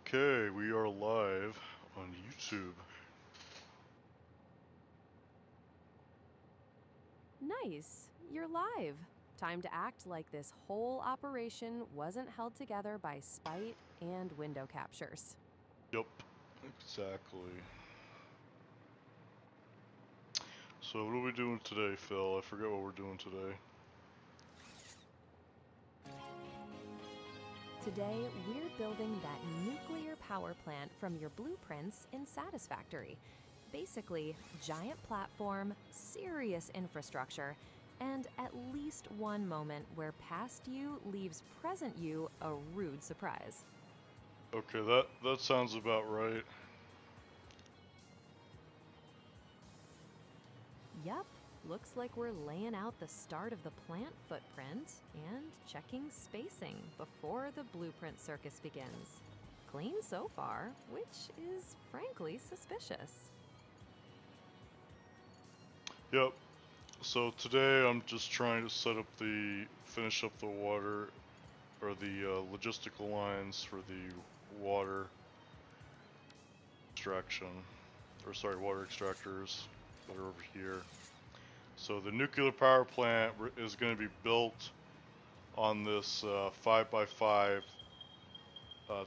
Okay, we are live on YouTube. Nice, you're live. Time to act like this whole operation wasn't held together by spite and window captures. Yup, exactly. So what are we doing today, Phil? I forget what we're doing today. Today, we're building that nuclear power plant from your blueprints in Satisfactory. Basically, giant platform, serious infrastructure, and at least one moment where past you leaves present you a rude surprise. Okay, that sounds about right. Yup, looks like we're laying out the start of the plant footprint and checking spacing before the blueprint circus begins. Clean so far, which is frankly suspicious. Yep. So today I'm just trying to finish up the water, or the logistical lines for the water extraction, or sorry, water extractors that are over here. So the nuclear power plant is going to be built on this 5x5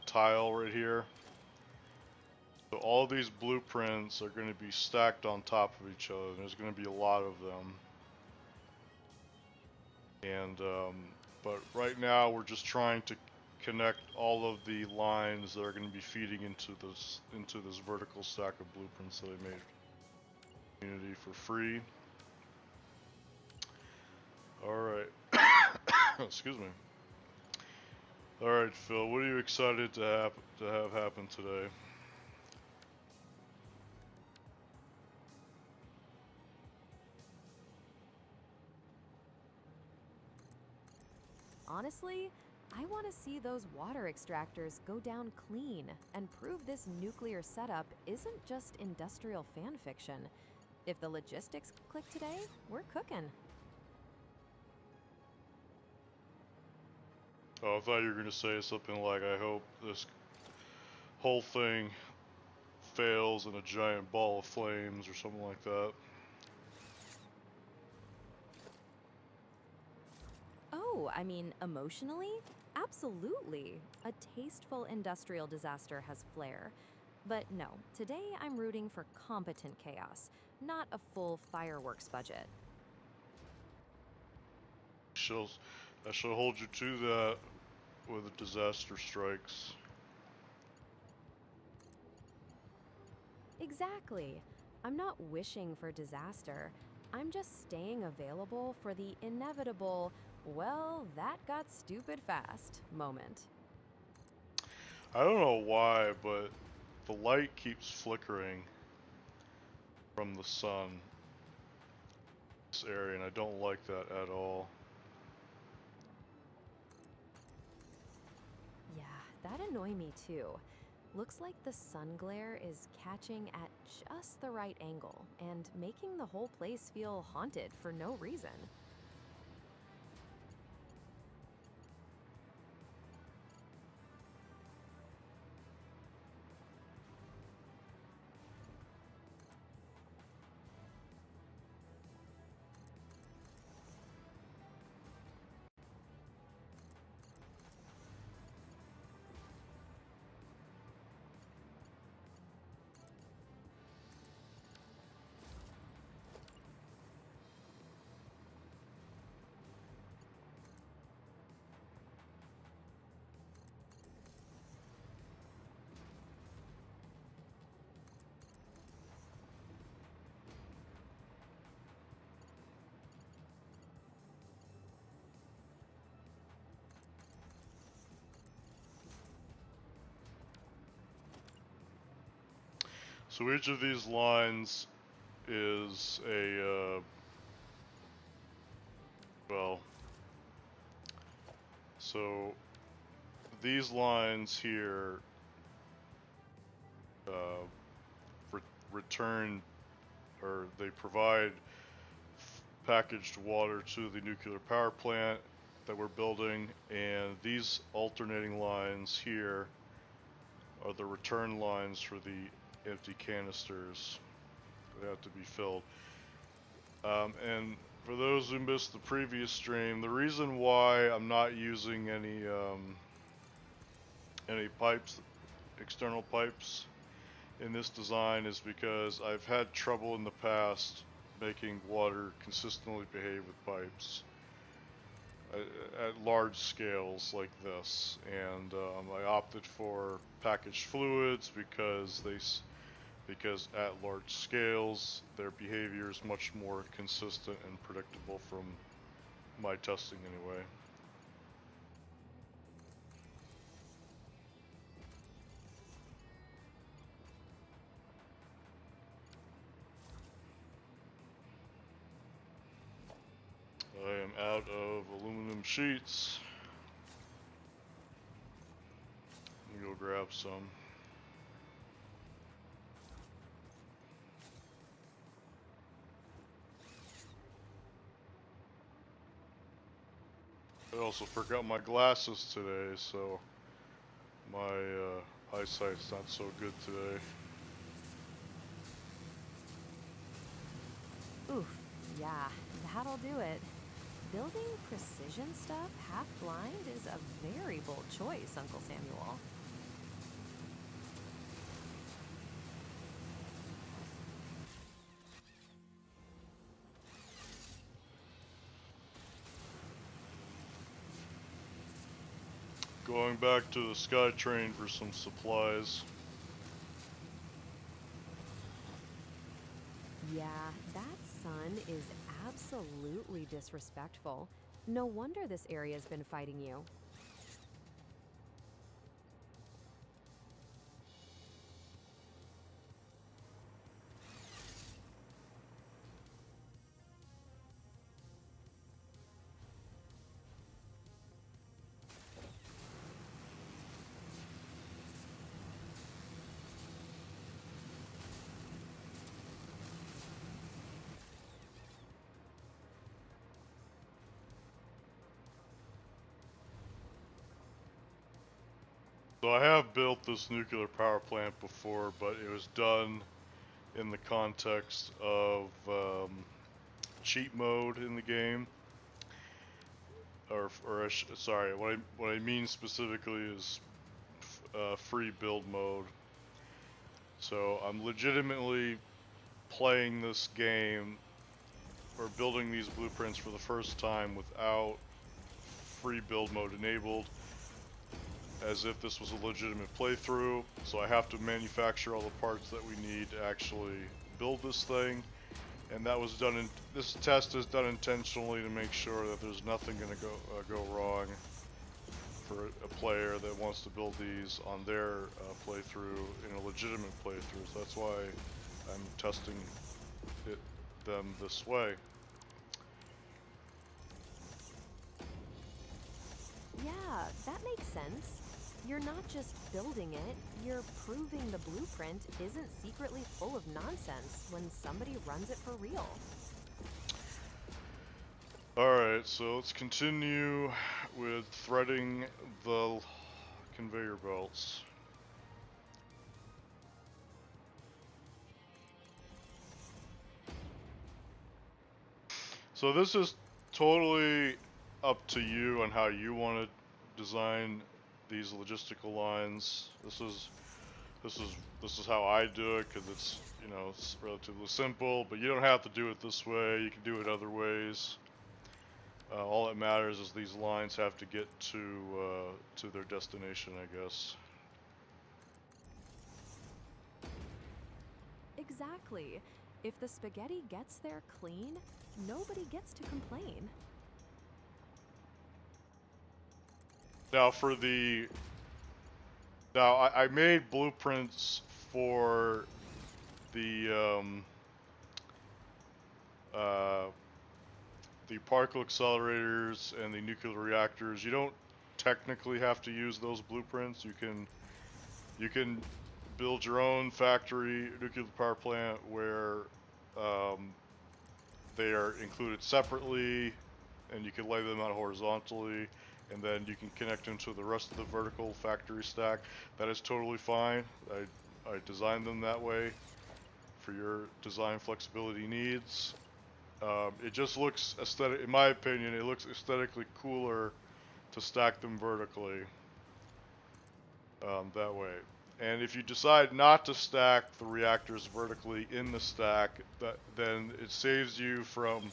tile right here. So all these blueprints are going to be stacked on top of each other, and there's going to be a lot of them. And but right now we're just trying to connect all of the lines that are going to be feeding into this vertical stack of blueprints that I made community for free. All right. Excuse me. All right, Phil. What are you excited to have happen today? Honestly, I want to see those water extractors go down clean and prove this nuclear setup isn't just industrial fan fiction. If the logistics click today, we're cooking. Oh, I thought you were going to say something like, I hope this whole thing fails in a giant ball of flames or something like that. Oh, I mean, emotionally? Absolutely. A tasteful industrial disaster has flair. But no, today I'm rooting for competent chaos, not a full fireworks budget. She'll, I shall hold you to that when the disaster strikes. Exactly. I'm not wishing for disaster. I'm just staying available for the inevitable, well, that got stupid fast moment. I don't know why, but the light keeps flickering from the sun in this area, and I don't like that at all. Yeah, that annoy me too. Looks like the sun glare is catching at just the right angle and making the whole place feel haunted for no reason. So each of these lines is well, so these lines here uh, return, or they provide packaged water to the nuclear power plant that we're building, and these alternating lines here are the return lines for the empty canisters. They have to be filled. And for those who missed the previous stream, the reason why I'm not using any pipes, external pipes in this design is because I've had trouble in the past making water consistently behave with pipes at large scales like this, and I opted for packaged fluids because at large scales their behavior is much more consistent and predictable from my testing anyway. I am out of aluminum sheets. Let me go grab some. I also forgot my glasses today, so my eyesight's not so good today. Oof, yeah, that'll do it. Building precision stuff half blind is a very bold choice, Uncle Samuel. Going back to the SkyTrain for some supplies. Yeah, that sun is absolutely disrespectful. No wonder this area's been fighting you. So I have built this nuclear power plant before, but it was done in the context of cheat mode in the game. Sorry, what I mean specifically is free build mode. So I'm legitimately playing this game or building these blueprints for the first time without free build mode enabled, as if this was a legitimate playthrough. So I have to manufacture all the parts that we need to actually build this thing, and that was done in this test is done intentionally to make sure that there's nothing going to go wrong for a player that wants to build these on their playthrough in a legitimate playthrough. So that's why I'm testing them this way. Yeah, that makes sense. You're not just building it, you're proving the blueprint isn't secretly full of nonsense when somebody runs it for real. Alright, so let's continue with threading the conveyor belts. So this is totally up to you on how you want to design these logistical lines. This is how I do it because it's, you know, it's relatively simple, but you don't have to do it this way. You can do it other ways. All that matters is these lines have to get to their destination, I guess. Exactly. If the spaghetti gets there clean, nobody gets to complain. Now I made blueprints for the particle accelerators and the nuclear reactors. You don't technically have to use those blueprints. You can build your own factory nuclear power plant where they are included separately, and you can lay them out horizontally, and then you can connect into the rest of the vertical factory stack. That is totally fine. I designed them that way for your design flexibility needs. It just looks aesthetic, in my opinion, it looks aesthetically cooler to stack them vertically that way. And if you decide not to stack the reactors vertically in the stack, then it saves you from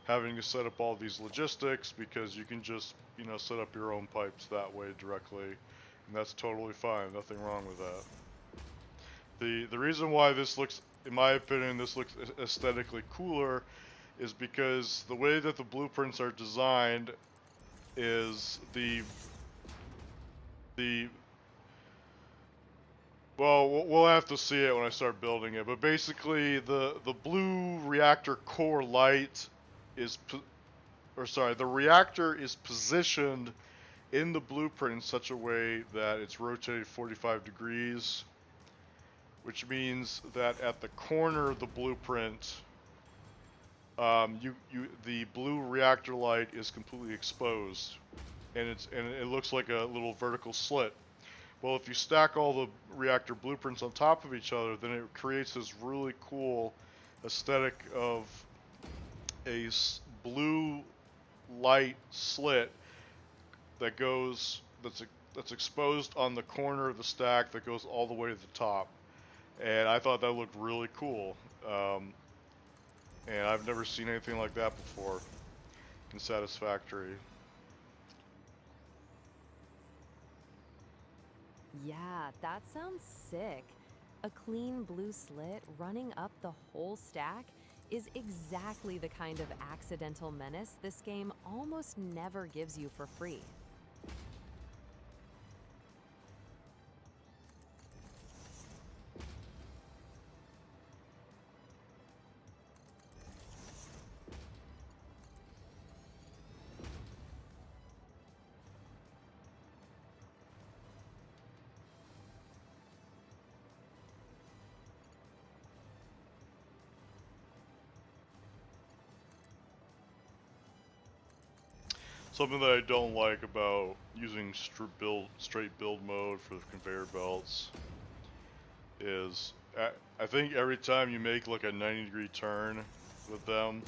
having to set up all these logistics, because you can just, you know, set up your own pipes that way directly, and that's totally fine. Nothing wrong with that. The reason why this looks, in my opinion, this looks aesthetically cooler is because the way that the blueprints are designed is well, we'll have to see it when I start building it, but basically the blue reactor core light is, the reactor is positioned in the blueprint in such a way that it's rotated 45 degrees, which means that at the corner of the blueprint, the blue reactor light is completely exposed, and it looks like a little vertical slit. Well, if you stack all the reactor blueprints on top of each other, then it creates this really cool aesthetic of a blue light slit that goes, that's exposed on the corner of the stack that goes all the way to the top. And I thought that looked really cool. And I've never seen anything like that before in Satisfactory. Yeah, that sounds sick. A clean blue slit running up the whole stack is exactly the kind of accidental menace this game almost never gives you for free. Something that I don't like about using straight build mode for the conveyor belts is, I think every time you make like a 90-degree turn with them,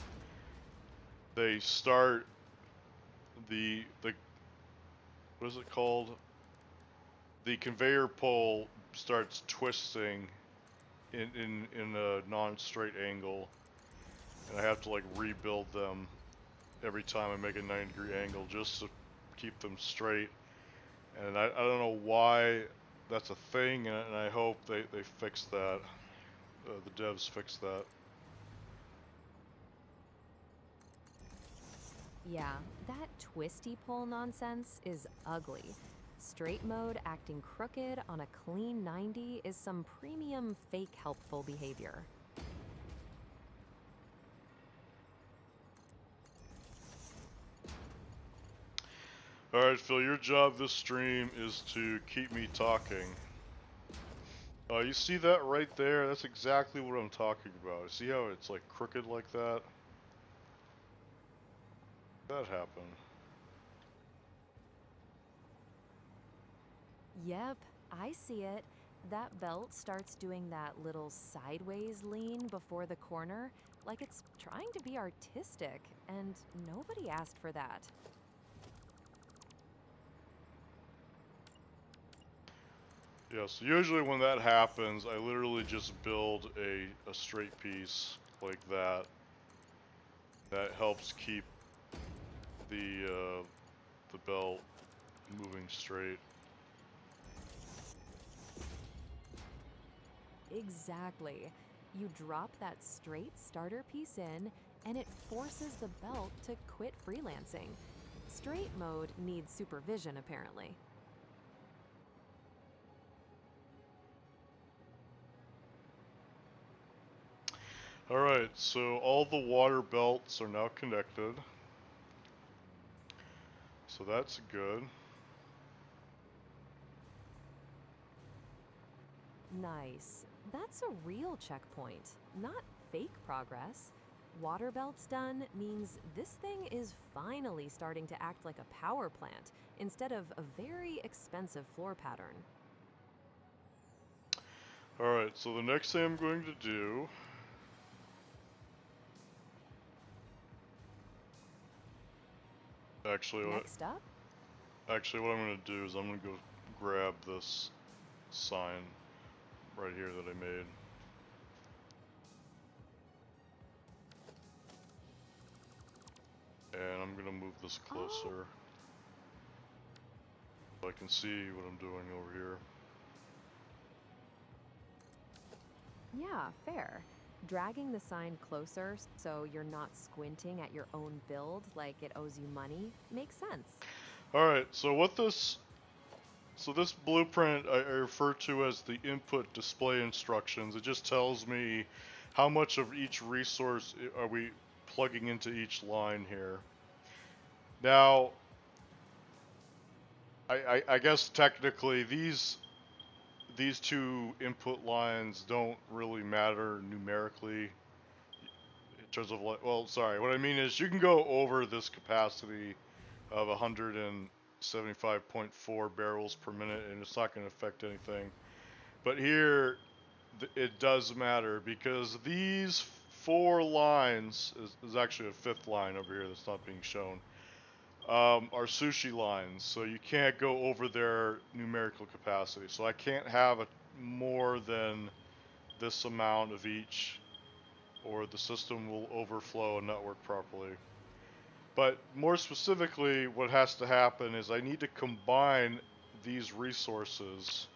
they start the what is it called? The conveyor pole starts twisting in a non-straight angle, and I have to like rebuild them every time I make a 90-degree angle just to keep them straight. And I don't know why that's a thing, and I hope they fix that. The devs fix that. Yeah, that twisty pole nonsense is ugly. Straight mode acting crooked on a clean 90 is some premium fake helpful behavior. Alright, Phil, your job this stream is to keep me talking. You see that right there? That's exactly what I'm talking about. See how it's like crooked like that? That happened. Yep, I see it. That belt starts doing that little sideways lean before the corner, like it's trying to be artistic, and nobody asked for that. Yeah, so usually when that happens, I literally just build a straight piece like that. That helps keep the belt moving straight. Exactly. You drop that straight starter piece in, and it forces the belt to quit freelancing. Straight mode needs supervision, apparently. Alright, so all the water belts are now connected. So that's good. Nice. That's a real checkpoint, not fake progress. Water belts done means this thing is finally starting to act like a power plant instead of a very expensive floor pattern. Alright, so the next thing I'm going to do... Next up, Actually, what I'm going to do is I'm going to go grab this sign right here that I made. And I'm going to move this closer so I can see what I'm doing over here. yeah, fair. Dragging the sign closer so you're not squinting at your own build like it owes you money makes sense. Alright, so this blueprint I refer to as the input display instructions. It just tells me how much of each resource are we plugging into each line here. Now, I guess technically these two input lines don't really matter numerically in terms of like, well, sorry, what I mean is you can go over this capacity of 175.4 barrels per minute and it's not going to affect anything. But here it does matter because these 4 lines is actually a 5th line over here that's not being shown. Are sushi lines, so you can't go over their numerical capacity. So I can't have more than this amount of each, or the system will overflow and not work properly. But more specifically, what has to happen is I need to combine these resources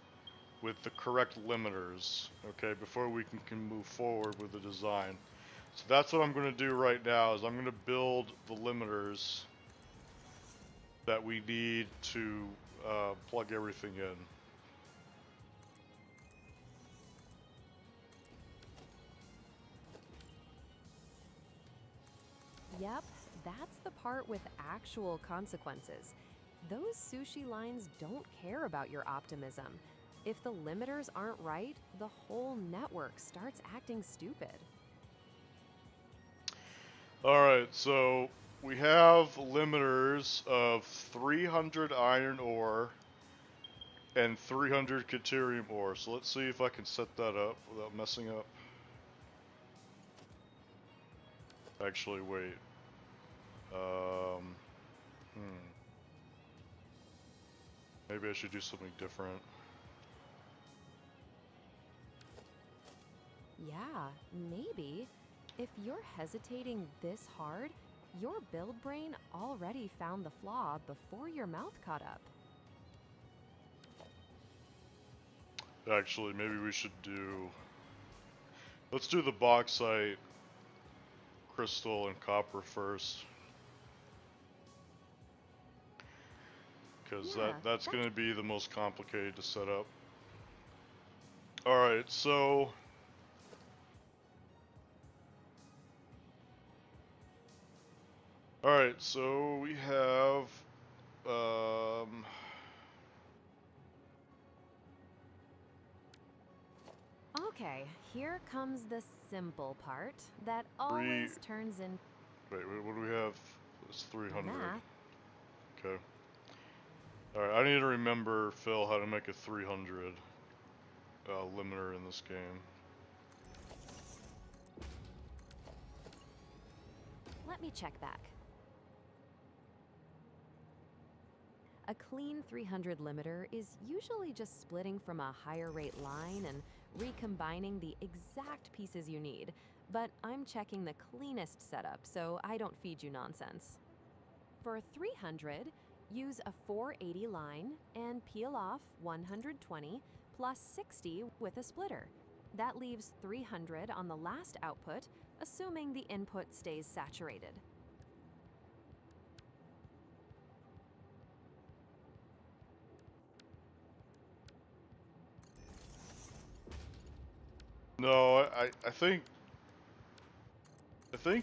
with the correct limiters, okay, before we can move forward with the design. So that's what I'm going to do right now, is I'm going to build the limiters that we need to plug everything in. Yep, that's the part with actual consequences. Those sushi lines don't care about your optimism. If the limiters aren't right, the whole network starts acting stupid. Alright, so we have limiters of 300 iron ore and 300 deuterium ore. So let's see if I can set that up without messing up. Actually, wait. Maybe I should do something different. Yeah, maybe. If you're hesitating this hard, your build brain already found the flaw before your mouth caught up. Actually, maybe we should do... Let's do the bauxite, crystal, and copper first. Because that's going to be the most complicated to set up. Alright, so... Alright, so we have... Okay, here comes the simple part that always turns in. Wait, what do we have? It's 300. Math. Okay. Alright, I need to remember, Phil, how to make a 300 limiter in this game. Let me check back. A clean 300 limiter is usually just splitting from a higher rate line and recombining the exact pieces you need, but I'm checking the cleanest setup so I don't feed you nonsense. For 300, use a 480 line and peel off 120 plus 60 with a splitter. That leaves 300 on the last output, assuming the input stays saturated. No, I think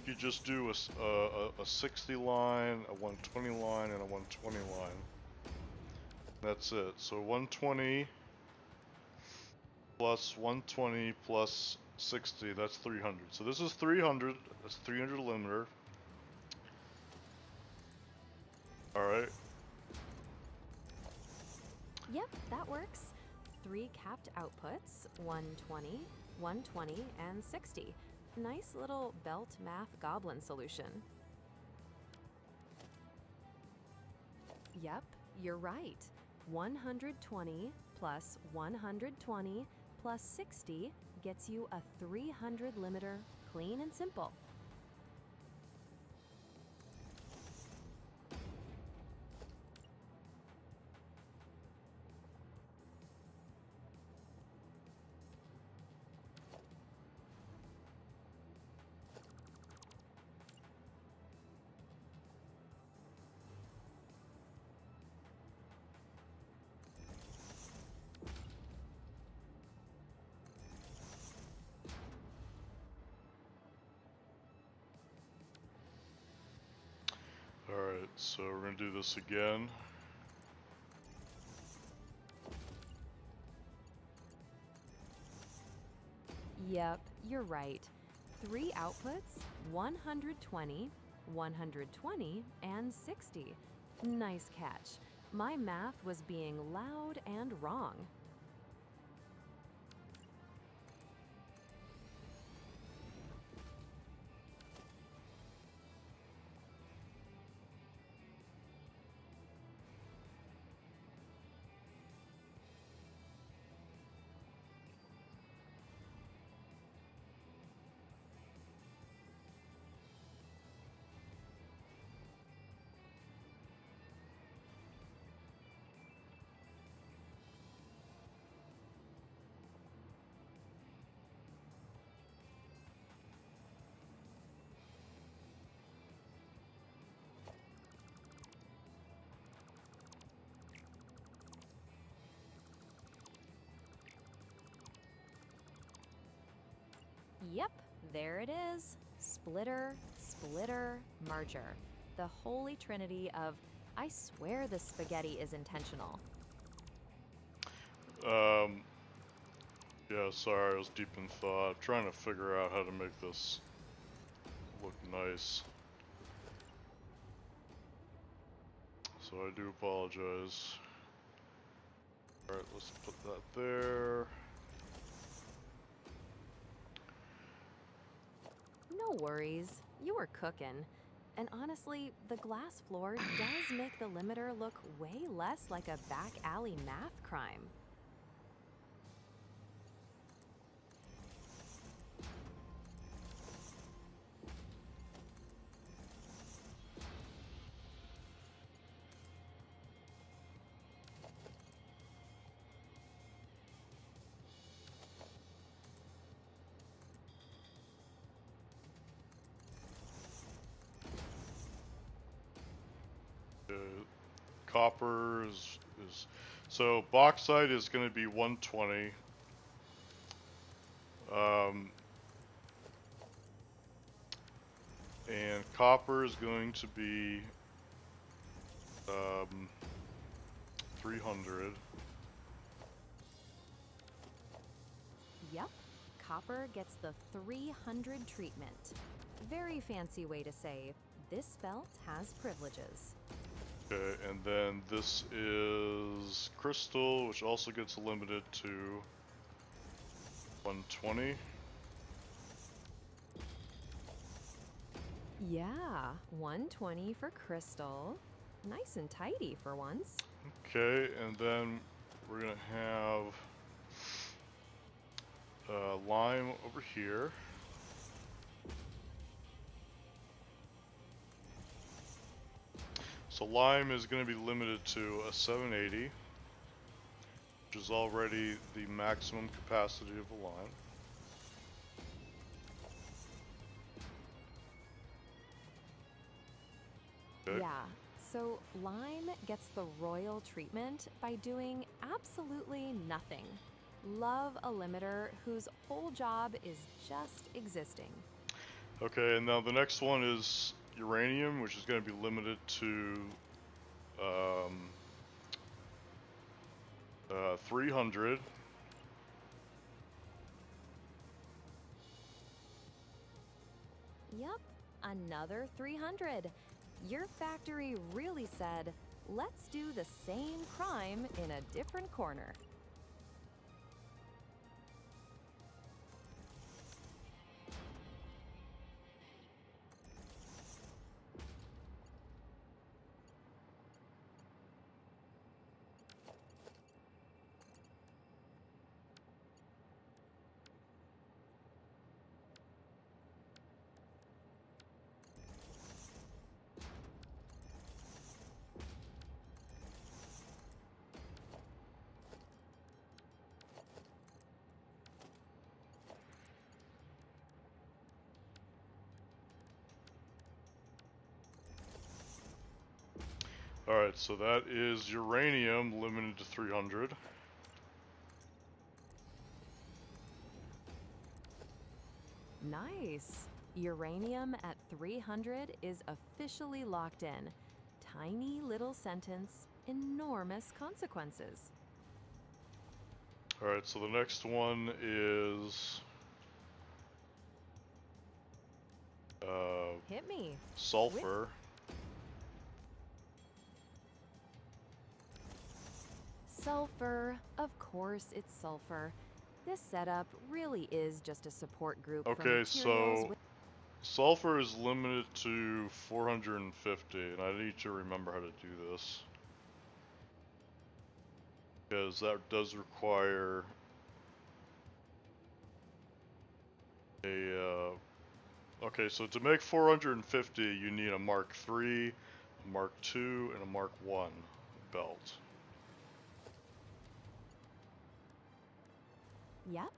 you just do a 60 line, a 120 line, and a 120 line. That's it. So 120 plus 120 plus 60, that's 300. So this is 300, that's 300 limiter. Alright. Yep, that works. 3 capped outputs, 120, 120, and 60. Nice little belt math goblin solution. Yep, you're right. 120 plus 120 plus 60 gets you a 300 limiter, clean and simple. Alright, so we're gonna do this again. Yep, you're right. 3 outputs, 120, 120, and 60. Nice catch. My math was being loud and wrong. Yep, there it is. Splitter, splitter, merger. The holy trinity of, I swear this spaghetti is intentional. Yeah, sorry, I was deep in thought. I'm trying to figure out how to make this look nice. So I do apologize. Alright, let's put that there. No worries, you were cooking. And honestly, the glass floor does make the limiter look way less like a back alley math crime. Copper is so bauxite is going to be 120. And copper is going to be 300. Yep, copper gets the 300 treatment. Very fancy way to say, this belt has privileges. Okay, and then this is crystal, which also gets limited to 120. Yeah, 120 for crystal. Nice and tidy for once. Okay, and then we're gonna have lime over here. So lime is going to be limited to a 780, which is already the maximum capacity of the lime. Okay. Yeah, so lime gets the royal treatment by doing absolutely nothing. Love a limiter whose whole job is just existing. Okay, and now the next one is uranium, which is going to be limited to 300. another 300. Your factory really said, let's do the same crime in a different corner. Alright, so that is uranium limited to 300. Nice. Uranium at 300 is officially locked in. Tiny little sentence, enormous consequences. Alright, so the next one is Hit me. sulfur. Sulfur. Of course it's sulfur. This setup really is just a support group for Okay, materials so with sulfur is limited to 450, and I need to remember how to do this. Because that does require a, okay, so to make 450, you need a Mark III, a Mark II, and a Mark I belt. Yep.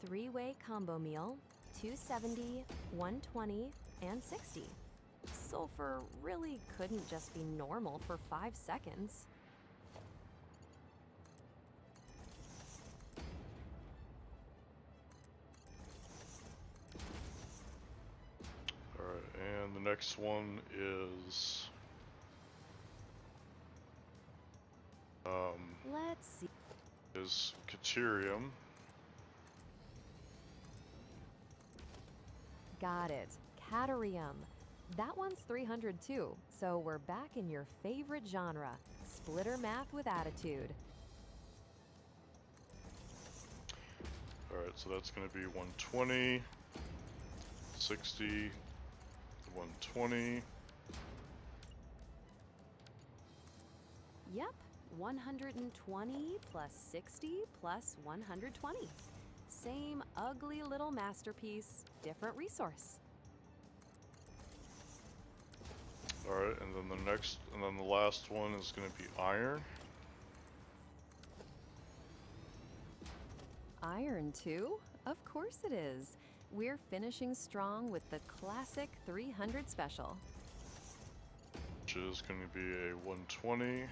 3-way combo meal, 270, 120, and 60. Sulfur really couldn't just be normal for 5 seconds. Alright, and the next one is Let's see. is Caterium. Got it. Caterium. That one's 300 too, so we're back in your favorite genre, splitter math with attitude. Alright, so that's going to be 120, 60, 120. Yep, 120 plus 60 plus 120. Same ugly little masterpiece, different resource. Alright, and then the last one is going to be iron. Iron too? Of course it is. We're finishing strong with the classic 300 special. Which is going to be a 120,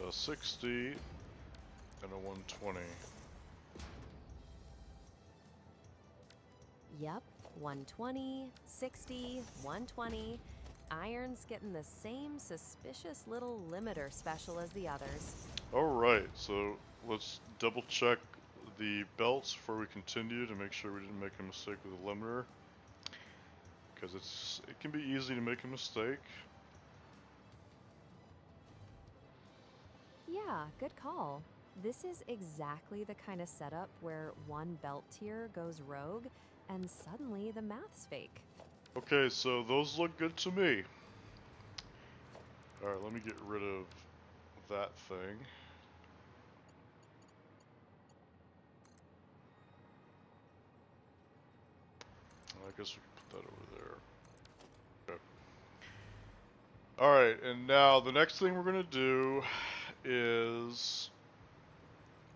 a 60, and a 120. Yep, 120, 60, 120. Iron's getting the same suspicious little limiter special as the others. Alright, so let's double check the belts before we continue to make sure we didn't make a mistake with the limiter. Because it can be easy to make a mistake. Yeah, good call. This is exactly the kind of setup where one belt tier goes rogue and suddenly the math's fake. Okay, so those look good to me. Alright, let me get rid of that thing. I guess we can put that over there. Okay. Alright, and now the next thing we're going to do is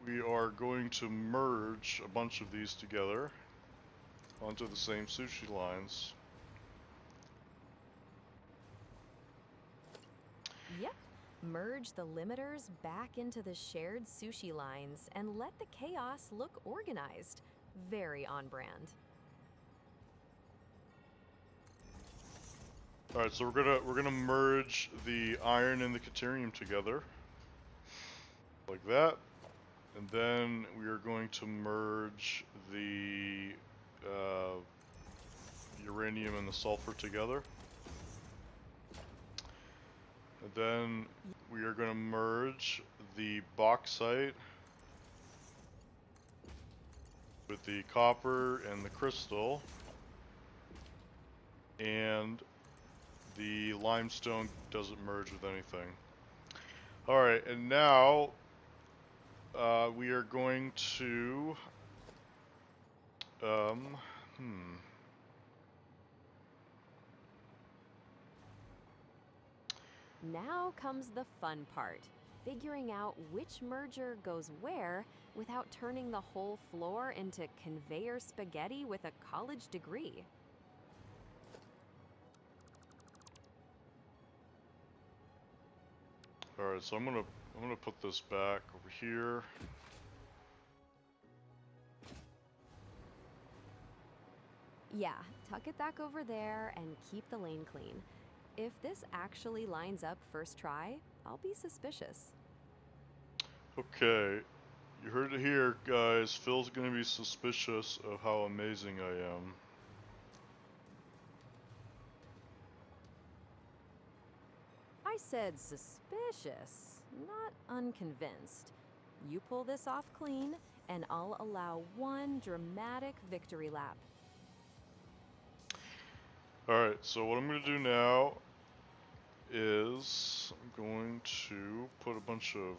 we are going to merge a bunch of these together onto the same sushi lines. Yep. Merge the limiters back into the shared sushi lines and let the chaos look organized. Very on brand. Alright, so we're gonna merge the iron and the caterium together. Like that. And then we are going to merge the uranium and the sulfur together. And then we are going to merge the bauxite with the copper and the crystal, and the limestone doesn't merge with anything. Alright, and now we are going to Now comes the fun part, figuring out which merger goes where without turning the whole floor into conveyor spaghetti with a college degree. Alright, so I'm gonna put this back over here. Yeah, tuck it back over there and keep the lane clean. If this actually lines up first try, I'll be suspicious. Okay, you heard it here, guys. Phil's gonna be suspicious of how amazing I am. I said suspicious, not unconvinced. You pull this off clean, and I'll allow one dramatic victory lap. Alright, so what I'm gonna do now is I'm going to put a bunch of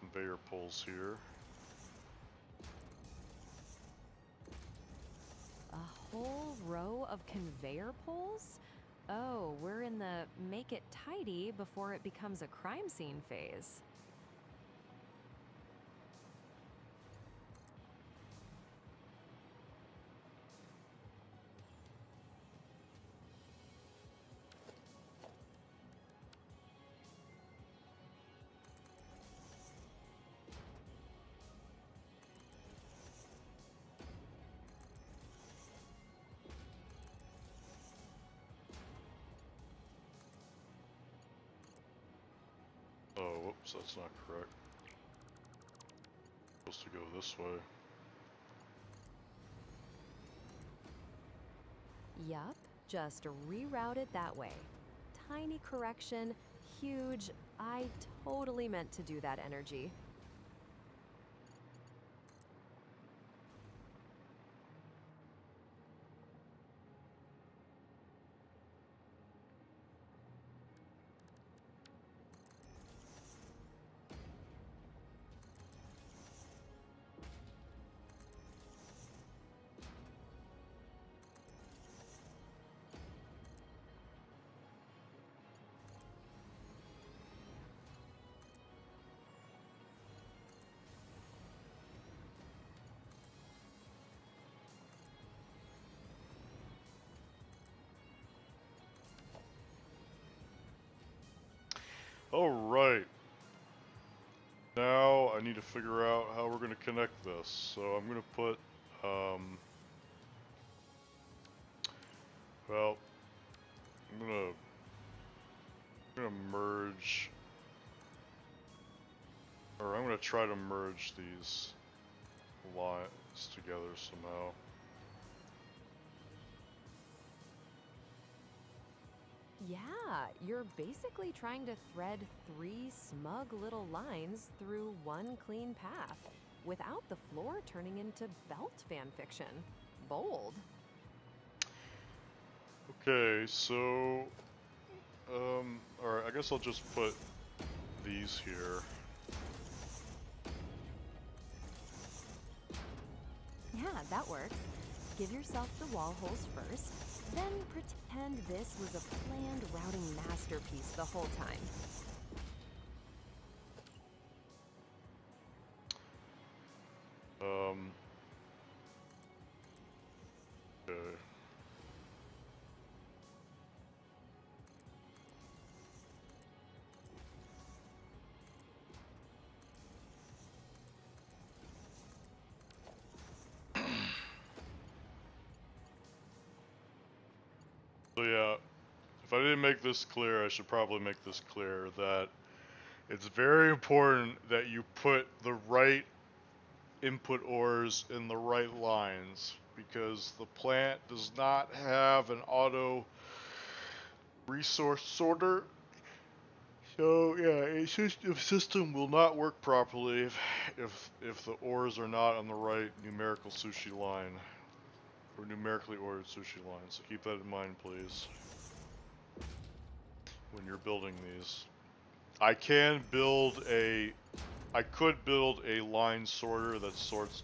conveyor poles here. A whole row of conveyor poles? Oh, we're in the make it tidy before it becomes a crime scene phase. Oh, whoops, that's not correct. Supposed to go this way. Yup, just reroute it that way. Tiny correction, huge. I totally meant to do that energy. Alright. Now I need to figure out how we're going to connect this. So I'm going to put, well, I'm gonna merge, or I'm gonna try to merge these lines together somehow. Yeah, you're basically trying to thread 3 smug little lines through one clean path, without the floor turning into belt fanfiction. Bold. Okay, so, alright, I guess I'll just put these here. Yeah, that works. Give yourself the wall holes first, then pretend this was a planned routing masterpiece the whole time. Okay. So yeah, if I didn't make this clear, I should probably make this clear that it's very important that you put the right input ores in the right lines. because the plant does not have an auto resource sorter. So yeah, the system will not work properly if the ores are not on the right numerical sushi line or numerically ordered sushi line. So keep that in mind, please, when you're building these. I could build a line sorter that sorts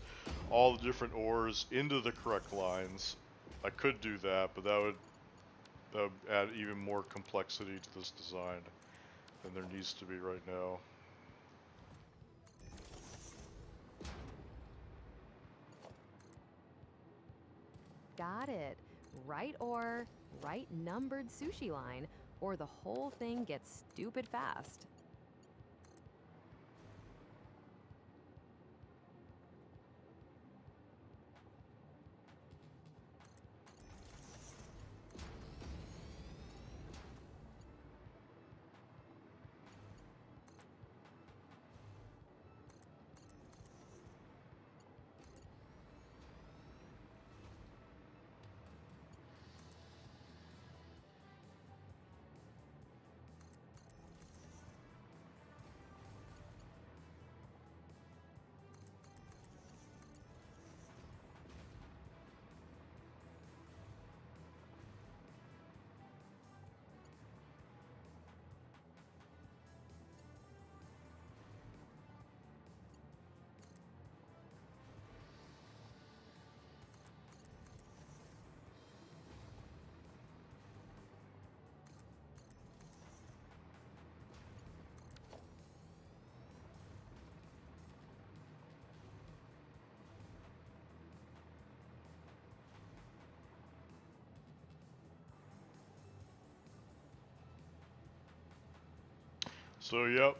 all the different ores into the correct lines. I could do that, but that would add even more complexity to this design than there needs to be right now. Got it. Right ore, right numbered sushi line, or the whole thing gets stupid fast. So yep,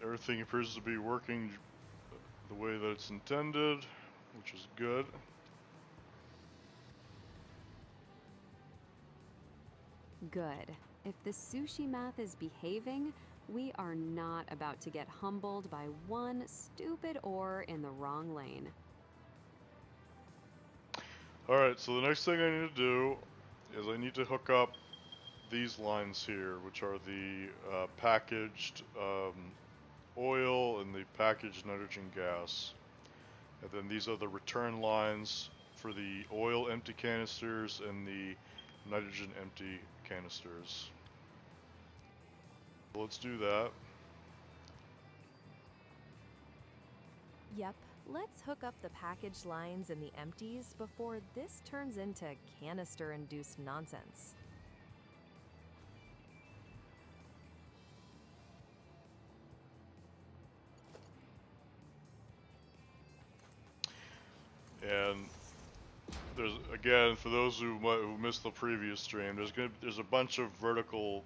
everything appears to be working the way that it's intended, which is good. Good. If the sushi math is behaving, we are not about to get humbled by one stupid ore in the wrong lane. Alright, so the next thing I need to do is I need to hook up these lines here, which are the packaged oil and the packaged nitrogen gas. And then these are the return lines for the oil empty canisters and the nitrogen empty canisters. So let's do that. Yep, let's hook up the packaged lines and the empties before this turns into canister-induced nonsense. And there's, again, for those who missed the previous stream, there's a bunch of vertical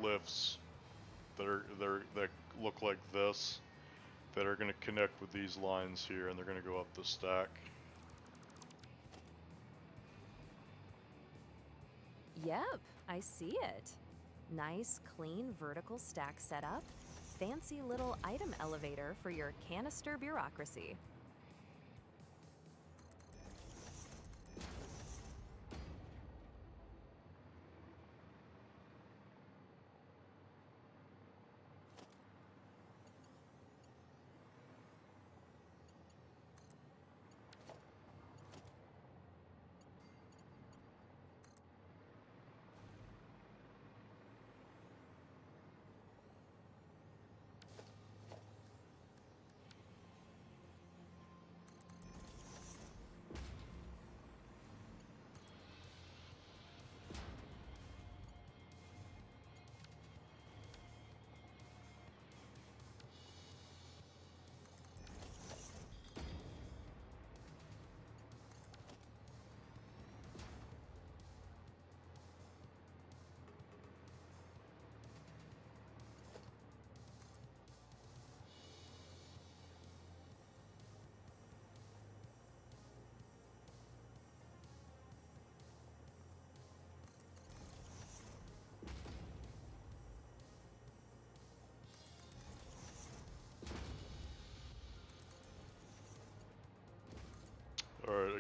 lifts that look like this that are going to connect with these lines here, and they're going to go up the stack. Yep, I see it. Nice, clean vertical stack setup. Fancy little item elevator for your canister bureaucracy.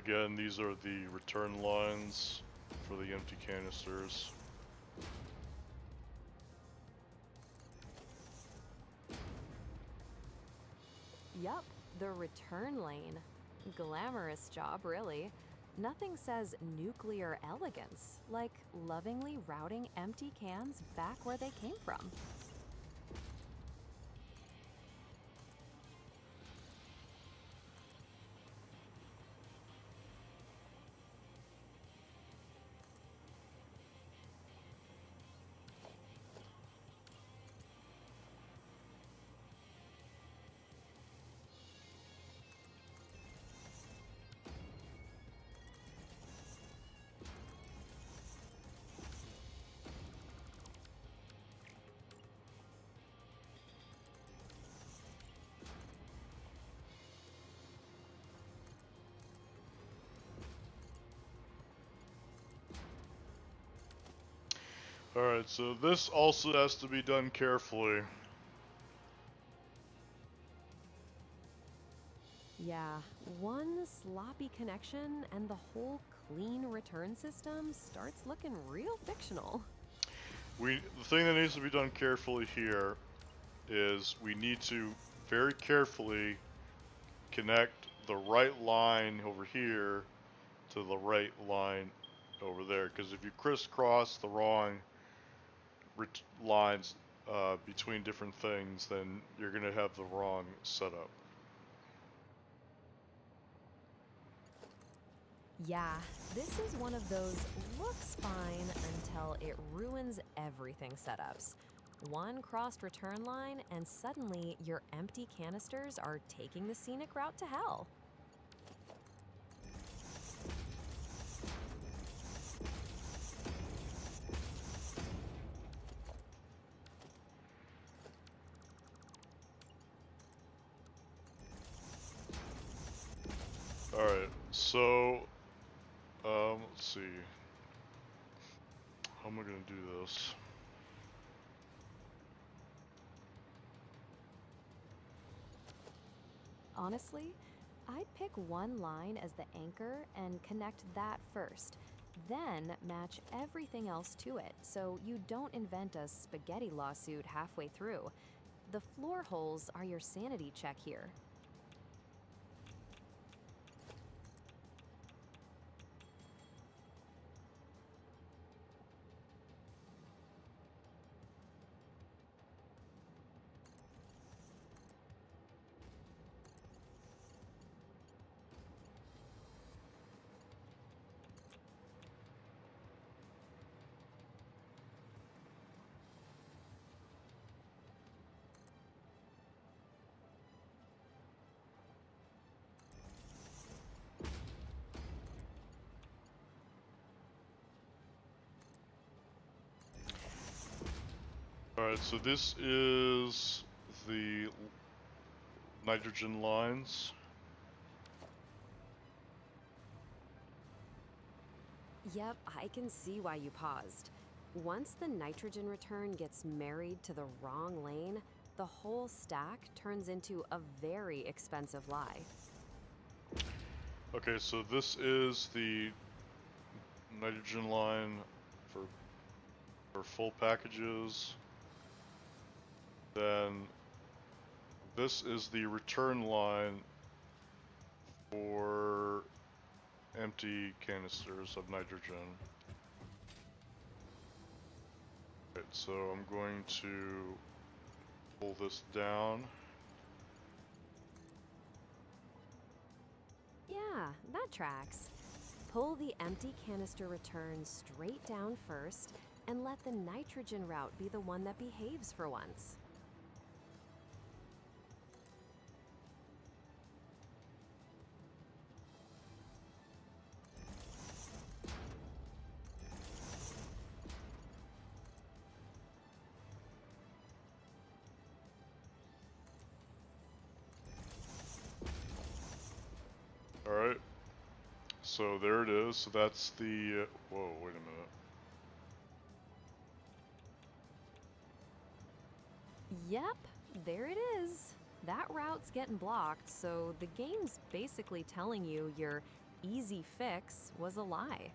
again, these are the return lines for the empty canisters. Yup, the return lane. Glamorous job, really. Nothing says nuclear elegance like lovingly routing empty cans back where they came from. Alright, so this also has to be done carefully. Yeah, one sloppy connection and the whole clean return system starts looking real fictional. The thing that needs to be done carefully here is we need to very carefully connect the right line over here to the right line over there, because if you crisscross the wrong lines between different things, then you're going to have the wrong setup. Yeah, this is one of those looks fine until it ruins everything setups. One crossed return line, and suddenly your empty canisters are taking the scenic route to hell. Alright, so let's see. How am I going to do this? Honestly, I'd pick one line as the anchor and connect that first. Then match everything else to it so you don't invent a spaghetti lawsuit halfway through. The floor holes are your sanity check here. Alright, so this is the nitrogen lines. Yep, I can see why you paused. Once the nitrogen return gets married to the wrong lane, the whole stack turns into a very expensive lie. Okay, so this is the nitrogen line for full packages. Then this is the return line for empty canisters of nitrogen. Right, so I'm going to pull this down. Yeah, that tracks. Pull the empty canister return straight down first and let the nitrogen route be the one that behaves for once. Alright, so there it is. So that's the, whoa, wait a minute. Yep, there it is. That route's getting blocked, so the game's basically telling you your easy fix was a lie.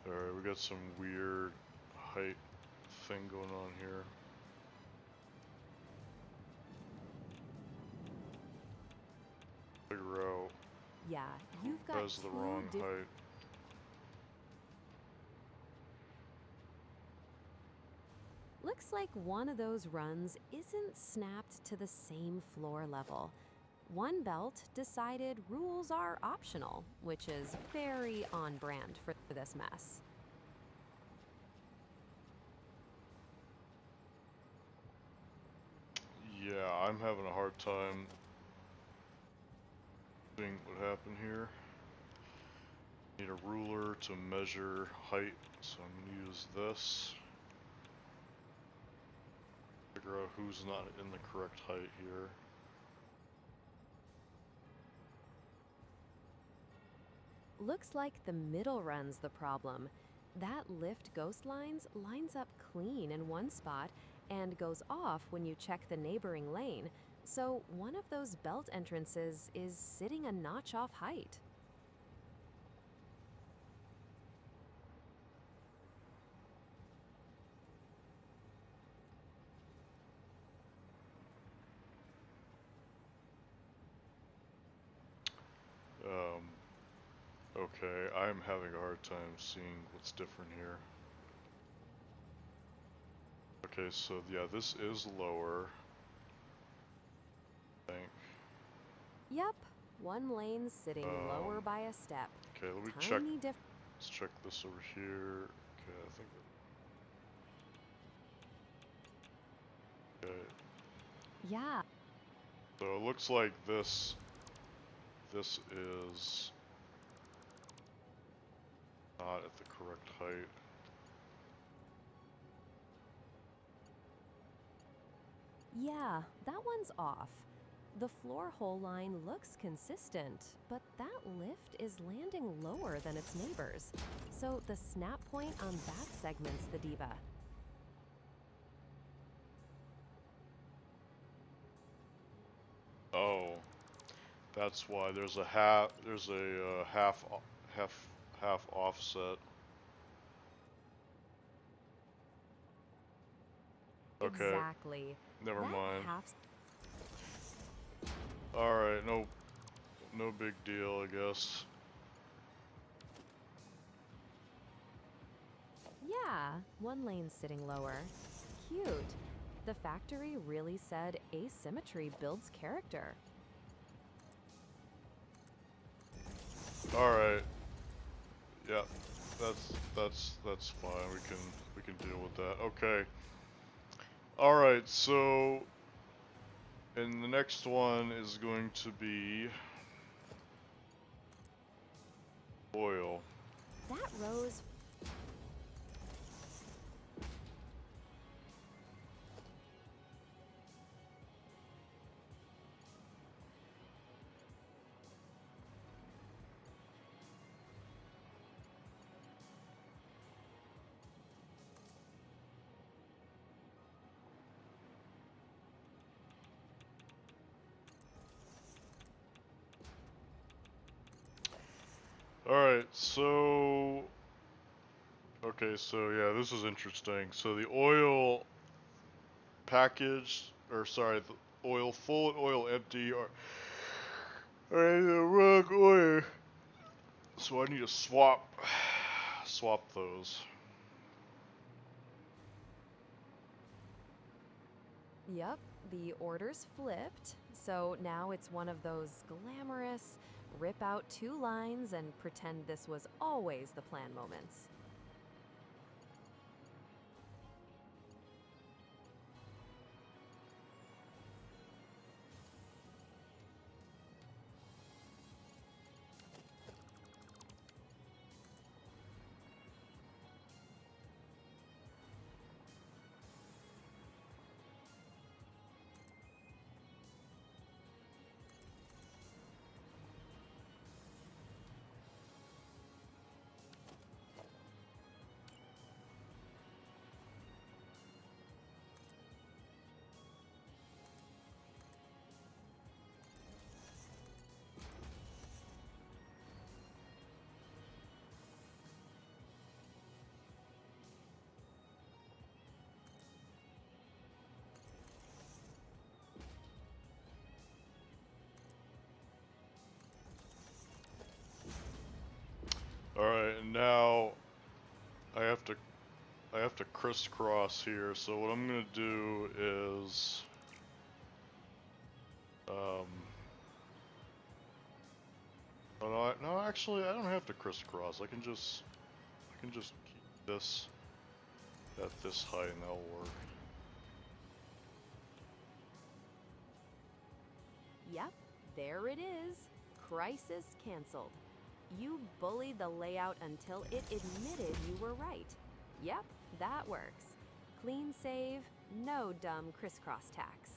Alright, we got some weird height thing going on here. Figure out Yeah, you've who got has the two wrong height. Looks like one of those runs isn't snapped to the same floor level. One belt decided rules are optional, which is very on brand for this mess. Yeah, I'm having a hard time seeing what happened here. Need a ruler to measure height, so I'm gonna use this. Figure out who's not in the correct height here. Looks like the middle run's the problem. That lift ghost lines up clean in one spot and goes off when you check the neighboring lane, so one of those belt entrances is sitting a notch off height. Okay, I'm having a hard time seeing what's different here. Okay, so yeah, this is lower. I think. Yep, one lane's sitting lower by a step. Okay, let me check. Tiny Let's check this over here. Okay, I think. Okay. Yeah. So it looks like this is not at the correct height. Yeah, that one's off. The floor hole line looks consistent, but that lift is landing lower than its neighbors. So the snap point on that segment's the diva. Oh, that's why there's a half offset. Okay. Exactly. Never That mind. half Alright, no big deal, I guess. Yeah, one lane's sitting lower. Cute. The factory really said asymmetry builds character. Alright. Yeah, that's fine. We can deal with that. Okay. Alright, so and the next one is going to be oil. That rose Alright, so okay, so yeah, this is interesting. So the oil package, or sorry, the oil full and oil empty are in the wrong order. So I need to swap those. Yep, the order's flipped, so now it's one of those glamorous rip out two lines and pretend this was always the plan moments. now I have to crisscross here. So what I'm gonna do is no, actually I don't have to crisscross. I can just keep this at this height and that'll work. Yep, there it is. Crisis canceled. You bullied the layout until it admitted you were right. Yep, that works. Clean save, no dumb crisscross tax.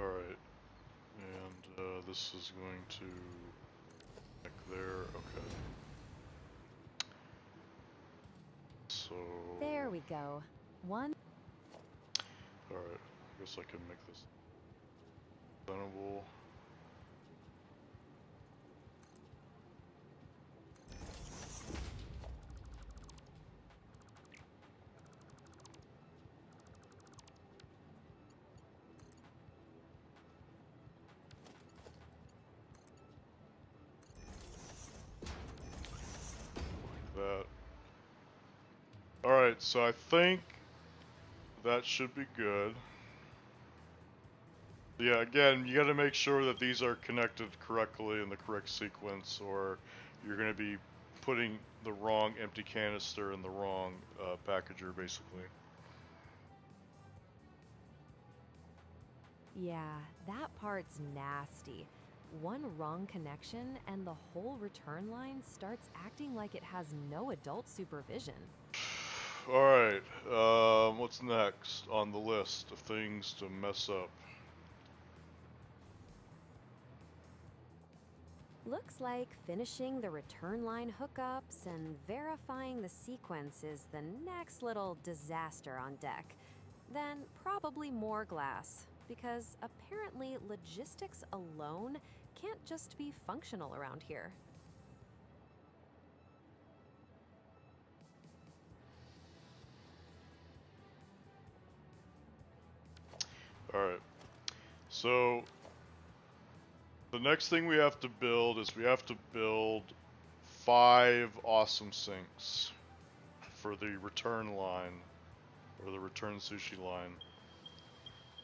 Alright, and this is going to connect there, okay. So... There we go. One. Alright, I guess I can make this presentable. That. Alright, so I think that should be good. Yeah, again, you gotta make sure that these are connected correctly in the correct sequence, or you're gonna be putting the wrong empty canister in the wrong packager, basically. Yeah, that part's nasty. One wrong connection and the whole return line starts acting like it has no adult supervision. Alright, what's next on the list of things to mess up? Looks like finishing the return line hookups and verifying the sequence is the next little disaster on deck. Then probably more glass, because apparently logistics alone can't just be functional around here. Alright, so the next thing we have to build is we have to build 5 awesome sinks for the return line, or the return sushi line,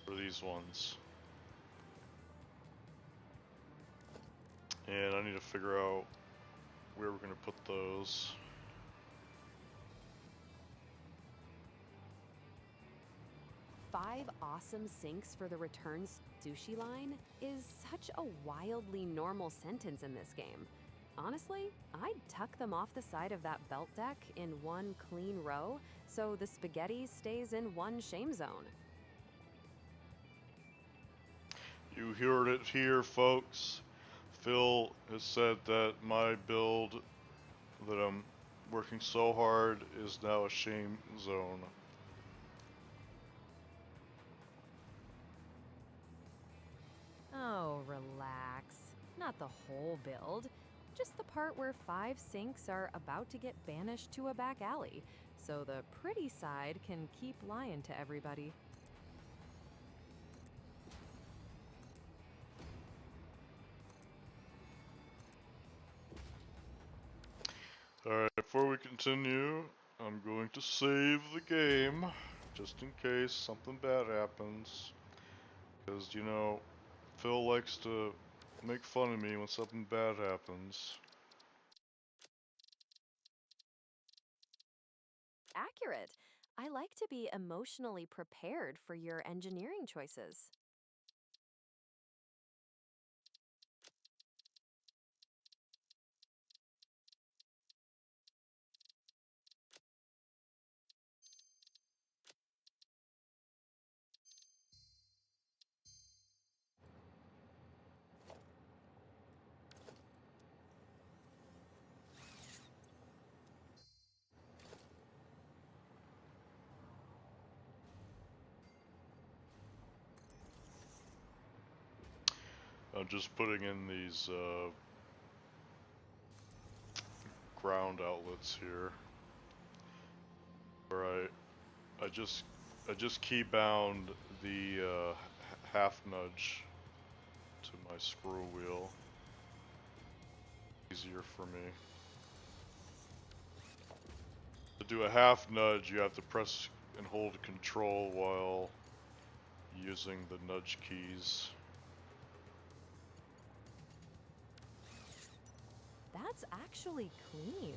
for these ones. And I need to figure out where we're gonna put those. Five awesome sinks for the return sushi line is such a wildly normal sentence in this game. Honestly, I'd tuck them off the side of that belt deck in one clean row so the spaghetti stays in one shame zone. You heard it here, folks. Phil has said that my build that I'm working so hard is now a shame zone. Oh, relax. Not the whole build. Just the part where 5 sinks are about to get banished to a back alley, so the pretty side can keep lying to everybody. Alright, before we continue, I'm going to save the game, just in case something bad happens. Because, you know, Phil likes to make fun of me when something bad happens. Accurate. I like to be emotionally prepared for your engineering choices. I'm just putting in these ground outlets here. Where I just key bound the half nudge to my screw wheel. Easier for me. To do a half nudge, you have to press and hold control while using the nudge keys. That's actually clean.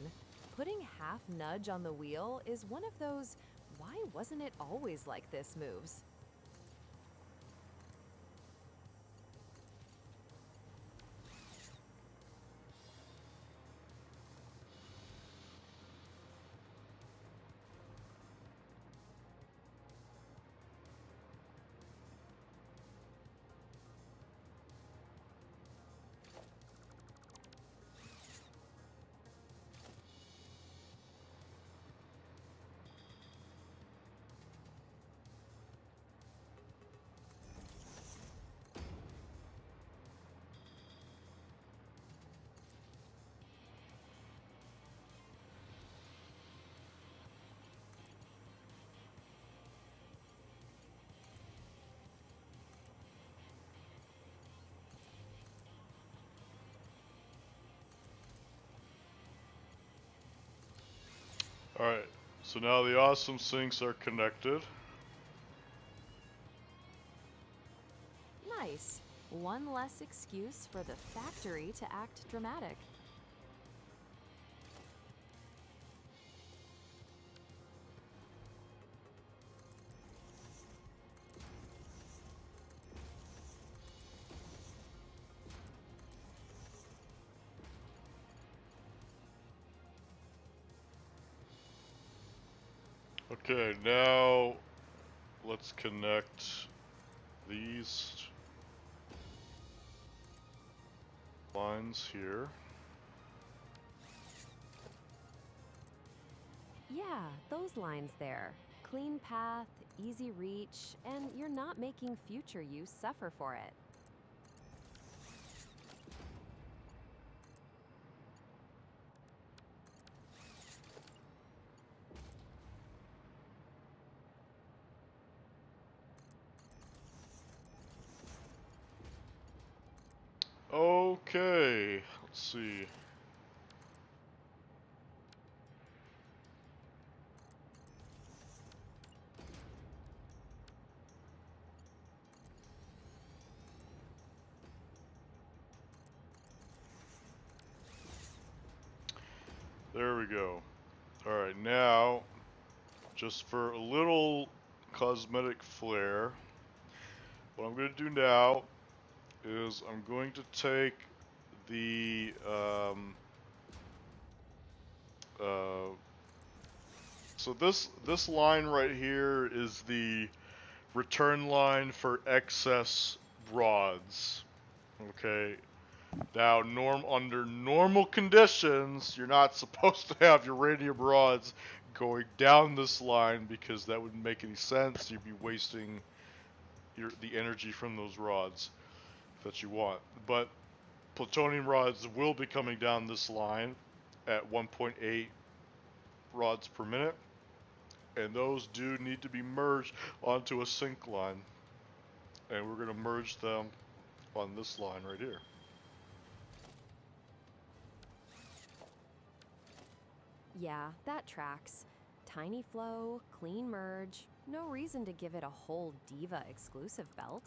Putting half nudge on the wheel is one of those why wasn't it always like this moves. Alright, so now the awesome sinks are connected. Nice. One less excuse for the factory to act dramatic. Okay, now let's connect these lines here. Yeah, those lines there. Clean path, easy reach, and you're not making future use suffer for it. Okay, let's see. There we go. Alright, now, just for a little cosmetic flair, what I'm going to do now is I'm going to take the so this line right here is the return line for excess rods. Okay. Now, under normal conditions, you're not supposed to have uranium rods going down this line because that wouldn't make any sense. You'd be wasting the energy from those rods that you want. But plutonium rods will be coming down this line at 1.8 rods per minute, and those do need to be merged onto a sink line, and we're going to merge them on this line right here. Yeah, that tracks. Tiny flow, clean merge, no reason to give it a whole Diva exclusive belt.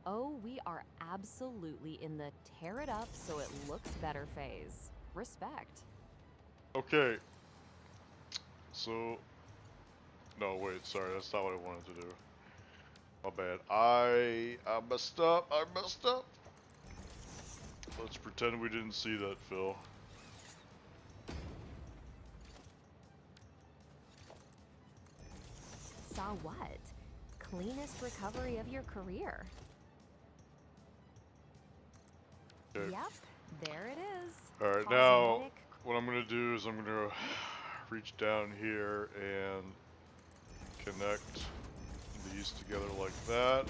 Oh, we are absolutely in the tear it up so it looks better phase. Respect. Okay. So, no, wait, sorry, that's not what I wanted to do. My bad. I messed up. I messed up. Let's pretend we didn't see that, Phil. Saw what? Cleanest recovery of your career. Okay. Yep, there it is. Alright, now, Cosmetic. what I'm gonna do is I'm gonna reach down here and connect these together like that.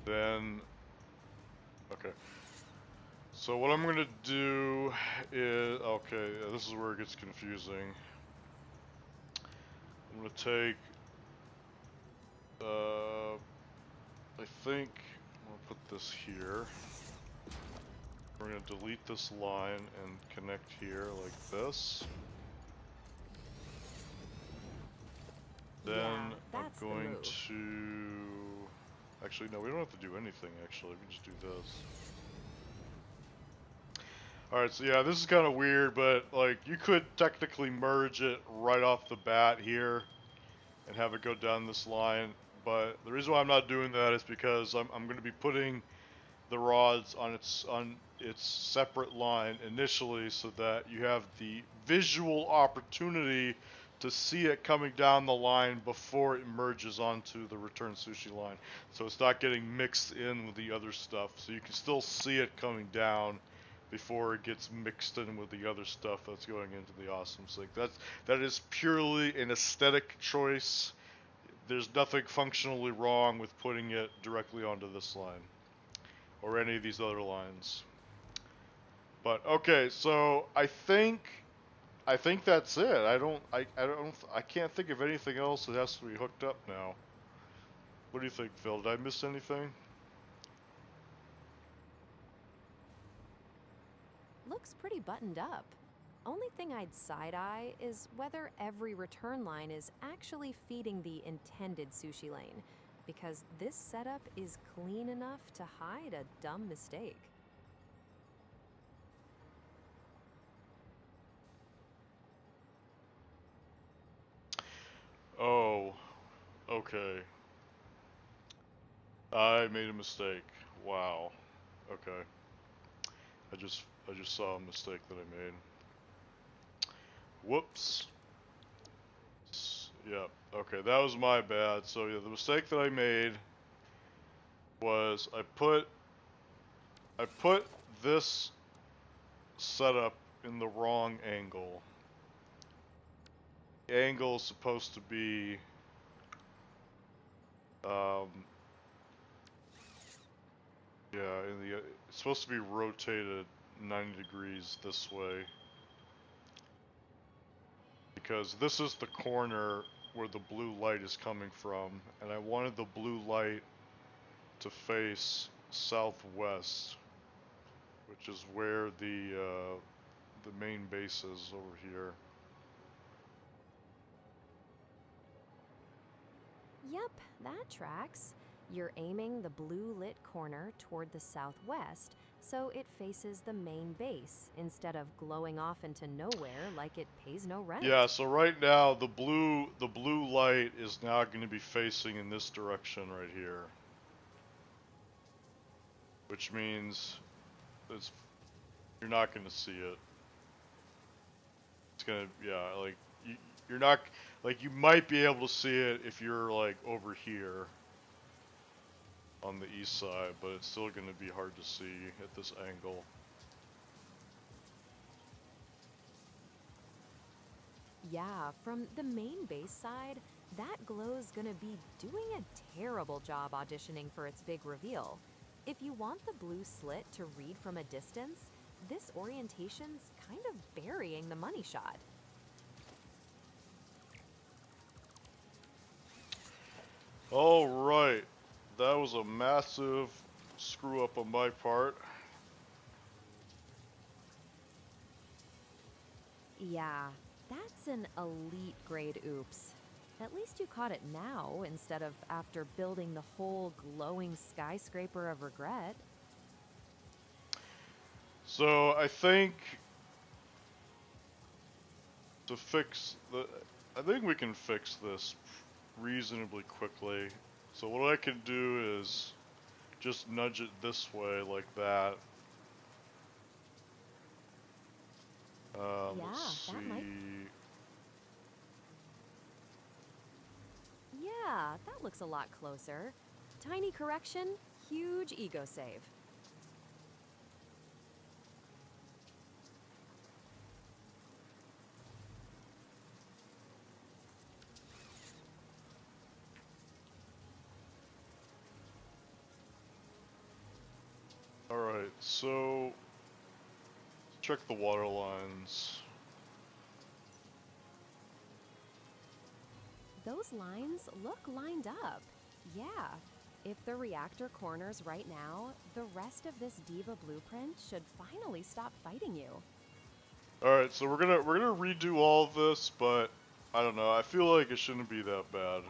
Then, okay. So what I'm gonna do is, okay, this is where it gets confusing. I'm gonna take, I think I'm gonna put this here. We're gonna delete this line and connect here like this. Then Yeah, I'm that's the going move. to, actually no, we don't have to do anything actually, we can just do this. Alright, so yeah, this is kind of weird, but like you could technically merge it right off the bat here and have it go down this line, but the reason why I'm not doing that is because I'm going to be putting the rods on its separate line initially so that you have the visual opportunity to see it coming down the line before it merges onto the return sushi line. So it's not getting mixed in with the other stuff, so you can still see it coming down before it gets mixed in with the other stuff that's going into the awesome sink. That is purely an aesthetic choice. There's nothing functionally wrong with putting it directly onto this line or any of these other lines. But okay, so I think that's it. I can't think of anything else that has to be hooked up now. What do you think, Phil? Did I miss anything? Looks pretty buttoned up. Only thing I'd side-eye is whether every return line is actually feeding the intended sushi lane, because this setup is clean enough to hide a dumb mistake. Oh, okay. I made a mistake. Wow. Okay. I just saw a mistake that I made. Whoops. Yeah. Okay, that was my bad. So yeah, the mistake that I made was I put this setup in the wrong angle. The angle is supposed to be um yeah, it's supposed to be rotated 90 degrees this way. Because this is the corner where the blue light is coming from, and I wanted the blue light to face southwest, which is where the main base is over here. Yep, that tracks. You're aiming the blue lit corner toward the southwest, so it faces the main base instead of glowing off into nowhere like it pays no Yeah, rent. so right now the blue light is now going to be facing in this direction right here, which means it's you're not going to see it. It's gonna, yeah, like you're not, like you might be able to see it if you're like over here on the east side, but it's still gonna be hard to see at this angle. Yeah, from the main base side, that glow's gonna be doing a terrible job auditioning for its big reveal. If you want the blue slit to read from a distance, this orientation's kind of burying the money shot. All right, that was a massive screw up on my part. Yeah, that's an elite grade oops. At least you caught it now instead of after building the whole glowing skyscraper of regret. So I think to fix the, I think we can fix this reasonably quickly. So what I can do is just nudge it this way like that. Yeah, Let's that might. see. Yeah, that looks a lot closer. Tiny correction, huge ego save. Alright, so check the water lines. Those lines look lined up. Yeah. If the reactor corners right now, the rest of this Diva blueprint should finally stop fighting you. Alright, so we're gonna redo all of this, but I don't know, I feel like it shouldn't be that bad.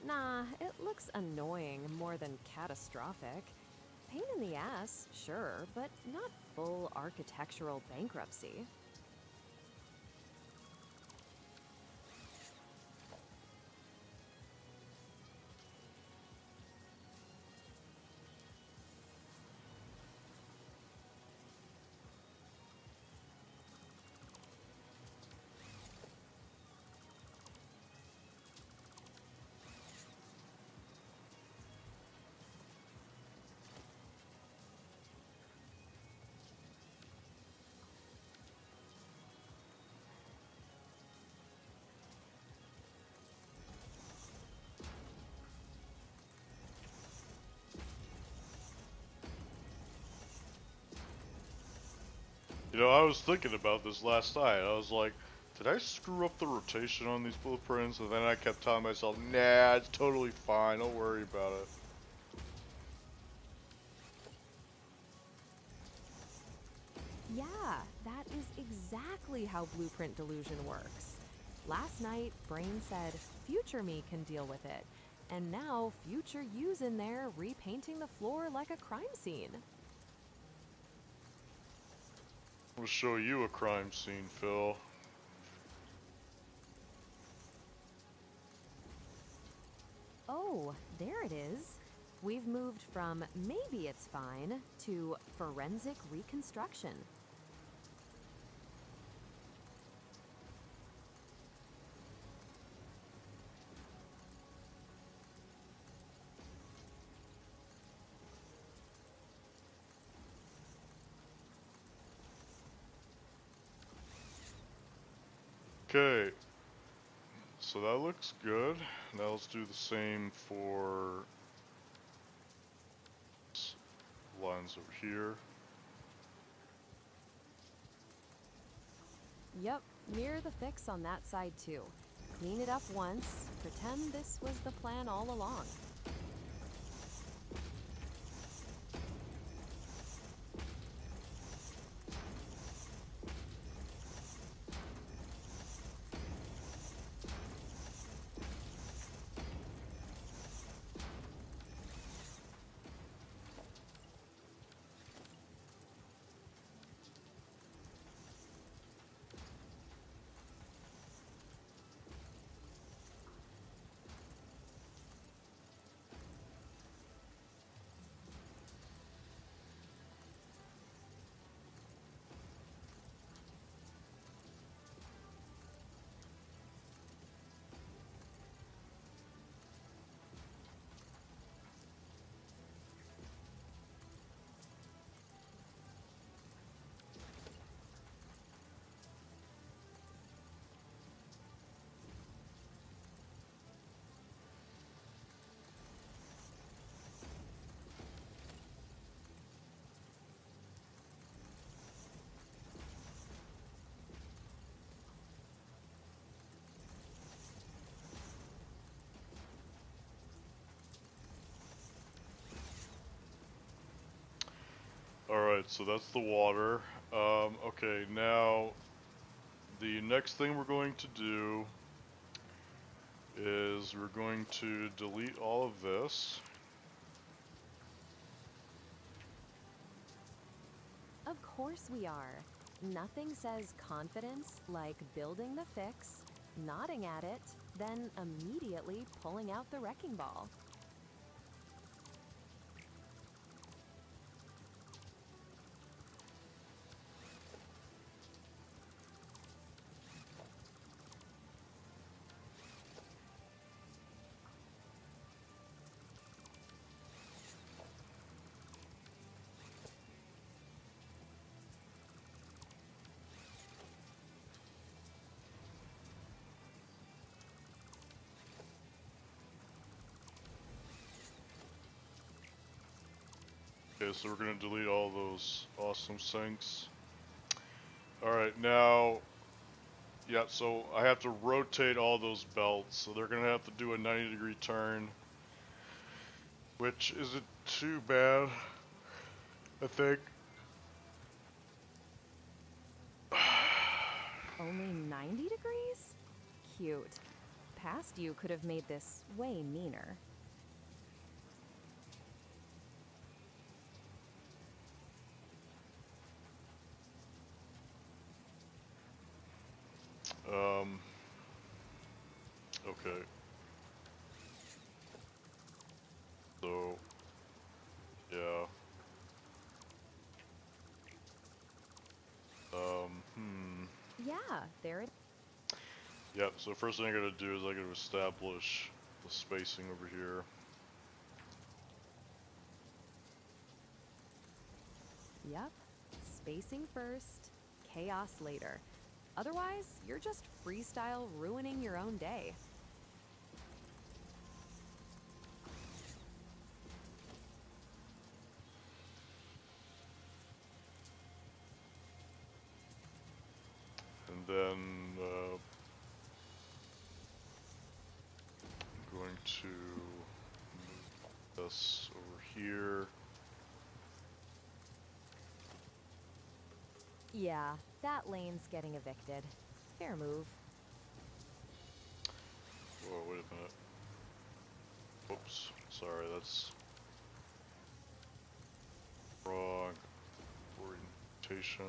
Nah, it looks annoying more than catastrophic. Pain in the ass, sure, but not full architectural bankruptcy. You know, I was thinking about this last night. I was like, did I screw up the rotation on these blueprints? And then I kept telling myself, nah, it's totally fine, don't worry about it. Yeah, that is exactly how blueprint delusion works. Last night, Brain said, future me can deal with it. And now, future you's in there repainting the floor like a crime scene. I'm gonna show you a crime scene, Phil. Oh, there it is. We've moved from maybe it's fine to forensic reconstruction. Okay, so that looks good. Now let's do the same for lines over here. Yep, mirror the fix on that side too. Clean it up once, pretend this was the plan all along. Alright, so that's the water. Okay, now the next thing we're going to do is we're going to delete all of this. Of course we are. Nothing says confidence like building the fix, nodding at it, then immediately pulling out the wrecking ball. Okay, so we're gonna delete all those awesome sinks. Alright, now, yeah, so I have to rotate all those belts, so they're gonna have to do a 90-degree turn, which isn't too bad, I think. Only 90 degrees? Cute. Past you could have made this way meaner. Okay. So, yeah. Yeah, there it. Yep, so first thing I gotta do is I gotta establish the spacing over here. Yep. Spacing first, chaos later. Otherwise, you're just freestyle ruining your own day. And then, I'm going to move this over here. Yeah, that lane's getting evicted. Fair move. Whoa, wait a minute. Oops, sorry, that's wrong orientation.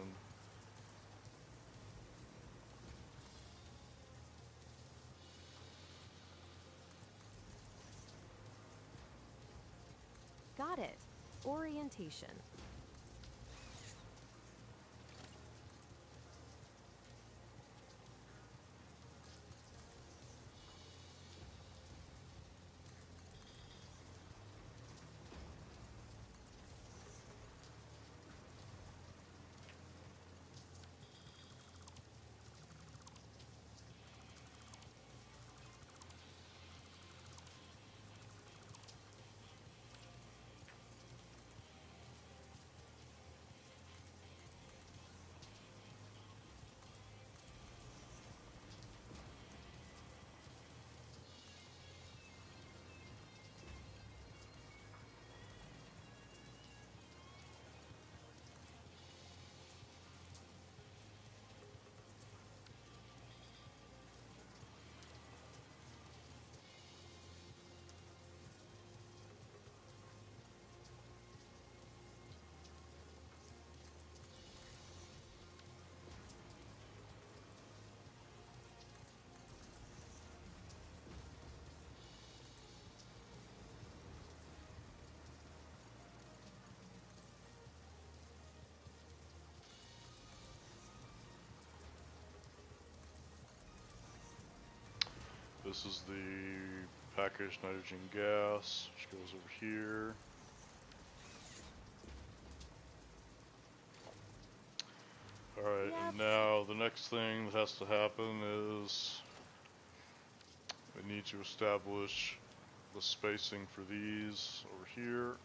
Got it. Orientation. This is the packaged nitrogen gas, which goes over here. Alright, Yep. and now the next thing that has to happen is I need to establish the spacing for these over here.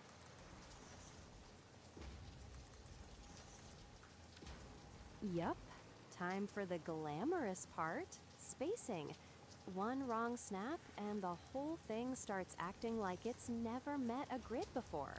Yup. Time for the glamorous part, spacing. One wrong snap and the whole thing starts acting like it's never met a grid before.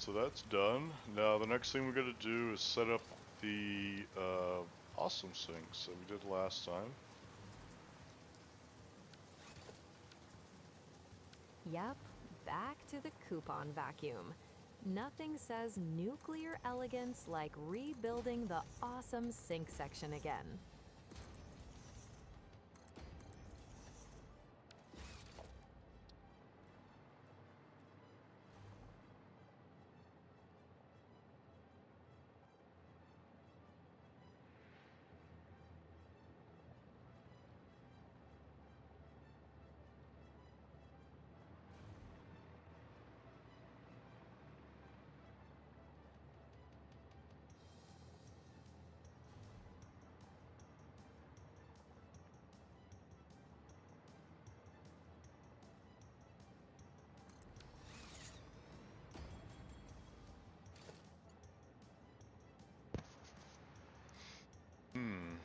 so that's done. Now the next thing we got to do is set up the awesome sinks that we did last time. Yep, back to the coupon vacuum. Nothing says nuclear elegance like rebuilding the awesome sink section again. Hmm.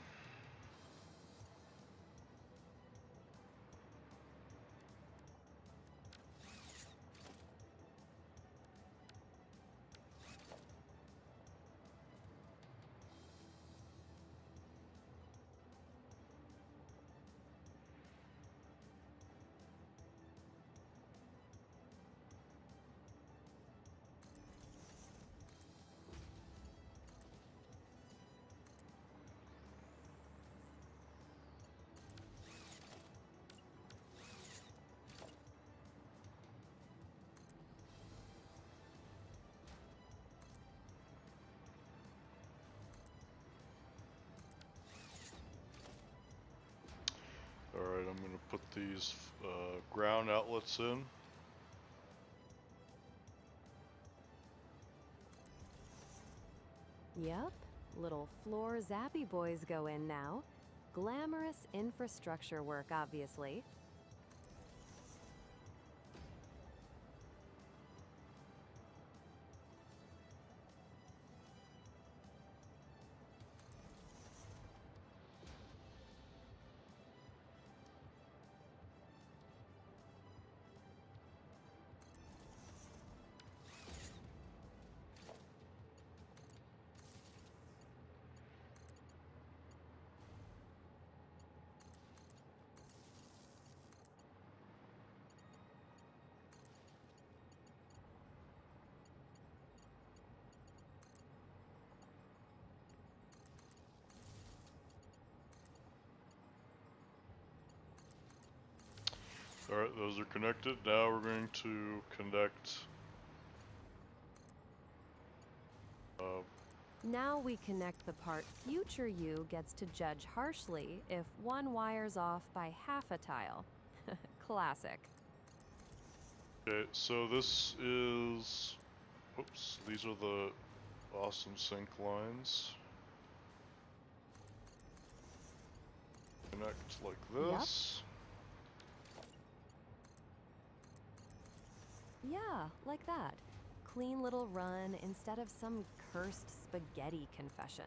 Alright, I'm gonna put these ground outlets in. Yep, little floor zappy boys go in now. Glamorous infrastructure work, obviously. Alright, those are connected. Now we're going to connect Now we connect the part future you gets to judge harshly if one wires off by half a tile. Classic. okay, so this is, oops, these are the awesome sink lines. Connect like this. Yeah, like that. Clean little run instead of some cursed spaghetti confession.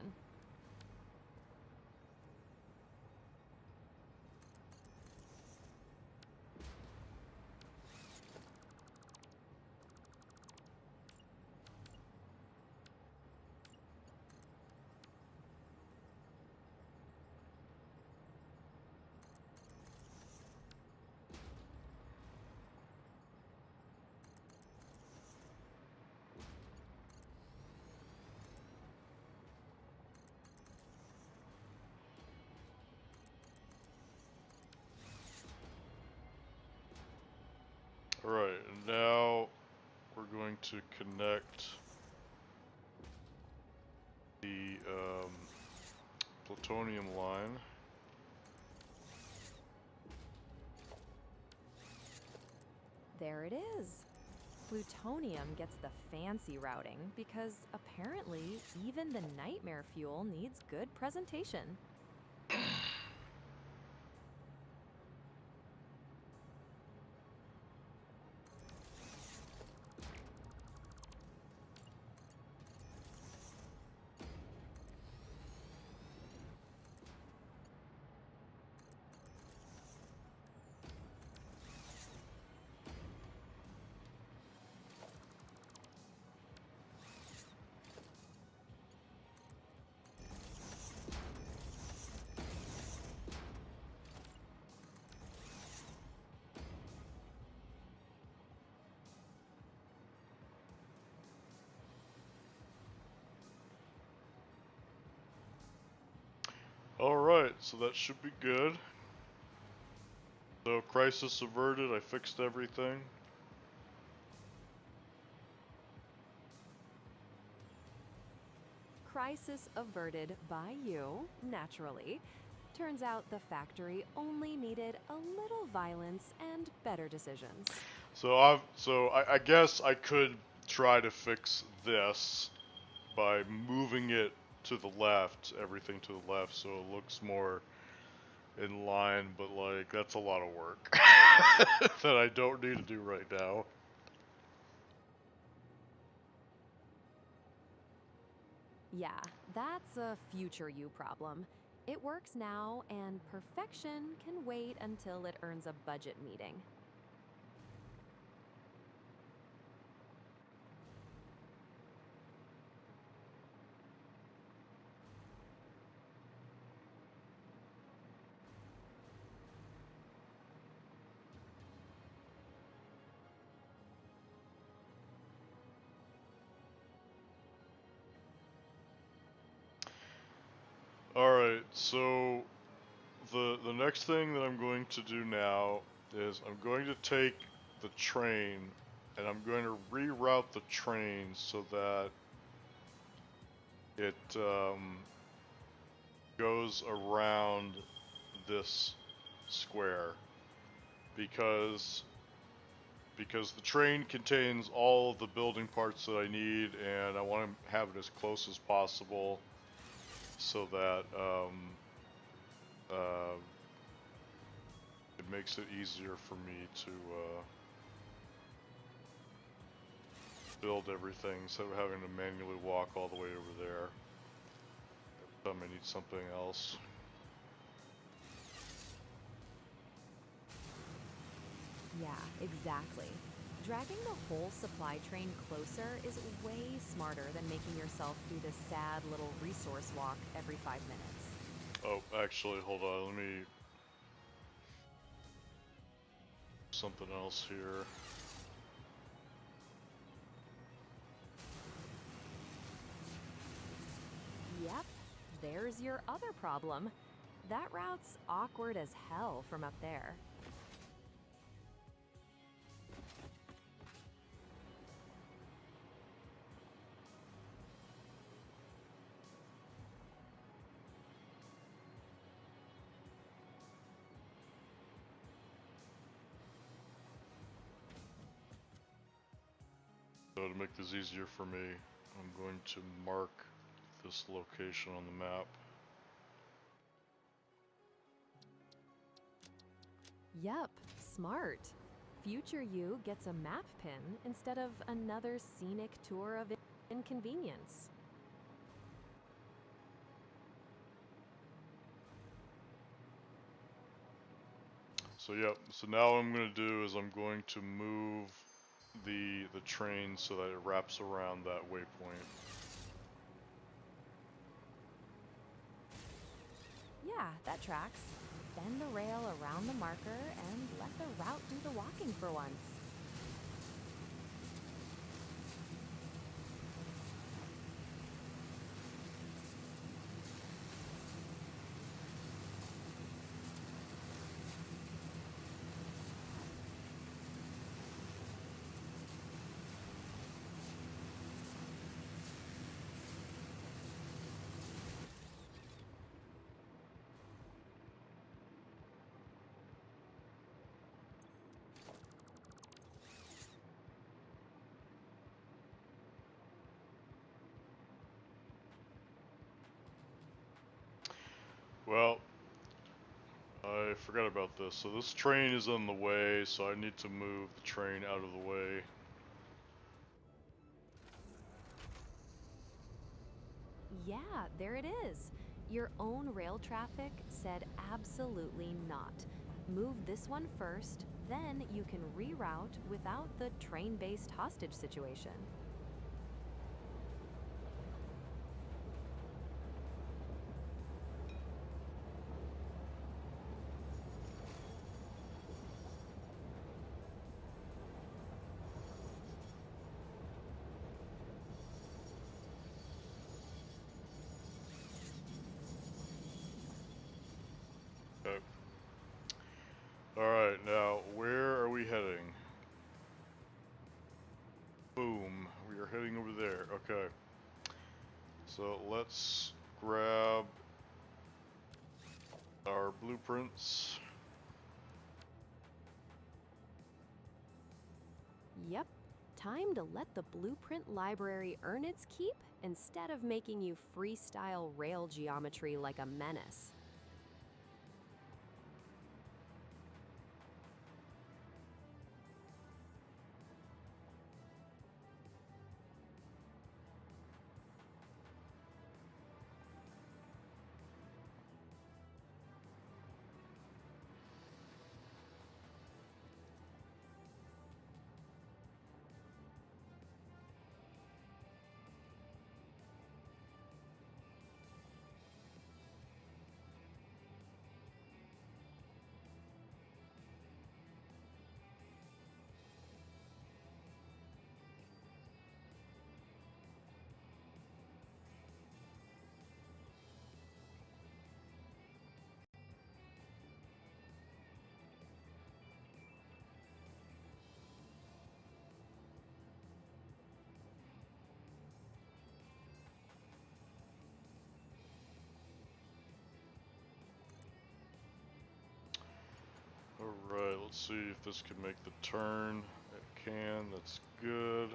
Alright, and now we're going to connect the plutonium line. There it is. Plutonium gets the fancy routing because apparently even the nightmare fuel needs good presentation. Alright, so that should be good. So, crisis averted, I fixed everything. Crisis averted by you, naturally. Turns out the factory only needed a little violence and better decisions. So I guess I could try to fix this by moving it to the left, everything to the left, so it looks more in line, but like that's a lot of work that I don't need to do right now. Yeah, that's a future you problem. It works now, and perfection can wait until it earns a budget meeting. Alright, so the next thing that I'm going to do now is I'm going to take the train and I'm going to reroute the train so that it goes around this square because the train contains all of the building parts that I need, and I want to have it as close as possible so that it makes it easier for me to build everything instead of having to manually walk all the way over there. Every time I need something else. Yeah, exactly. Dragging the whole supply train closer is way smarter than making yourself do this sad little resource walk every 5 minutes. Oh, actually, hold on, let me... something else here. Yep, there's your other problem. That route's awkward as hell from up there. So to make this easier for me, I'm going to mark this location on the map. Yup, smart. Future you gets a map pin instead of another scenic tour of inconvenience. So yep, so now what I'm going to do is I'm going to move the train so that it wraps around that waypoint. Yeah, that tracks. Bend the rail around the marker and let the route do the walking for once. Well, I forgot about this. So this train is on the way, so I need to move the train out of the way. Yeah, there it is. Your own rail traffic said absolutely not. Move this one first, then you can reroute without the train-based hostage situation. Okay. Alright, now where are we heading? Boom. We are heading over there. Okay. So let's grab our blueprints. Yep, time to let the blueprint library earn its keep instead of making you freestyle rail geometry like a menace. Alright, let's see if this can make the turn. It can, that's good.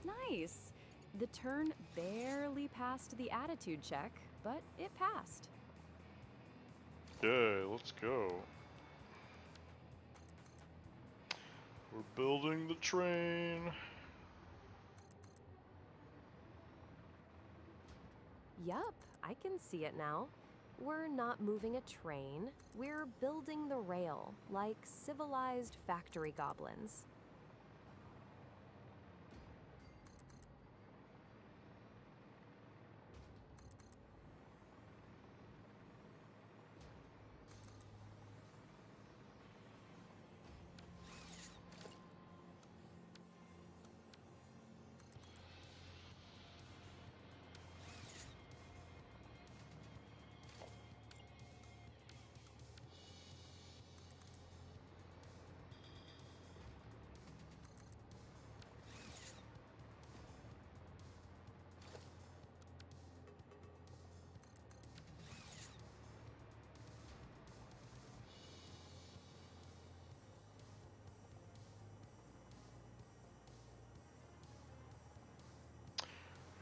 Nice! The turn barely passed the attitude check, but it passed. Okay, let's go. We're building the train. Yup, I can see it now. We're not moving a train, we're building the rail, like civilized factory goblins.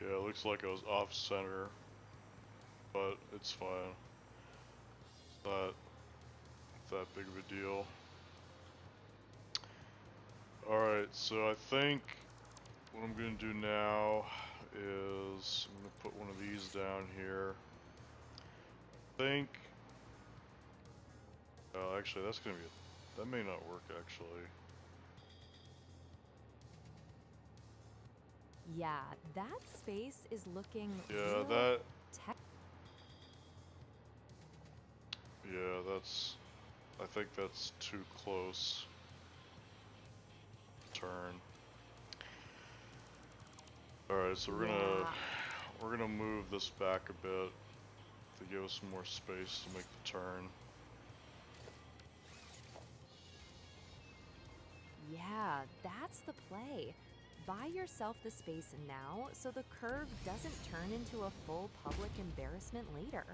Yeah, it looks like I was off center, but it's fine. It's not that big of a deal. Alright, so I think what I'm going to do now is I'm going to put one of these down here. I think... actually, that's going to be... that may not work, actually. Yeah, that space is looking Yeah, real that... tech. yeah, that's... I think that's too close. Turn. Alright, so we're gonna move this back a bit to give us some more space to make the turn. Yeah, that's the play. Buy yourself the space now so the curve doesn't turn into a full public embarrassment later.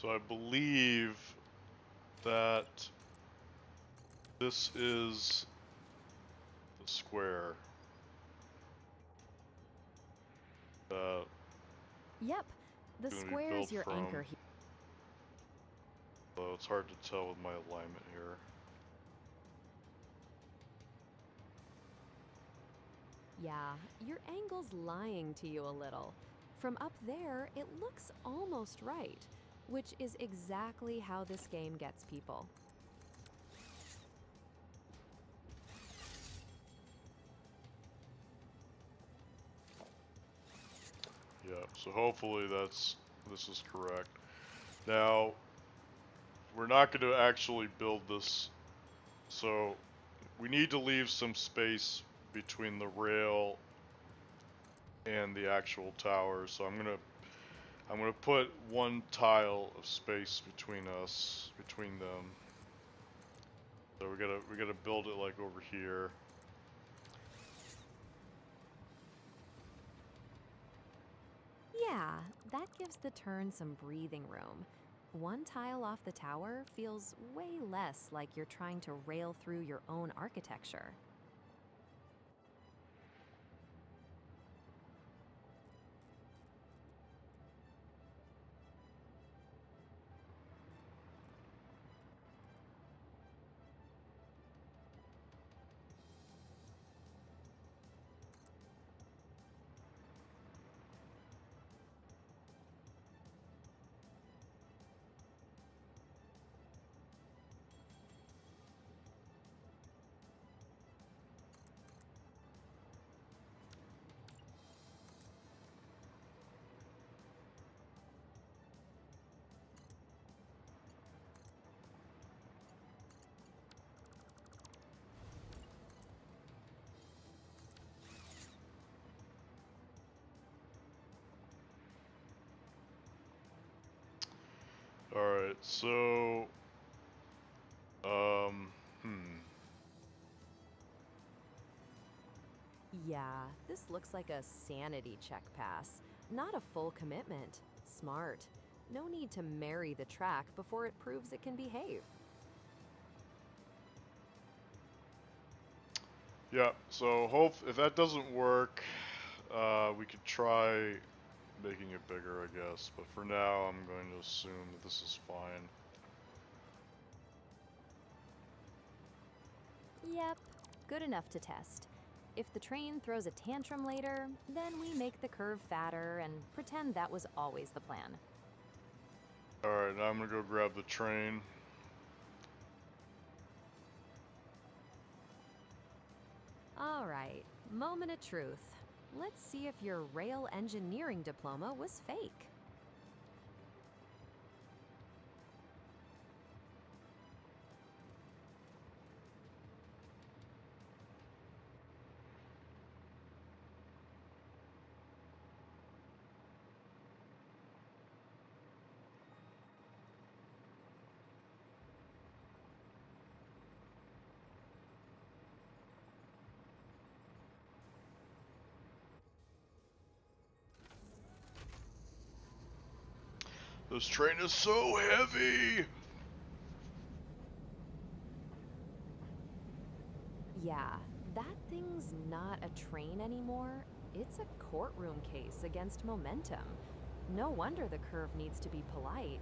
So I believe that this is the square. Yep, the Gonna be square's built your from. anchor here. So it's hard to tell with my alignment here. Yeah, your angle's lying to you a little. From up there, it looks almost right, which is exactly how this game gets people. Yeah, so hopefully this is correct. Now, we're not going to actually build this, so we need to leave some space between the rail and the actual tower. So I'm gonna put one tile of space between them. So we gotta build it like over here. Yeah, that gives the turn some breathing room. One tile off the tower feels way less like you're trying to rail through your own architecture. All right, so hmm. Yeah, this looks like a sanity check pass, not a full commitment. Smart. No need to marry the track before it proves it can behave. Yeah, so if that doesn't work, we could try making it bigger, I guess. But for now, I'm going to assume that this is fine. Yep, good enough to test. If the train throws a tantrum later, then we make the curve fatter and pretend that was always the plan. Alright, now I'm gonna go grab the train. All right, moment of truth. Let's see if your rail engineering diploma was fake. This train is so heavy! Yeah, that thing's not a train anymore. It's a courtroom case against momentum. No wonder the curve needs to be polite.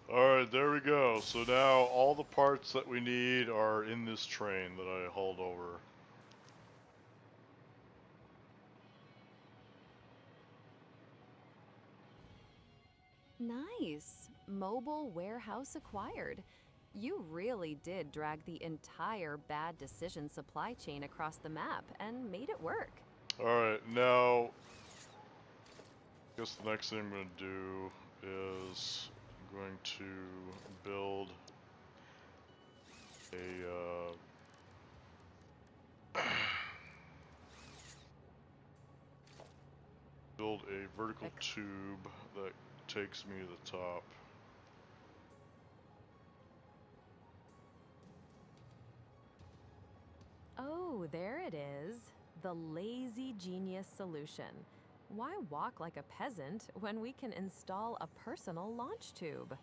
Alright, there we go. So now all the parts that we need are in this train that I hauled over. Nice. Mobile warehouse acquired. You really did drag the entire bad decision supply chain across the map and made it work. Alright, now, I guess the next thing I'm going to do is I'm going to build a, build a vertical tube that takes me to the top. Oh, there it is. The lazy genius solution. Why walk like a peasant when we can install a personal launch tube?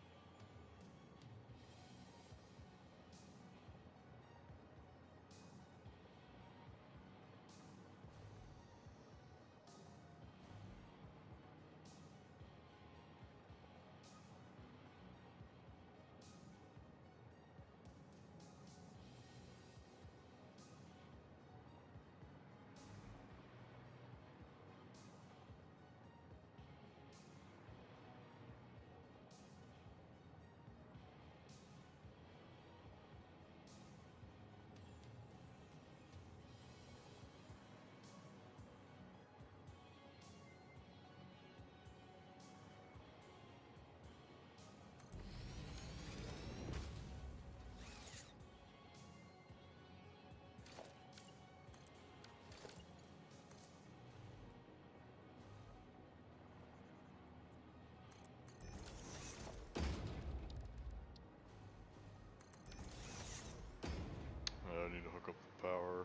I need to hook up the power.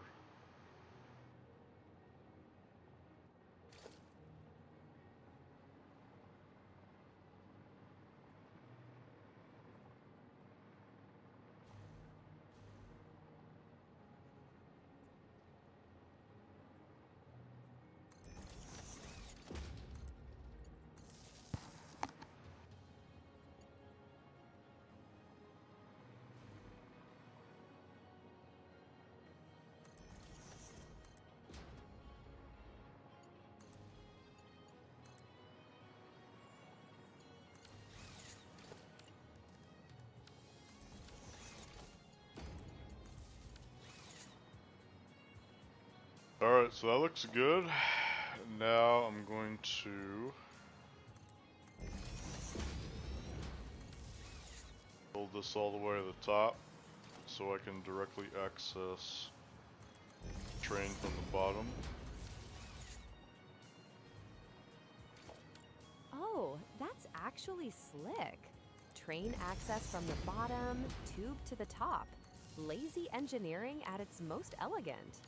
Alright, so that looks good. Now I'm going to build this all the way to the top so I can directly access the train from the bottom. Oh, that's actually slick. Train access from the bottom, tube to the top. Lazy engineering at its most elegant.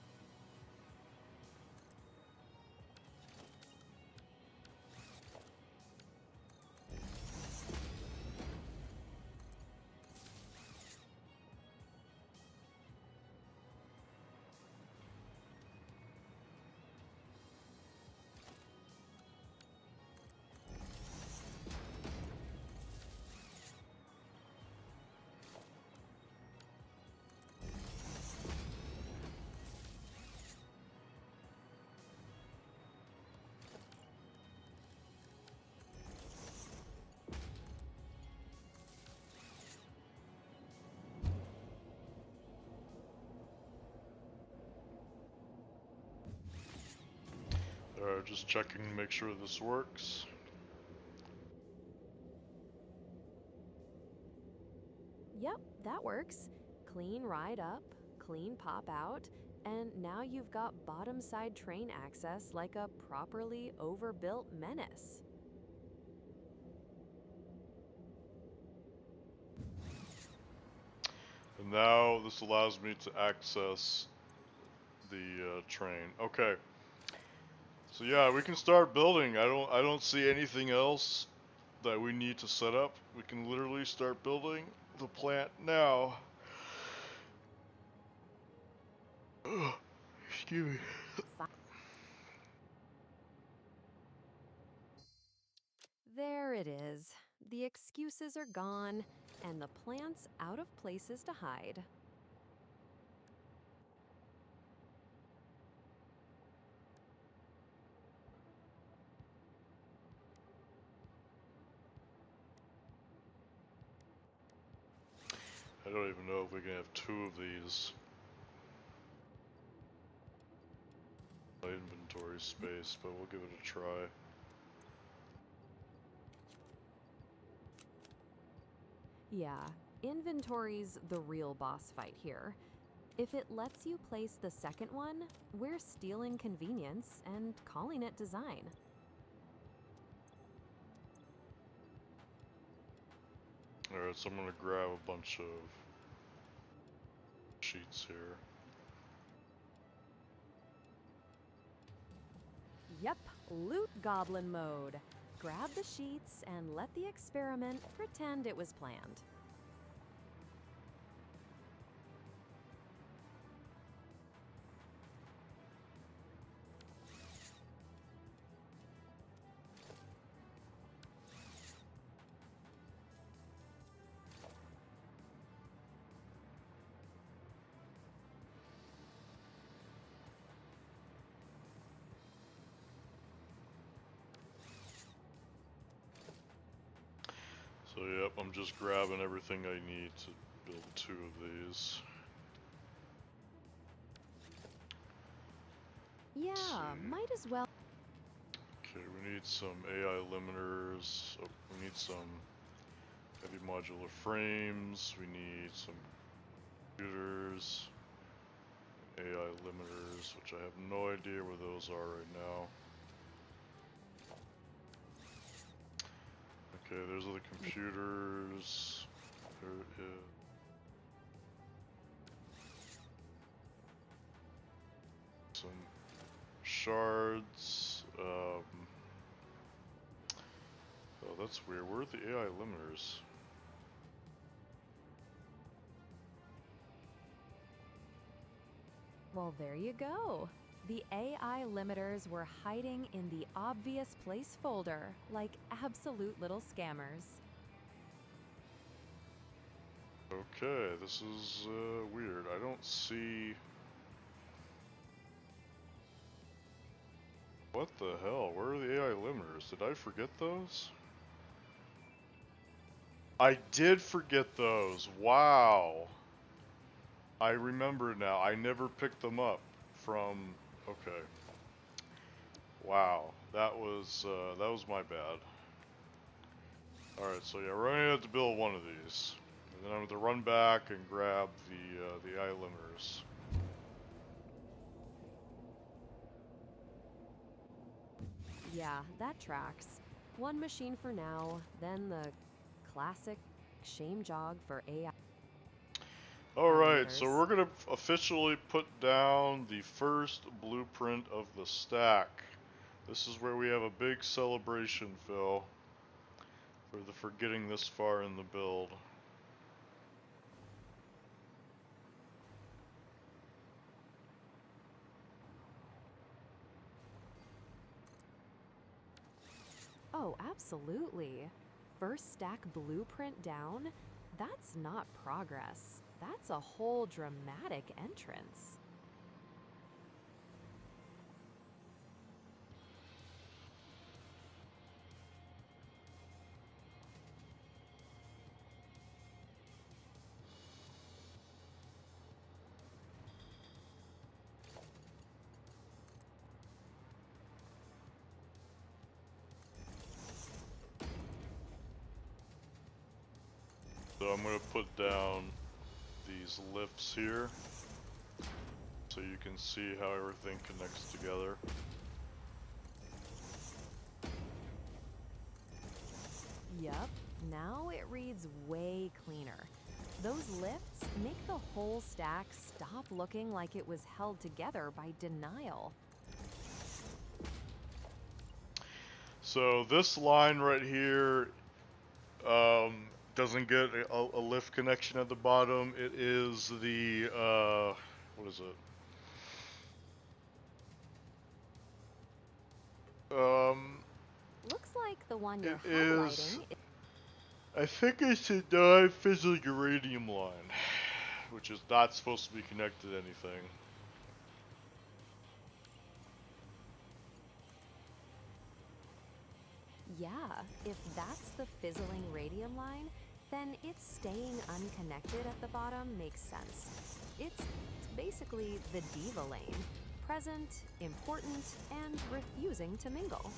Alright, just checking to make sure this works. Yep, that works. Clean ride up, clean pop out, and now you've got bottom side train access like a properly overbuilt menace. And now this allows me to access the train. Okay. So yeah, we can start building. I don't see anything else that we need to set up. We can literally start building the plant now. Excuse me. There it is. The excuses are gone, and the plant's out of places to hide. I don't even know if we can have 2 of these. Inventory space, but we'll give it a try. Yeah, inventory's the real boss fight here. If it lets you place the second one, we're stealing convenience and calling it design. Alright, so I'm gonna grab a bunch of sheets here. Yep, loot goblin mode. Grab the sheets and let the experiment pretend it was planned. So yep, I'm just grabbing everything I need to build 2 of these. Yeah, might as well. Okay, we need some AI limiters. Oh, we need some heavy modular frames. We need some computers. AI limiters, which I have no idea where those are right now. Okay, there's the computers. There is. Some shards. Oh, that's weird. Where are the AI limiters? Well, there you go. The AI limiters were hiding in the obvious place folder, like absolute little scammers. Okay, this is weird. I don't see. What the hell? Where are the AI limiters? Did I forget those? I did forget those. Wow. I remember now. I never picked them up from. Okay. Wow. That was my bad. All right. So yeah, we're gonna have to build one of these, and then I'm gonna run back and grab the AI limiters. Yeah, that tracks. One machine for now, then the classic shame jog for AI. Alright, so Limiters. we're going to officially put down the first blueprint of the stack. This is where we have a big celebration, Phil, for getting this far in the build. Oh, absolutely. First stack blueprint down? That's not progress. That's a whole dramatic entrance. So I'm going to put down these lifts here so you can see how everything connects together. Yup, now it reads way cleaner. Those lifts make the whole stack stop looking like it was held together by denial. So this line right here doesn't get a lift connection at the bottom. It is the, what is it? Looks like the one you're It is. highlighting. I think it's a non-fissile uranium line, which is not supposed to be connected to anything. Yeah, if that's the fizzling radium line, then it's staying unconnected at the bottom makes sense. It's basically the diva lane, present, important, and refusing to mingle.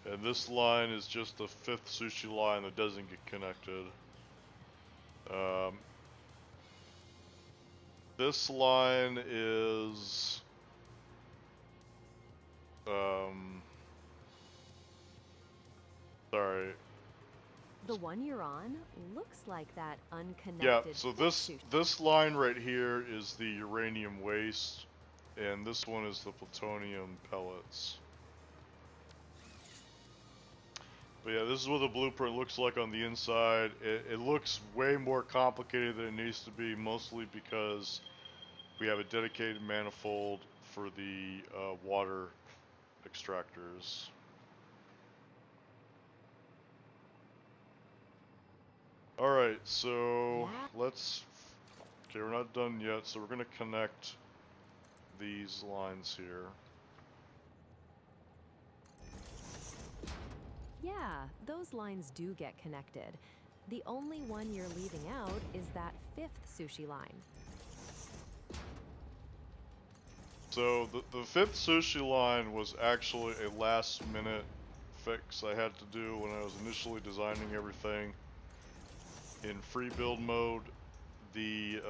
And this line is just the 5th sushi line that doesn't get connected. This line is sorry. The one you're on looks like that unconnected. Yeah, so this line right here is the uranium waste, and this one is the plutonium pellets. But yeah, this is what the blueprint looks like on the inside. It looks way more complicated than it needs to be, mostly because we have a dedicated manifold for the water extractors. Alright, so let's... Okay, we're not done yet, so we're going to connect these lines here. Yeah, those lines do get connected. The only one you're leaving out is that 5th sushi line. So the 5th sushi line was actually a last minute fix I had to do when I was initially designing everything in free build mode. The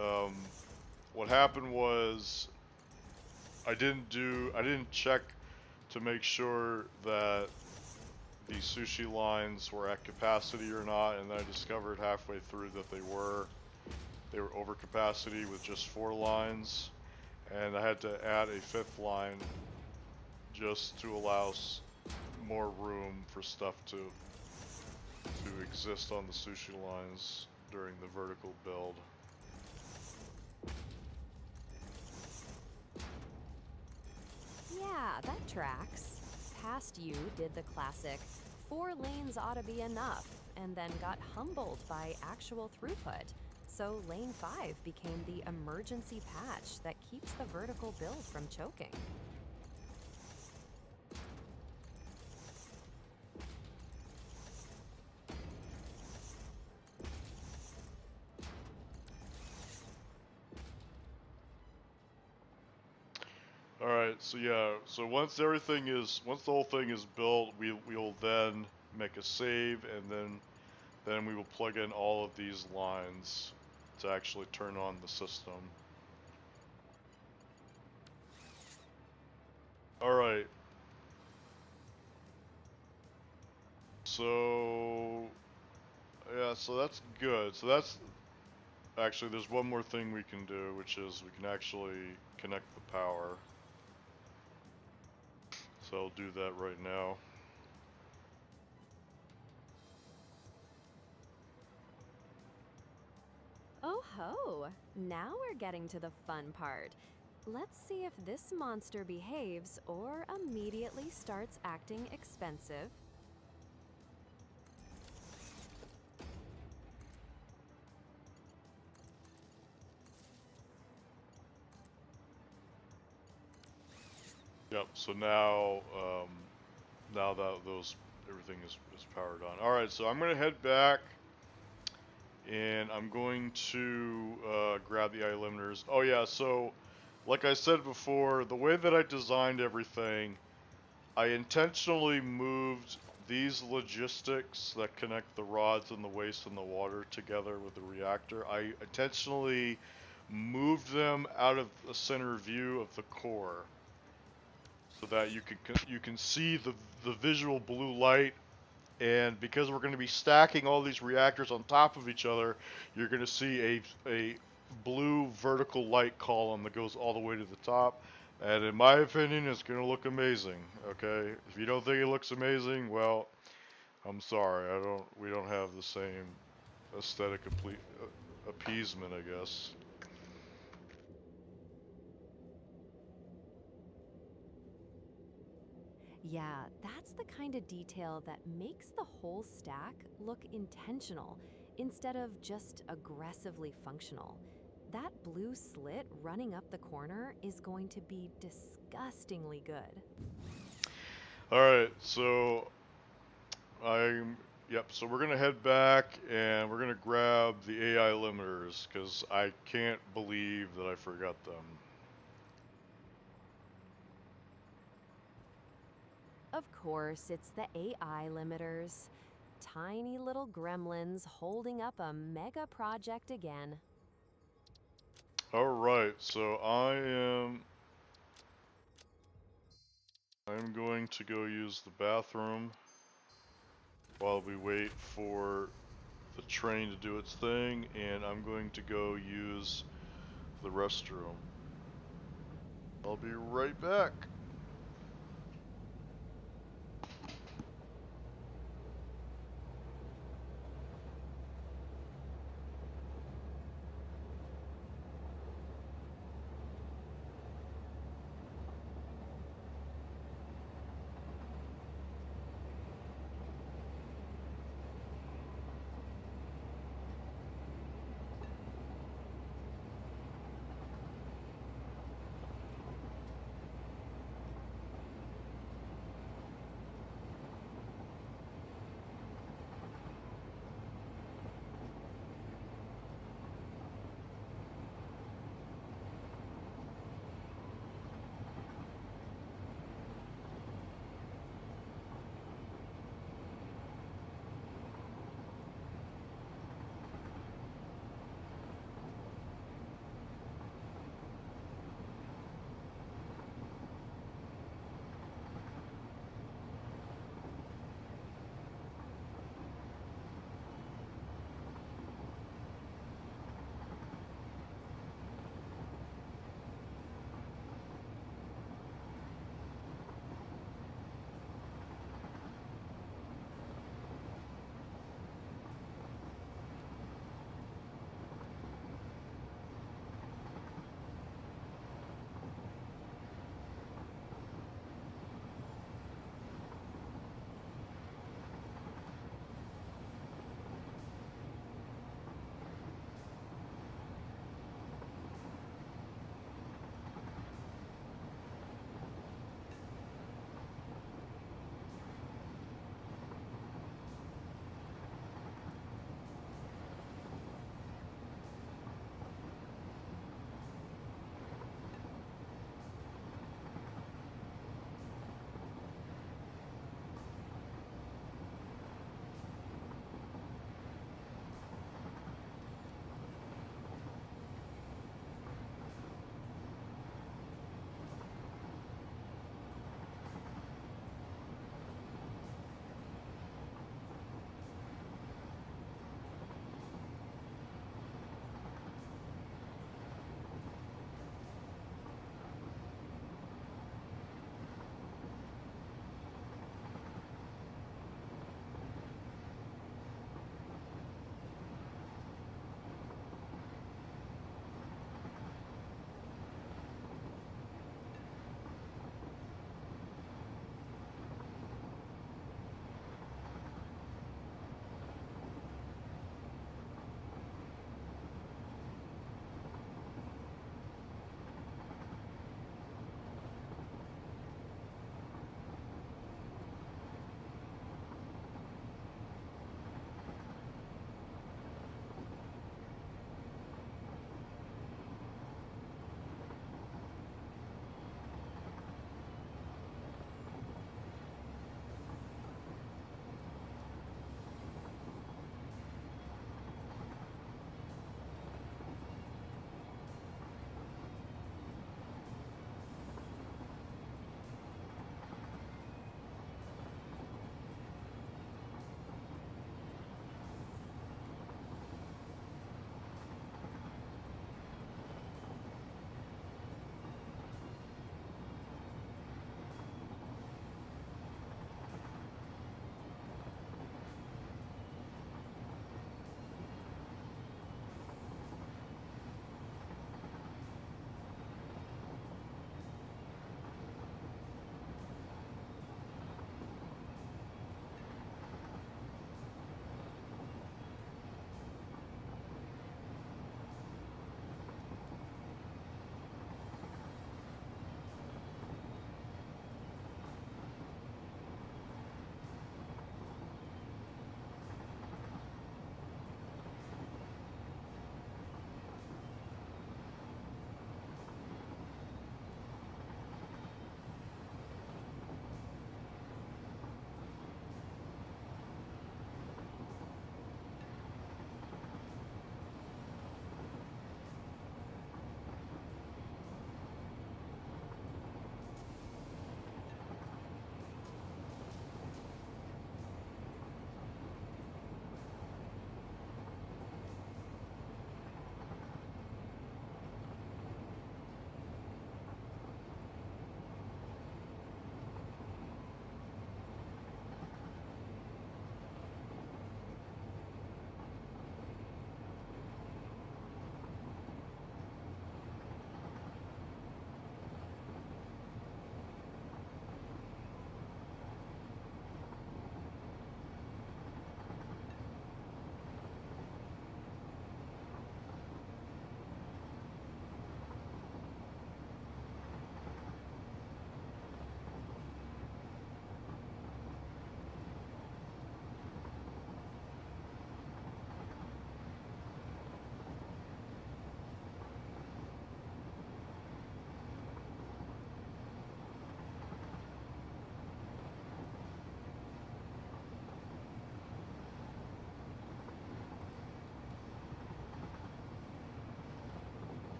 what happened was I didn't check to make sure that the sushi lines were at capacity or not, and then I discovered halfway through that they were over capacity with just 4 lines, and I had to add a 5th line just to allow more room for stuff to exist on the sushi lines during the vertical build. Yeah, that tracks. Past you did the classic 4 lanes ought to be enough, and then got humbled by actual throughput. So lane 5 became the emergency patch that keeps the vertical build from choking. Alright, so yeah, so once the whole thing is built, we'll then make a save, and then we will plug in all of these lines to actually turn on the system. Alright. So yeah, so that's good. So that's actually, there's one more thing we can do, which is we can actually connect the power. So I'll do that right now. Oh ho! Now we're getting to the fun part. Let's see if this monster behaves or immediately starts acting expensive. Yep, so now, now that everything is powered on. Alright, so I'm going to head back, and I'm going to grab the eye limiters. Oh yeah, so, like I said before, the way that I designed everything, I intentionally moved these logistics that connect the rods and the waste and the water together with the reactor. I intentionally moved them out of the center view of the core, so that you can see the visual blue light, and because we're going to be stacking all these reactors on top of each other, you're going to see a blue vertical light column that goes all the way to the top, and in my opinion, it's going to look amazing. Okay, if you don't think it looks amazing, well, I'm sorry, we don't have the same aesthetic appeasement, I guess. Yeah, that's the kind of detail that makes the whole stack look intentional instead of just aggressively functional. That blue slit running up the corner is going to be disgustingly good. Alright, so Yep, so we're going to head back and we're going to grab the AI limiters because I can't believe that I forgot them. Of course, it's the AI limiters. Tiny little gremlins holding up a mega project again. Alright, so I'm going to go use the bathroom while we wait for the train to do its thing, and I'm going to go use the restroom. I'll be right back.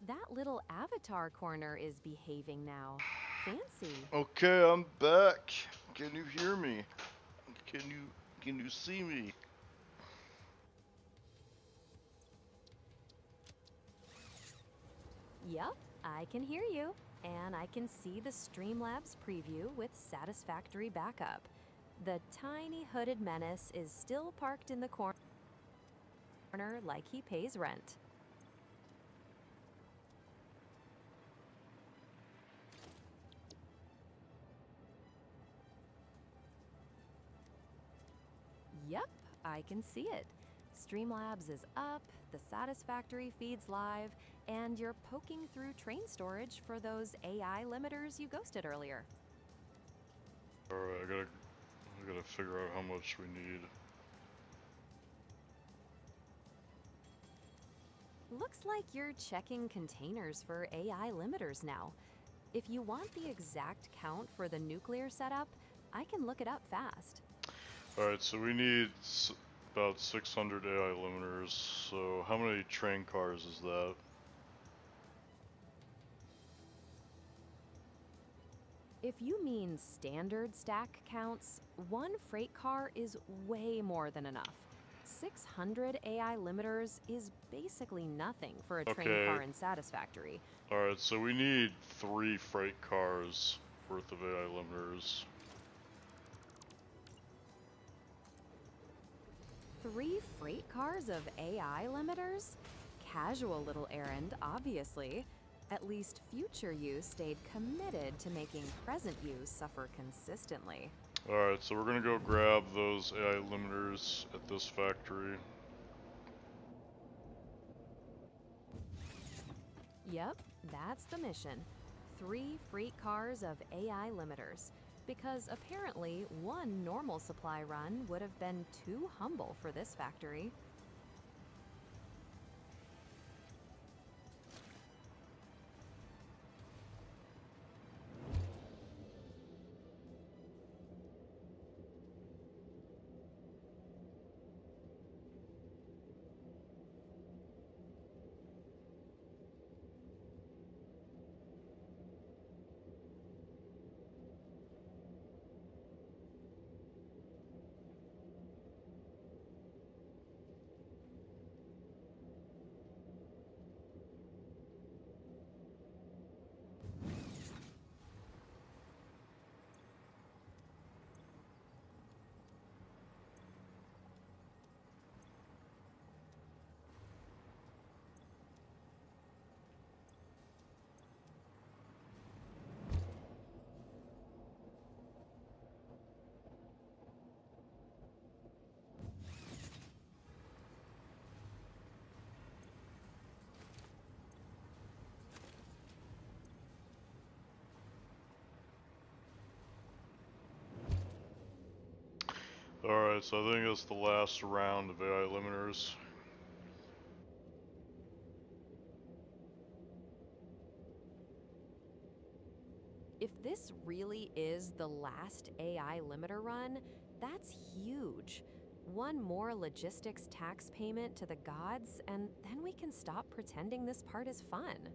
That little avatar corner is behaving now. Fancy. Okay, I'm back. Can you hear me? Can you see me? Yup, I can hear you. And I can see the Streamlabs preview with Satisfactory backup. The tiny hooded menace is still parked in the corner like he pays rent. Yep, I can see it. Streamlabs is up, the Satisfactory feed's live, and you're poking through train storage for those AI limiters you ghosted earlier. Alright, I gotta figure out how much we need. Looks like you're checking containers for AI limiters now. If you want the exact count for the nuclear setup, I can look it up fast. Alright, so we need about 600 AI limiters. So how many train cars is that? If you mean standard stack counts, one freight car is way more than enough. 600 AI limiters is basically nothing for a train Okay. car in Satisfactory. Alright, so we need 3 freight cars worth of AI limiters. 3 freight cars of AI limiters? Casual little errand, obviously. At least future you stayed committed to making present you suffer consistently. Alright, so we're gonna go grab those AI limiters at this factory. Yep, that's the mission. 3 freight cars of AI limiters. Because apparently, one normal supply run would have been too humble for this factory. Alright, so I think that's the last round of AI limiters. If this really is the last AI limiter run, that's huge. One more logistics tax payment to the gods, and then we can stop pretending this part is fun.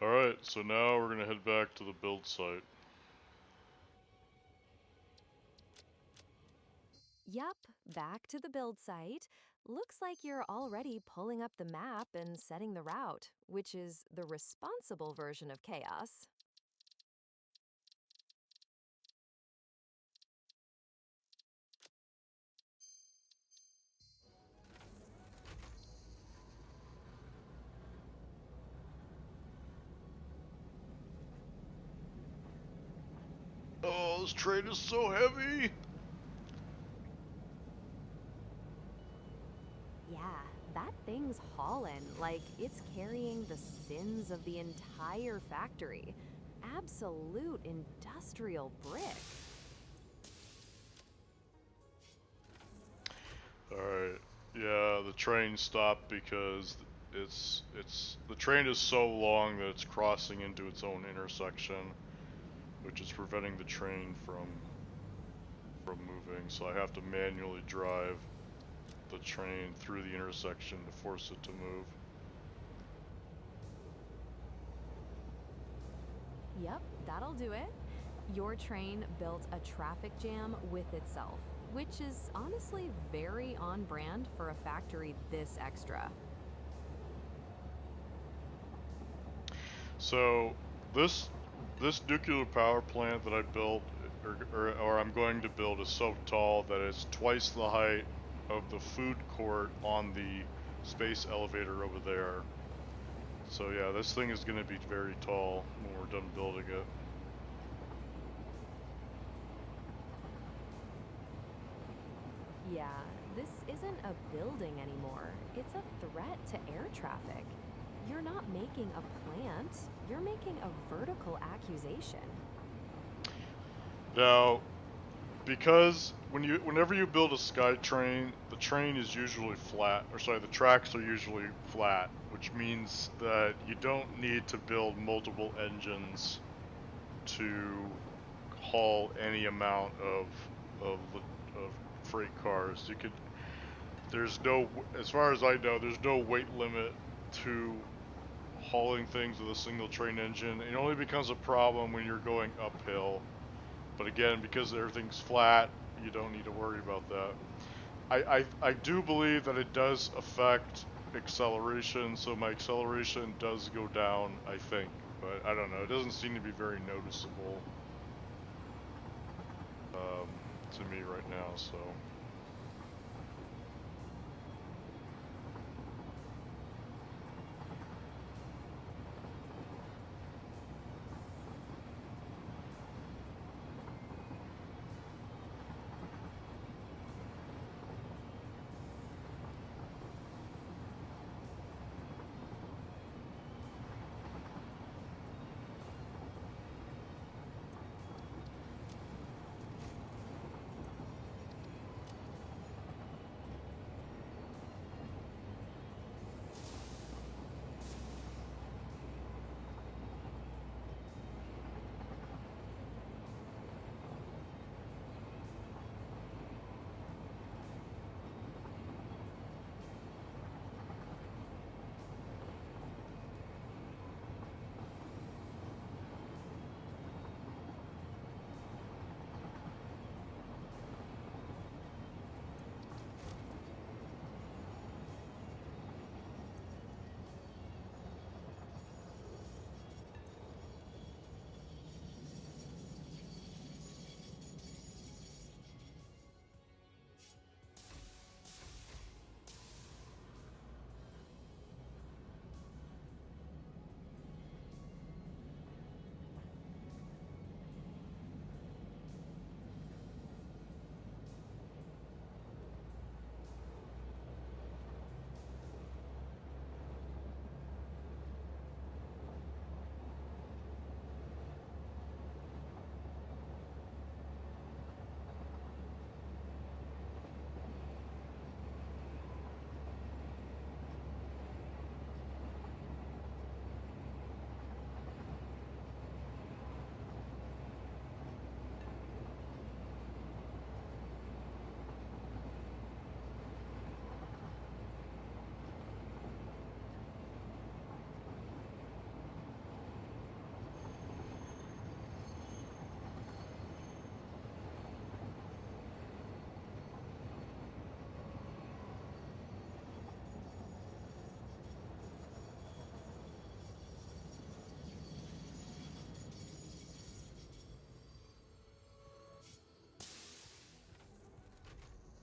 Alright, so now we're gonna head back to the build site. Yup, back to the build site. Looks like you're already pulling up the map and setting the route, which is the responsible version of chaos. Oh, this train is so heavy! Yeah, that thing's haulin' like it's carrying the sins of the entire factory. Absolute industrial brick. Alright, Yeah, the train stopped because the train is so long that it's crossing into its own intersection, which is preventing the train from moving. So I have to manually drive the train through the intersection to force it to move. Yep, that'll do it. Your train built a traffic jam with itself, which is honestly very on brand for a factory this extra. So this nuclear power plant that I built, or I'm going to build, is so tall that it's twice the height of the food court on the space elevator over there. So yeah, this thing is going to be very tall when we're done building it. Yeah, this isn't a building anymore. It's a threat to air traffic. You're not making a plant, you're making a vertical accusation. Now, because whenever you build a sky train, the train is usually flat, or sorry, the tracks are usually flat, which means that you don't need to build multiple engines to haul any amount of of freight cars. There's no, as far as I know, there's no weight limit to hauling things with a single train engine. It only becomes a problem when you're going uphill. But again, because everything's flat, you don't need to worry about that. I do believe that it does affect acceleration, so my acceleration does go down, I think. But I don't know, it doesn't seem to be very noticeable to me right now, so.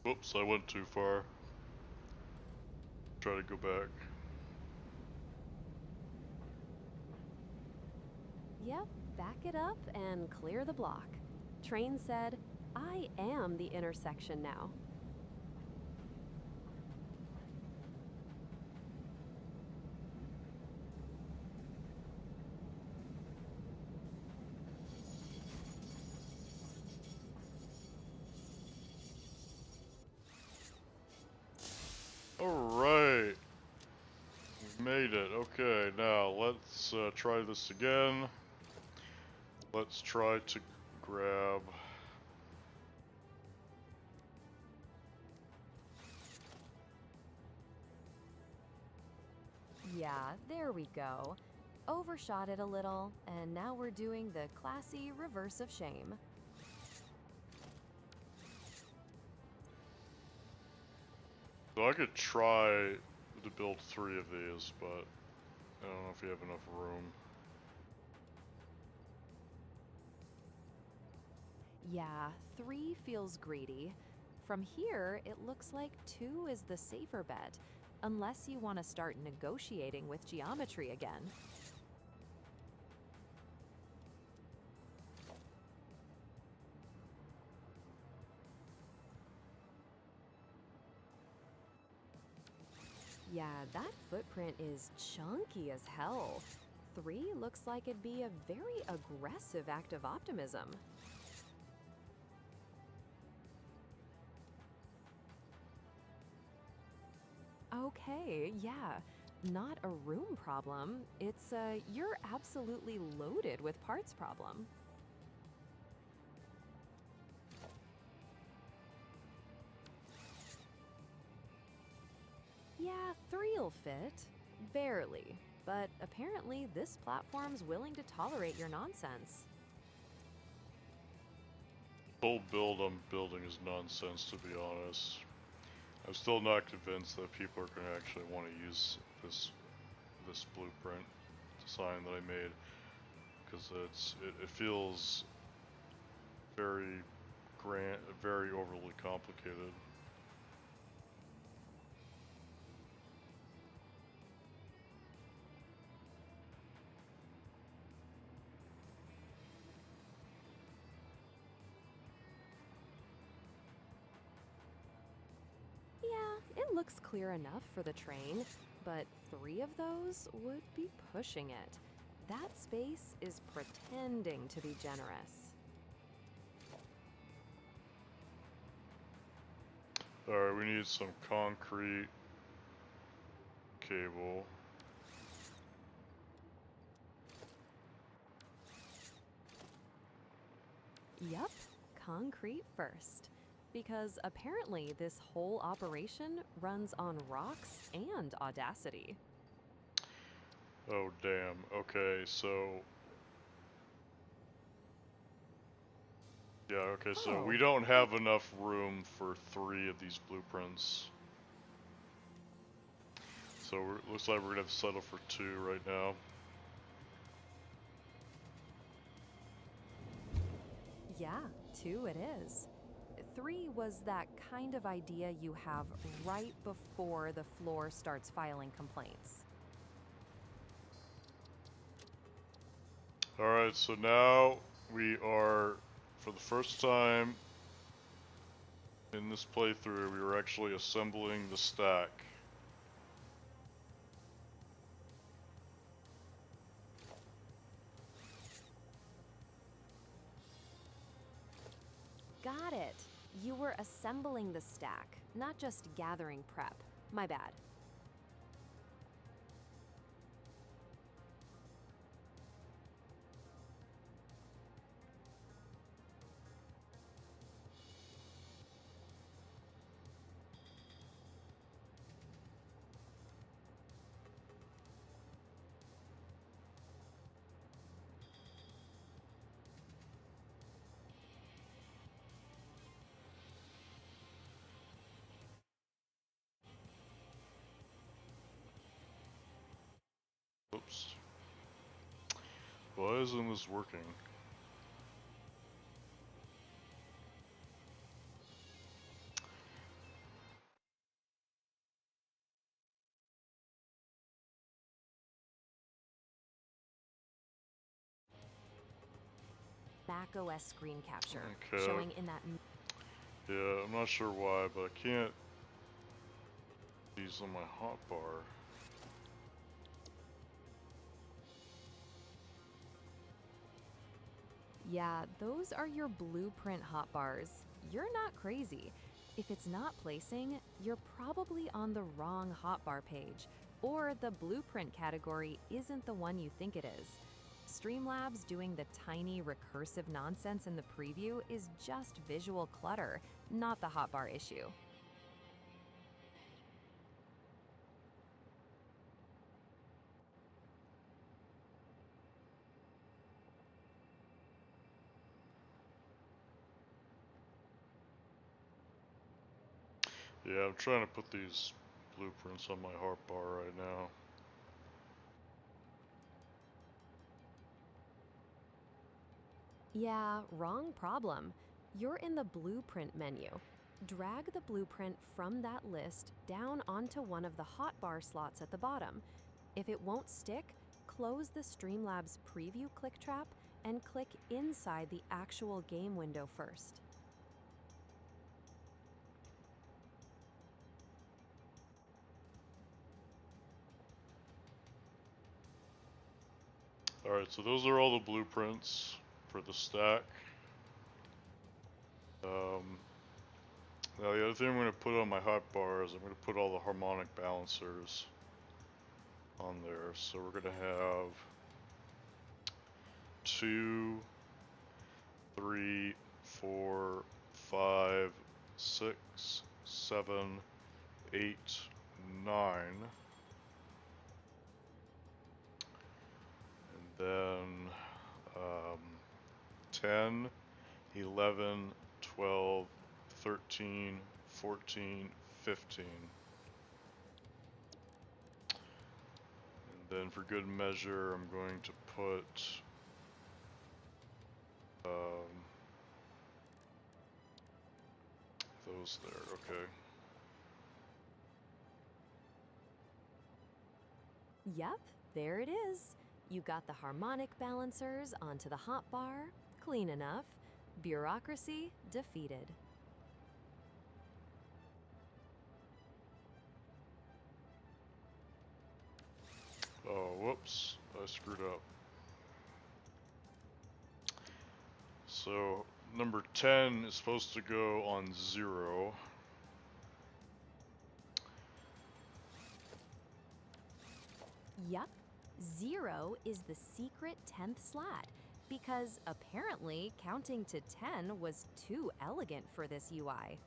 Whoops, I went too far. Try to go back. Yep, back it up and clear the block. Train said, I am the intersection now. Alright. We made it. Okay, now let's try this again. Let's try to grab... Yeah, there we go. Overshot it a little, and now we're doing the classy reverse of shame. So I could try to build 3 of these, but I don't know if you have enough room. Yeah, 3 feels greedy. From here, it looks like 2 is the safer bet, unless you want to start negotiating with geometry again. Yeah, that footprint is chunky as hell. 3 looks like it'd be a very aggressive act of optimism. Okay, yeah. Not a room problem. It's you're absolutely loaded with parts problem. Yeah, 3'll fit. Barely. But apparently this platform's willing to tolerate your nonsense. The whole build I'm building is nonsense, to be honest. I'm still not convinced that people are going to actually want to use this blueprint design that I made, because it feels very very overly complicated. Yeah, it looks clear enough for the train, but 3 of those would be pushing it. That space is pretending to be generous. Alright, we need some concrete cable. Yup, concrete first. Because apparently this whole operation runs on rocks and Audacity. Oh damn, okay, so... Yeah, okay, so we don't have enough room for 3 of these blueprints. So looks like we're gonna have to settle for 2 right now. Yeah, 2 it is. 3 was that kind of idea you have right before the floor starts filing complaints. Alright, so now we are, for the first time in this playthrough, we were actually assembling the stack. Got it. You were assembling the stack, not just gathering prep. My bad. Oops. Why isn't this working? Mac OS screen capture, Okay. showing in that... Yeah, I'm not sure why, but I can't use on my hotbar. Yeah, those are your blueprint hotbars. You're not crazy. If it's not placing, you're probably on the wrong hotbar page, or the blueprint category isn't the one you think it is. Streamlabs doing the tiny recursive nonsense in the preview is just visual clutter, not the hotbar issue. Yeah, I'm trying to put these blueprints on my hotbar right now. Yeah, wrong problem. You're in the blueprint menu. Drag the blueprint from that list down onto one of the hotbar slots at the bottom. If it won't stick, close the Streamlabs preview click trap and click inside the actual game window first. Alright, so those are all the blueprints for the stack. Now the other thing I'm going to put on my hotbar is I'm going to put all the harmonic balancers on there. So we're going to have 2, 3, 4, 5, 6, 7, 8, 9. And then 10, 11, 12, 13, 14, 15. And then for good measure, I'm going to put those there, okay. Yep, there it is. You got the harmonic balancers onto the hotbar. Clean enough. Bureaucracy defeated. Oh, whoops, I screwed up. So, number 10 is supposed to go on 0. Yup, 0 is the secret 10th slat, because apparently counting to 10 was too elegant for this UI.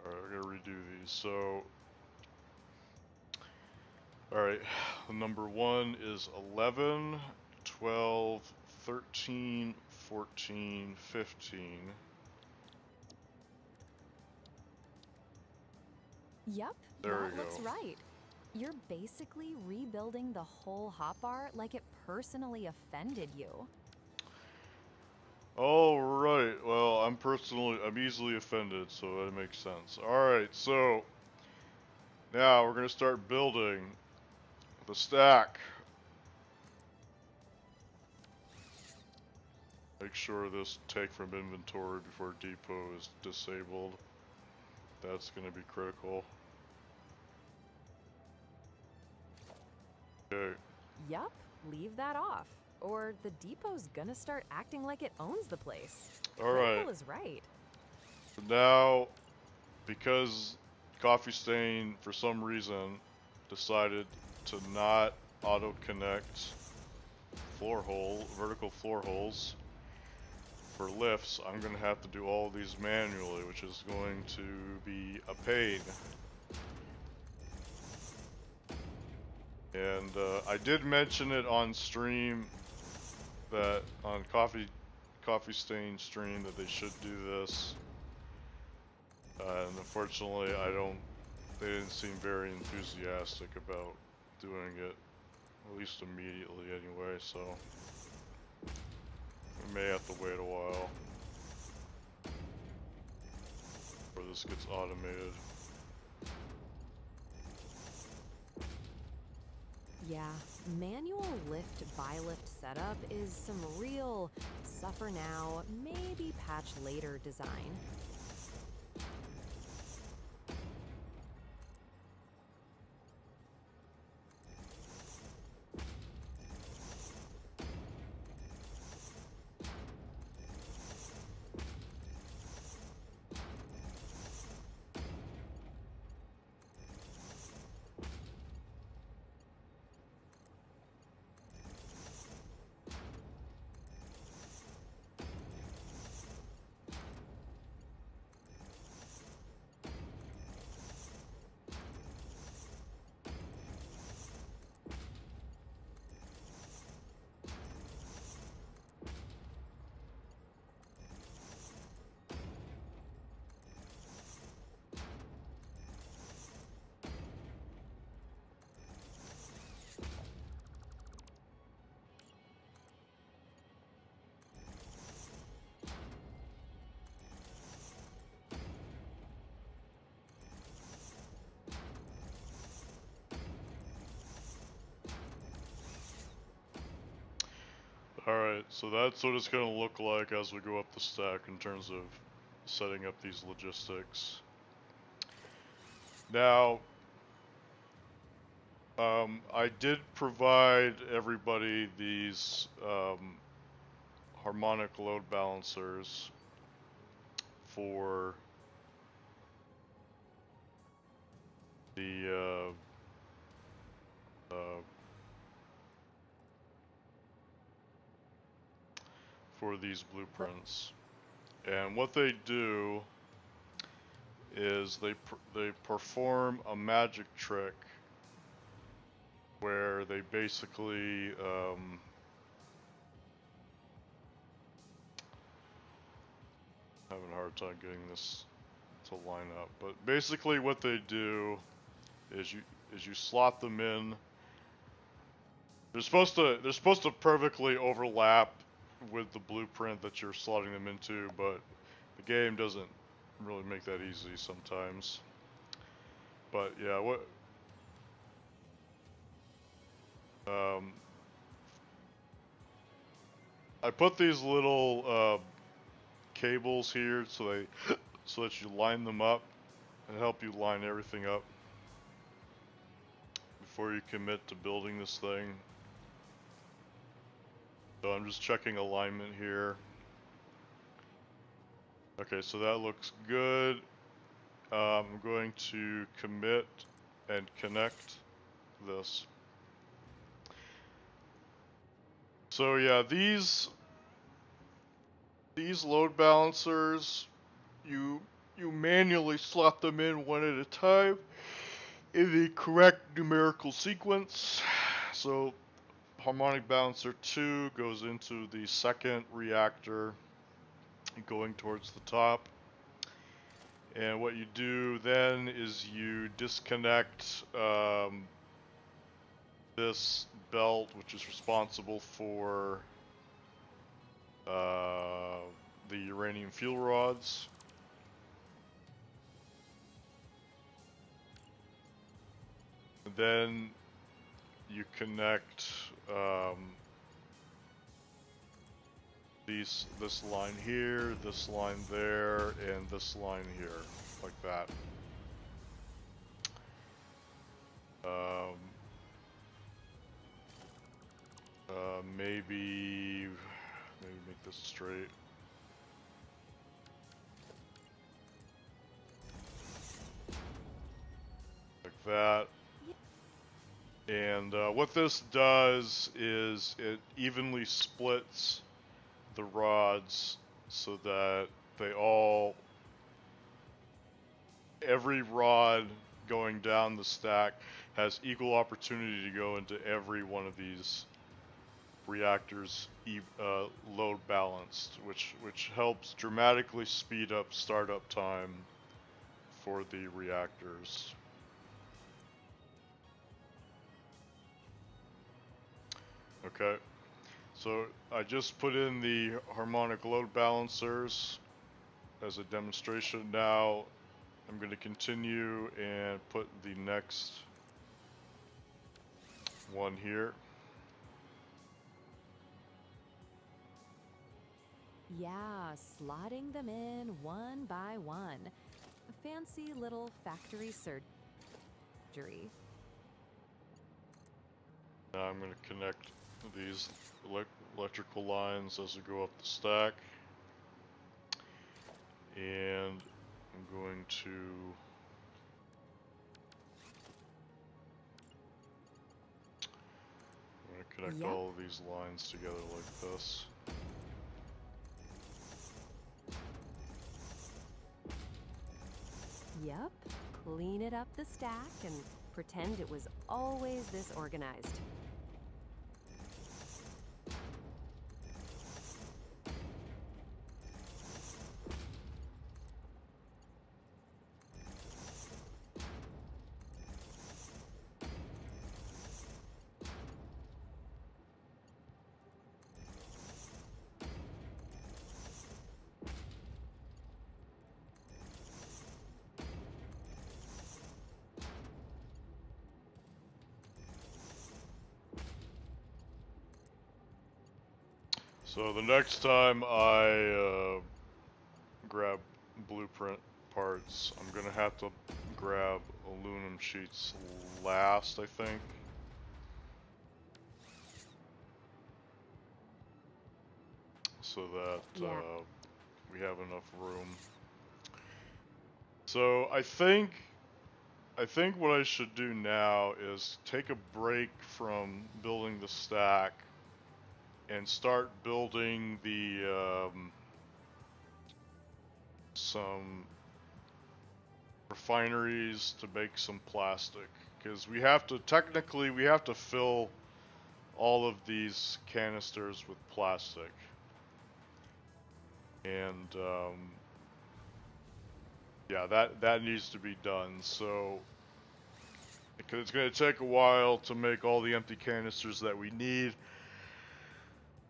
Alright, I gotta redo these. So, alright, number 1 is 11, 12, 13, 14, 15. Yup, There that we looks go. right. You're basically rebuilding the whole hotbar like it personally offended you. Alright, well, I'm easily offended, so that makes sense. Alright, so, now we're gonna start building the stack. Make sure this take from inventory before depot is disabled. That's going to be critical. Okay. Yup, leave that off, or the depot's gonna start acting like it owns the place. Alright. Critical is right. Now, because Coffee Stain, for some reason, decided to not auto-connect vertical floor holes for lifts, I'm going to have to do all of these manually, which is going to be a pain. And I did mention it on stream, that on Coffee Stain stream, that they should do this. And unfortunately, they didn't seem very enthusiastic about doing it, at least immediately anyway, so we may have to wait a while before this gets automated. Yeah, manual lift by lift setup is some real suffer now, maybe patch later design. So that's what it's going to look like as we go up the stack in terms of setting up these logistics. Now, I did provide everybody these harmonic load balancers for the for these blueprints, and what they do is they perform a magic trick where they basically having a hard time getting this to line up, but basically what they do is you slot them in. They're supposed to perfectly overlap with the blueprint that you're slotting them into, but the game doesn't really make that easy sometimes. But yeah, what I put these little cables here so that you line them up and help you line everything up before you commit to building this thing. So I'm just checking alignment here. Okay, so that looks good. I'm going to commit and connect this. So yeah, these load balancers, you manually slot them in one at a time in the correct numerical sequence. So harmonic balancer 2 goes into the second reactor going towards the top. And what you do then is you disconnect this belt, which is responsible for the uranium fuel rods. And then you connect this line here, this line there, and this line here, like that. Maybe make this straight. Like that. And what this does is it evenly splits the rods so that every rod going down the stack has equal opportunity to go into every one of these reactors load balanced, which helps dramatically speed up startup time for the reactors. Okay, so I just put in the harmonic load balancers as a demonstration. Now I'm going to continue and put the next one here. Yeah, slotting them in one by one. A fancy little factory surgery. Now I'm going to connect these electrical lines as we go up the stack. And I'm going to connect all of these lines together like this. Yep, clean it up the stack and pretend it was always this organized. So the next time I grab blueprint parts, I'm gonna have to grab aluminum sheets last, I think. So that Yeah. we have enough room. So I think what I should do now is take a break from building the stack and start building the some refineries to make some plastic, because we have to fill all of these canisters with plastic, and yeah, that needs to be done. So because it's going to take a while to make all the empty canisters that we need.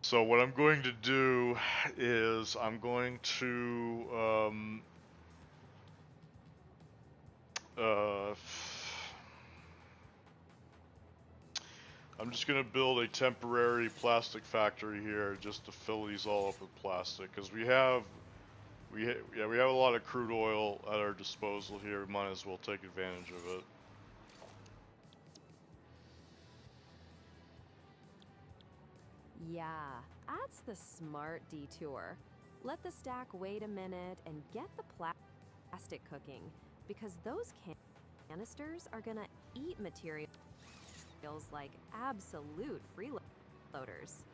So what I'm going to do is I'm going to I'm just gonna build a temporary plastic factory here just to fill these all up with plastic, because we have a lot of crude oil at our disposal here. We might as well take advantage of it. Yeah, that's the smart detour. Let the stack wait a minute and get the plastic cooking, because those canisters are gonna eat materials like absolute freeloaders.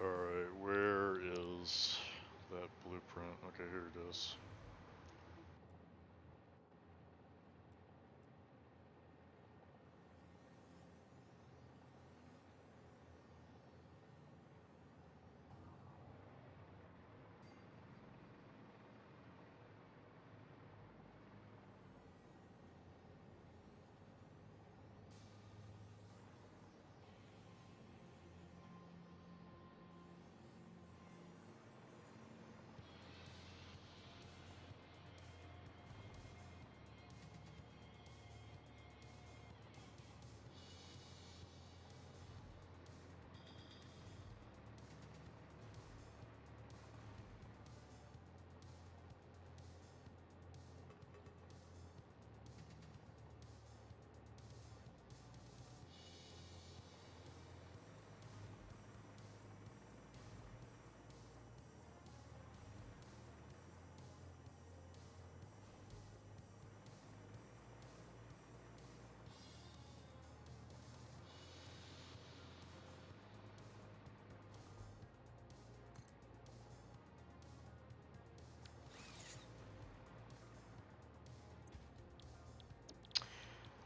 Alright, where is that blueprint? Okay, here it is.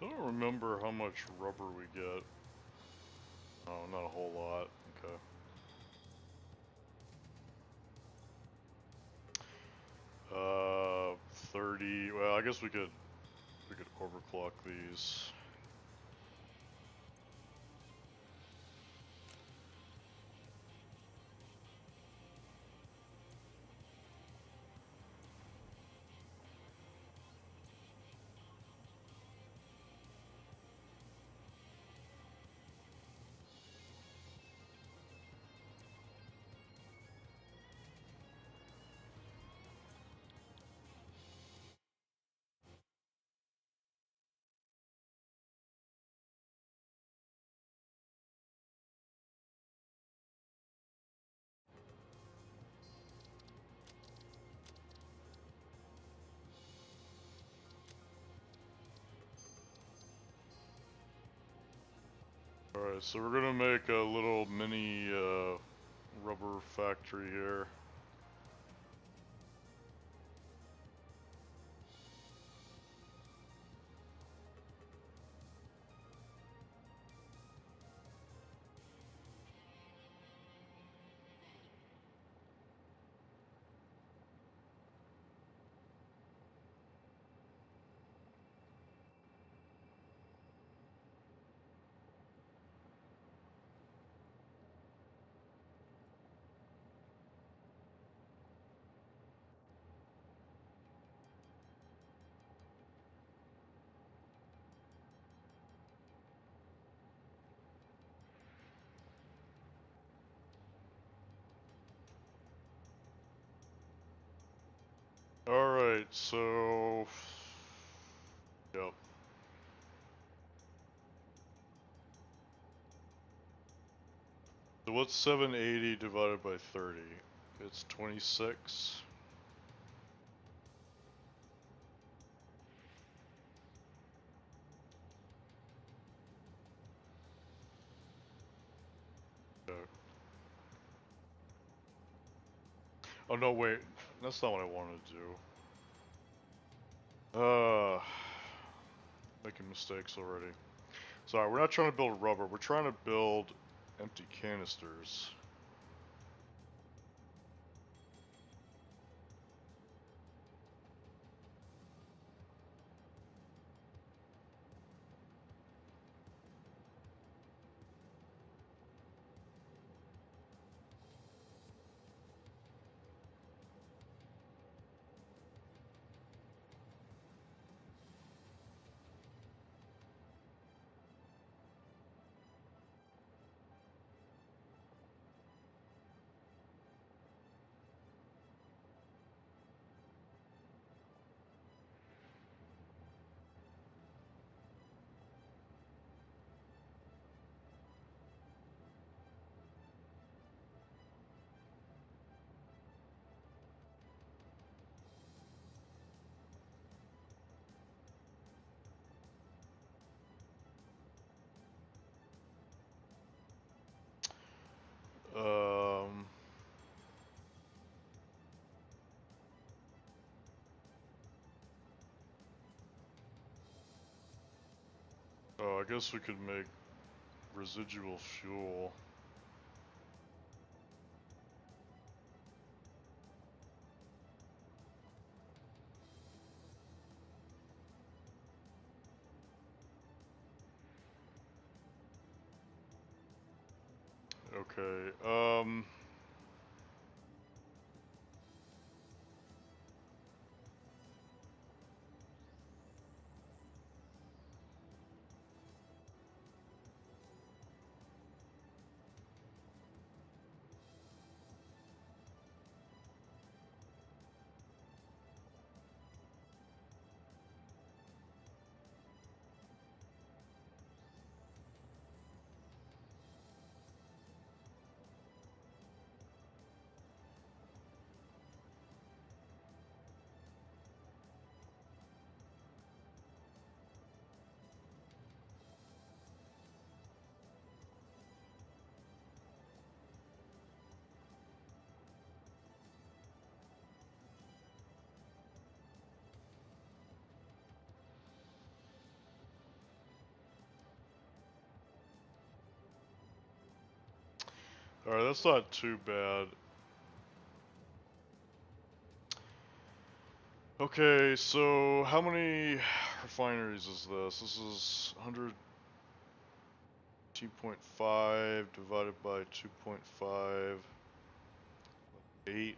I don't remember how much rubber we get. Oh, not a whole lot. Okay. 30. Well, I guess we could overclock these. Alright, so we're gonna make a little mini rubber factory here. Alright, so... Yep. So what's 780 divided by 30? It's 26. Okay. Oh no, wait. That's not what I wanted to do. Making mistakes already. Sorry, we're not trying to build rubber. We're trying to build empty canisters. Um... Oh, I guess we could make residual fuel. Okay, alright, that's not too bad. Okay, so how many refineries is this? This is 102.5 divided by 2.5, 8.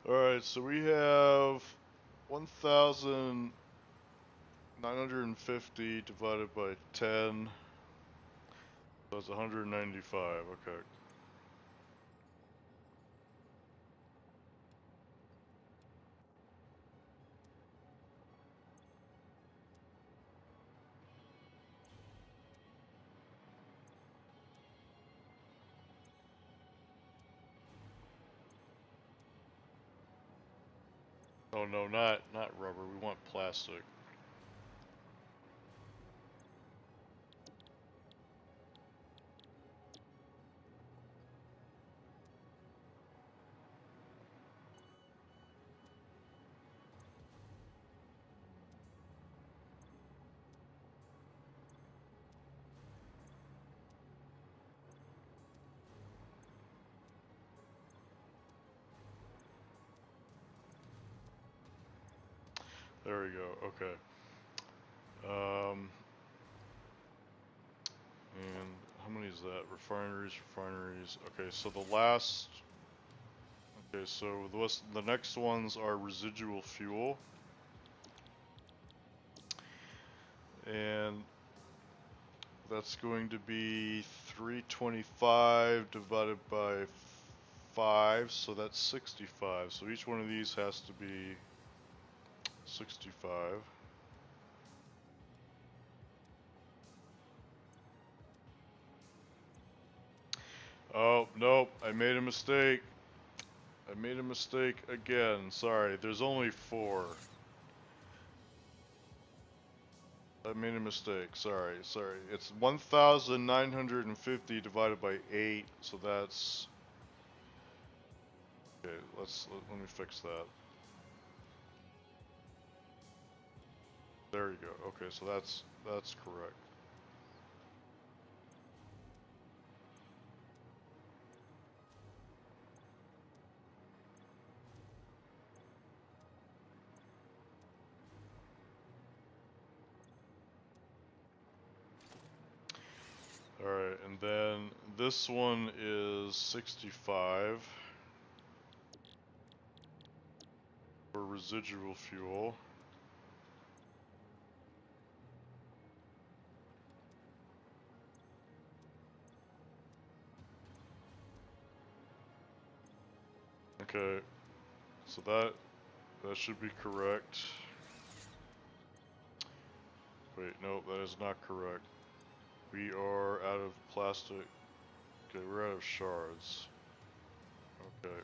Alright, so we have 1,950 divided by 10. So it's 195, okay. Oh no, not rubber, we want plastic. There we go, okay. And how many is that? Refineries. Okay, so the last... Okay, so the next ones are residual fuel. And that's going to be 325 divided by 5, so that's 65. So each one of these has to be 65. Oh, nope, I made a mistake. I made a mistake again. Sorry, there's only 4. I made a mistake. Sorry. It's 1,950 divided by 8, so that's... Okay, let me fix that. There you go. Okay, so that's correct. Alright, and then this one is 65 for residual fuel. Okay, so that should be correct. Wait, no, that is not correct. We are out of plastic. Okay, we're out of shards. Okay.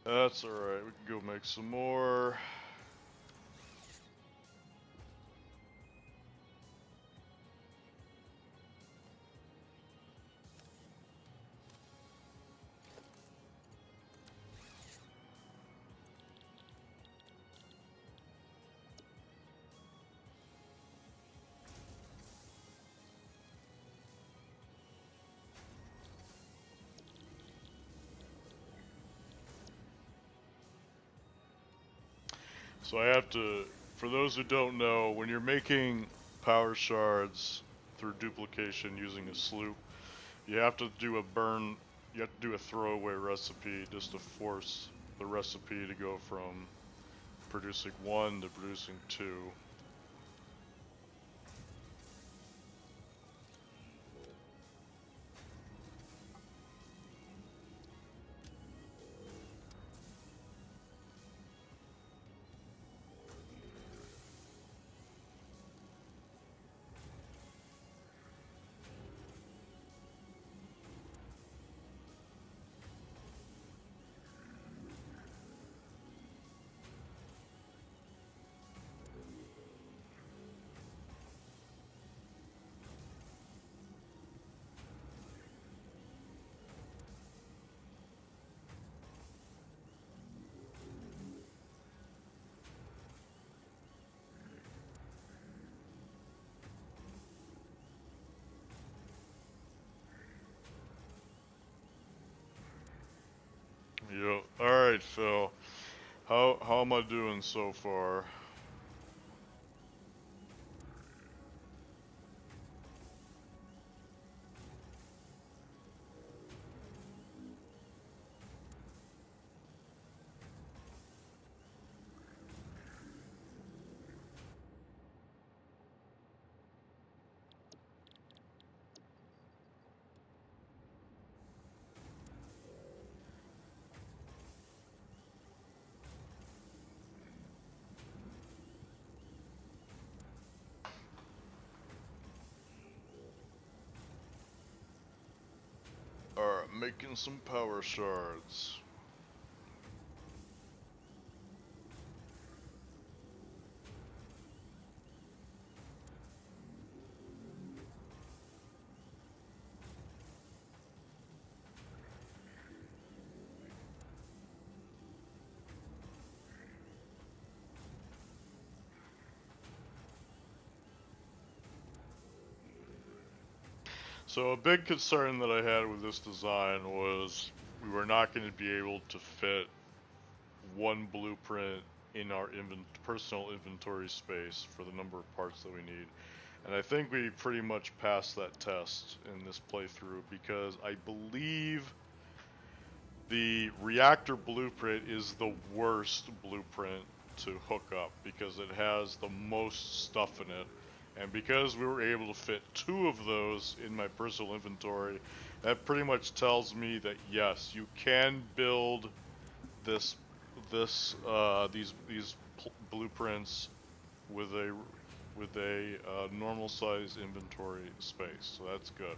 That's alright, we can go make some more. So I have to, for those who don't know, when you're making power shards through duplication using a sloop, you have to do a throwaway recipe just to force the recipe to go from producing 1 to producing 2. Yep. Alright, Phil. How am I doing so far? making some power shards. So a big concern that I had with this design was we were not going to be able to fit one blueprint in our personal inventory space for the number of parts that we need. And I think we pretty much passed that test in this playthrough because I believe the reactor blueprint is the worst blueprint to hook up because it has the most stuff in it. And because we were able to fit 2 of those in my personal inventory, that pretty much tells me that yes, you can build these blueprints with a normal size inventory space. So that's good.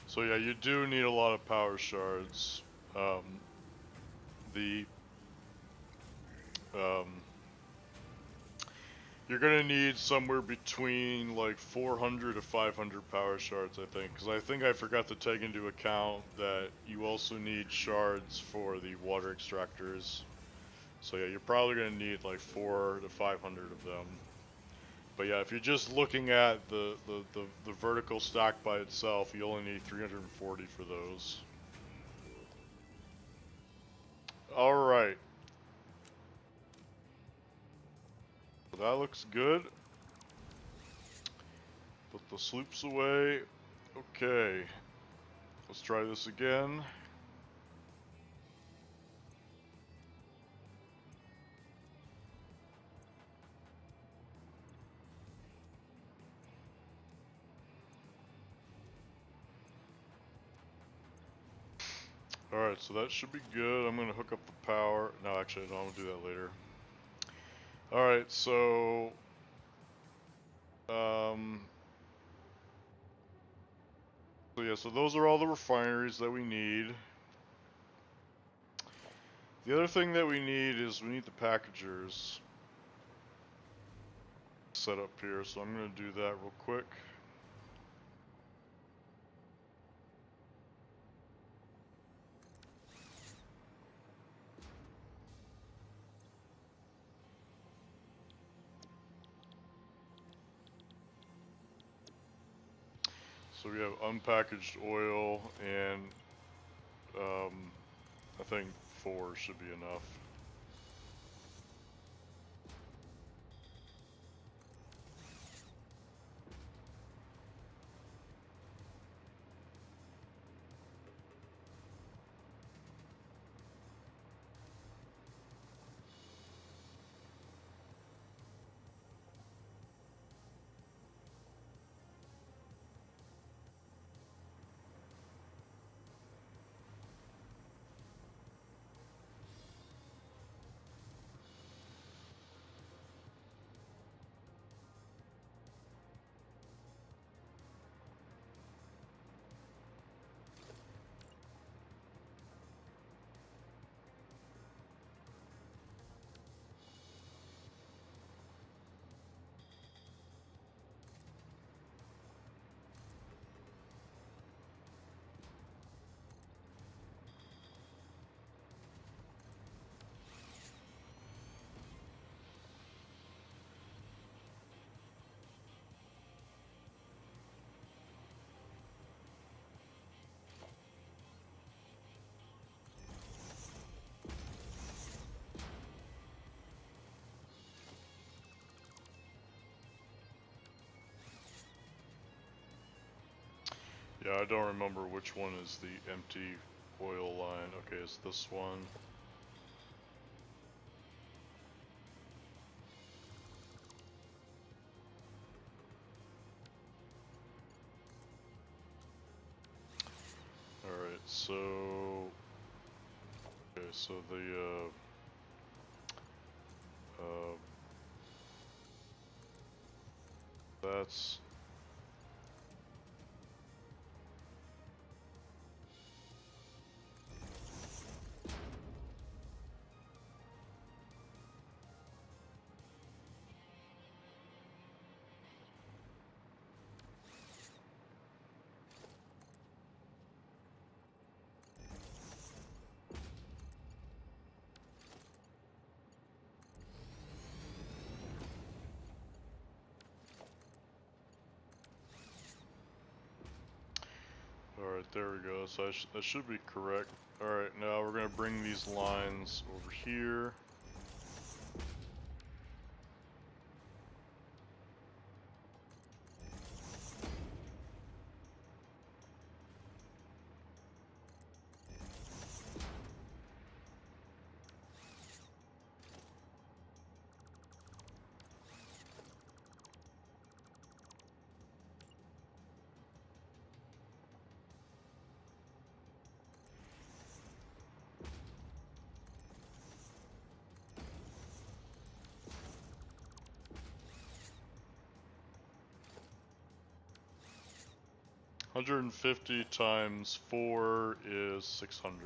So yeah, you do need a lot of power shards. The You're gonna need somewhere between like 400 to 500 power shards, I think, because I think I forgot to take into account that you also need shards for the water extractors. So yeah, you're probably gonna need like 400 to 500 of them. But yeah, if you're just looking at the vertical stack by itself, you only need 340 for those. Alright. So that looks good. Put the sloops away. Okay. Let's try this again. Alright, so that should be good. I'm going to hook up the power. No, actually, no, I'm going to do that later. Alright, so... So yeah, so those are all the refineries that we need. The other thing that we need is we need the packagers set up here, so I'm going to do that real quick. So we have unpackaged oil and I think 4 should be enough. Yeah, I don't remember which one is the empty oil line. Okay, it's this one. Alright, so... Okay, so the, that's... Alright, there we go. So that should be correct. Alright, now we're gonna bring these lines over here. $150 times 4 is 600.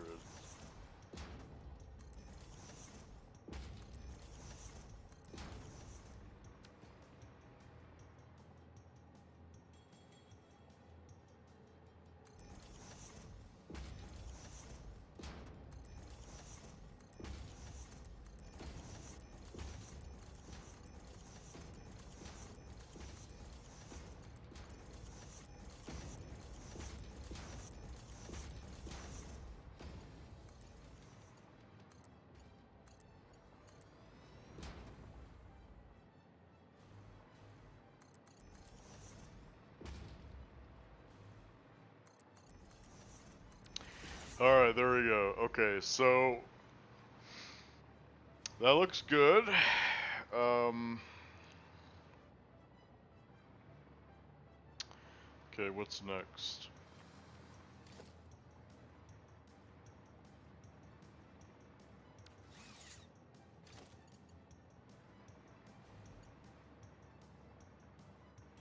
Alright, there we go. Okay, so that looks good. Okay, what's next?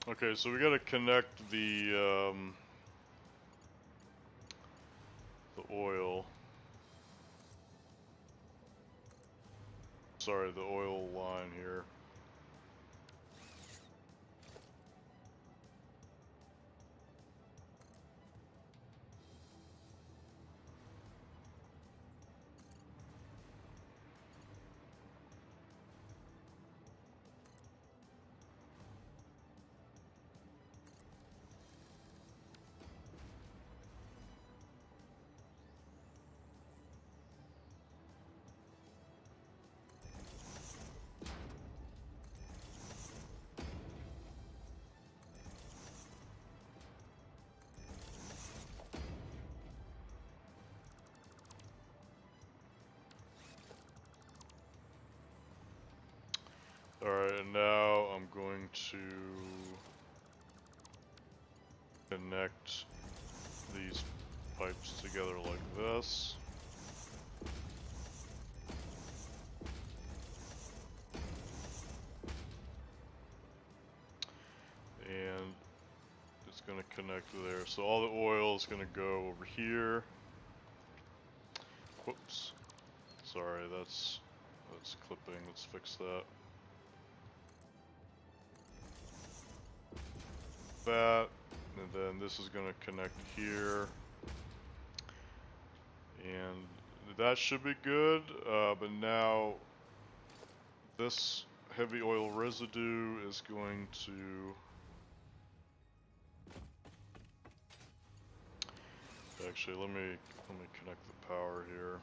Okay, so we gotta connect the oil. Sorry, the oil line here. Alright, and now I'm going to connect these pipes together like this. And it's going to connect there. So all the oil is going to go over here. Whoops. Sorry, that's clipping. Let's fix that. That, and then this is going to connect here, and that should be good. But now this heavy oil residue is going to actually let me connect the power here.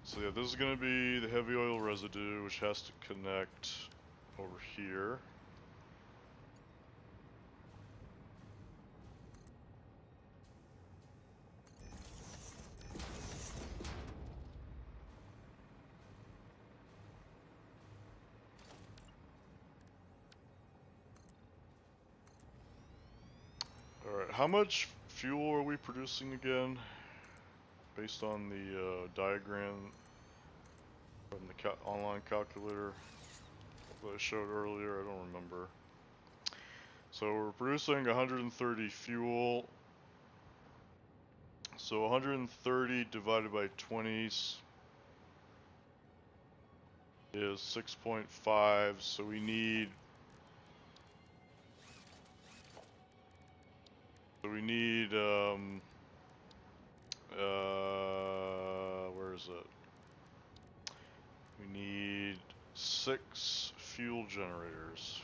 So yeah, this is going to be the heavy oil residue, which has to connect over here. Alright, how much fuel are we producing again? Based on the diagram from the online calculator that I showed earlier, I don't remember. So we're producing 130 fuel. So 130 divided by 20s is 6.5, so we need where is it? We need 6 fuel generators.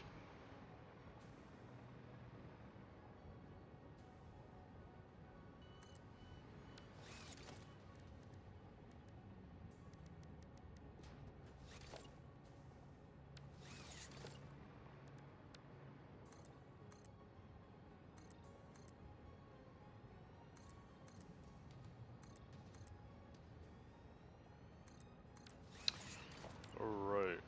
Alright.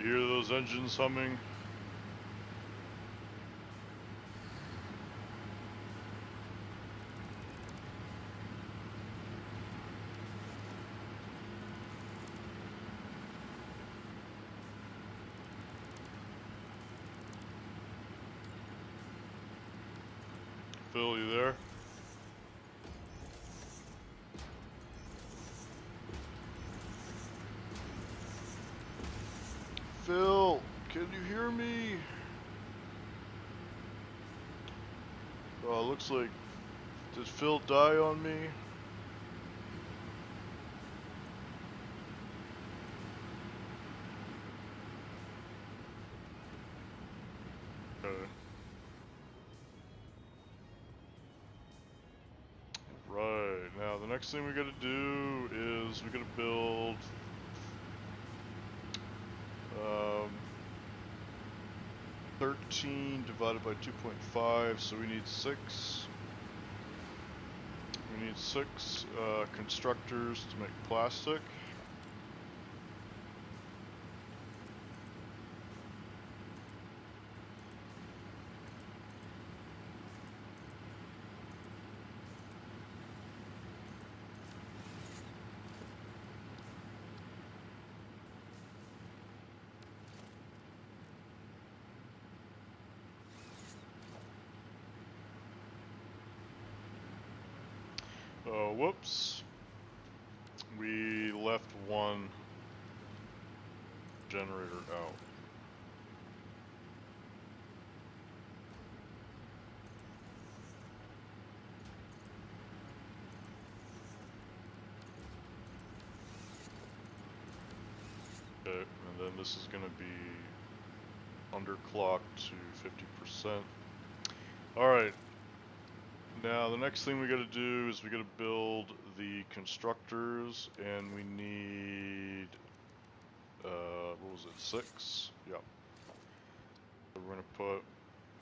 You hear those engines humming? Phil, you there? Phil, can you hear me? Oh, looks like, did Phil die on me? Okay. Right, now the next thing we gotta do is we gotta build 13 divided by 2.5, so we need 6. We need 6 constructors to make plastic. Oh, whoops. We left one generator out. Okay, and then this is going to be underclocked to 50%. Alright, now the next thing we gotta do is we gotta build the constructors, and we need, what was it, 6? Yep. So we're gonna put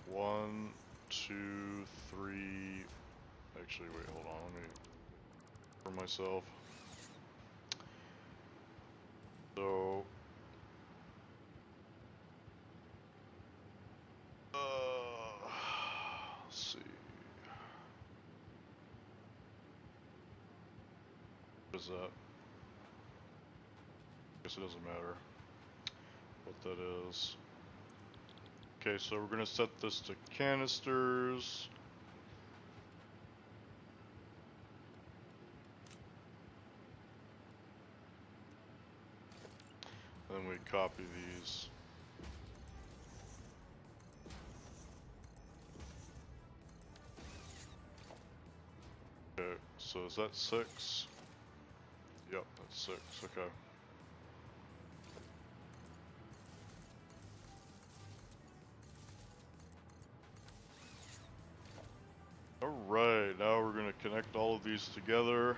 1, 2, 3, actually wait, hold on, let me, for myself. So, let's see. What is that? Guess it doesn't matter what that is. Okay, so we're gonna set this to canisters. Then we copy these. Okay, so is that 6? Yep, that's 6, okay. Alright, now we're gonna connect all of these together.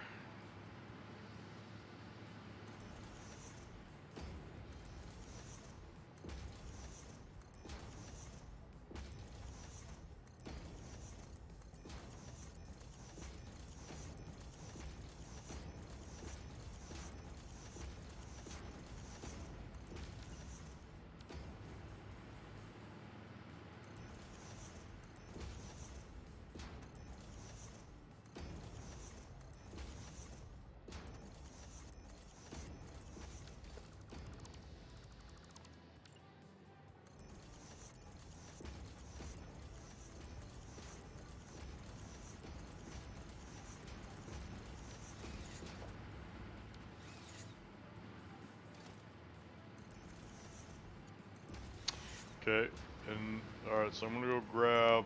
Okay, and alright, so I'm gonna go grab,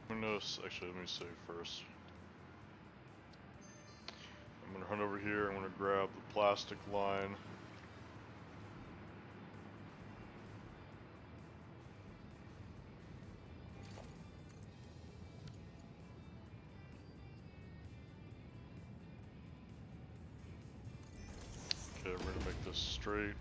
actually let me save first. I'm gonna hunt over here, I'm gonna grab the plastic line. Okay, we're gonna make this straight.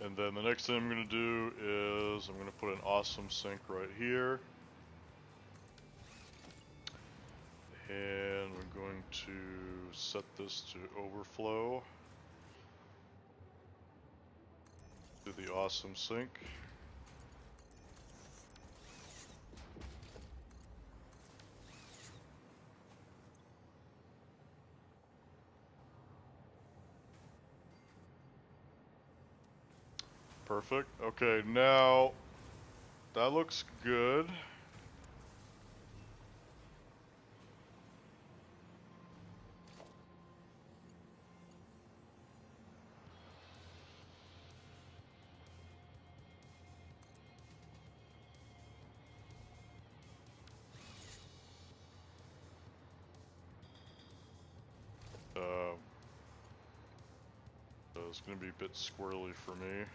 And then the next thing I'm going to do is I'm going to put an awesome sink right here. And we're going to set this to overflow to the awesome sink. Perfect. Okay, now that looks good. It's going to be a bit squirrely for me.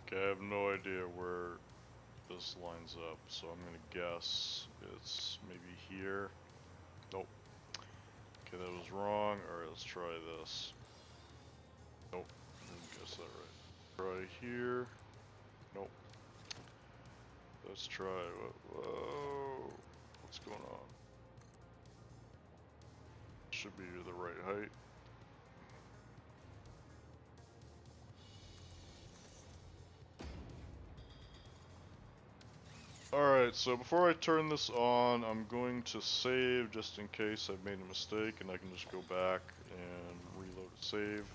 Okay, I have no idea where this lines up, so I'm going to guess it's maybe here. Nope. Okay, that was wrong. Alright, let's try this. Nope, didn't guess that right. Try here. Nope. Let's try. Whoa. What's going on? Should be the right height. Alright, so before I turn this on, I'm going to save just in case I've made a mistake, and I can just go back and reload a save.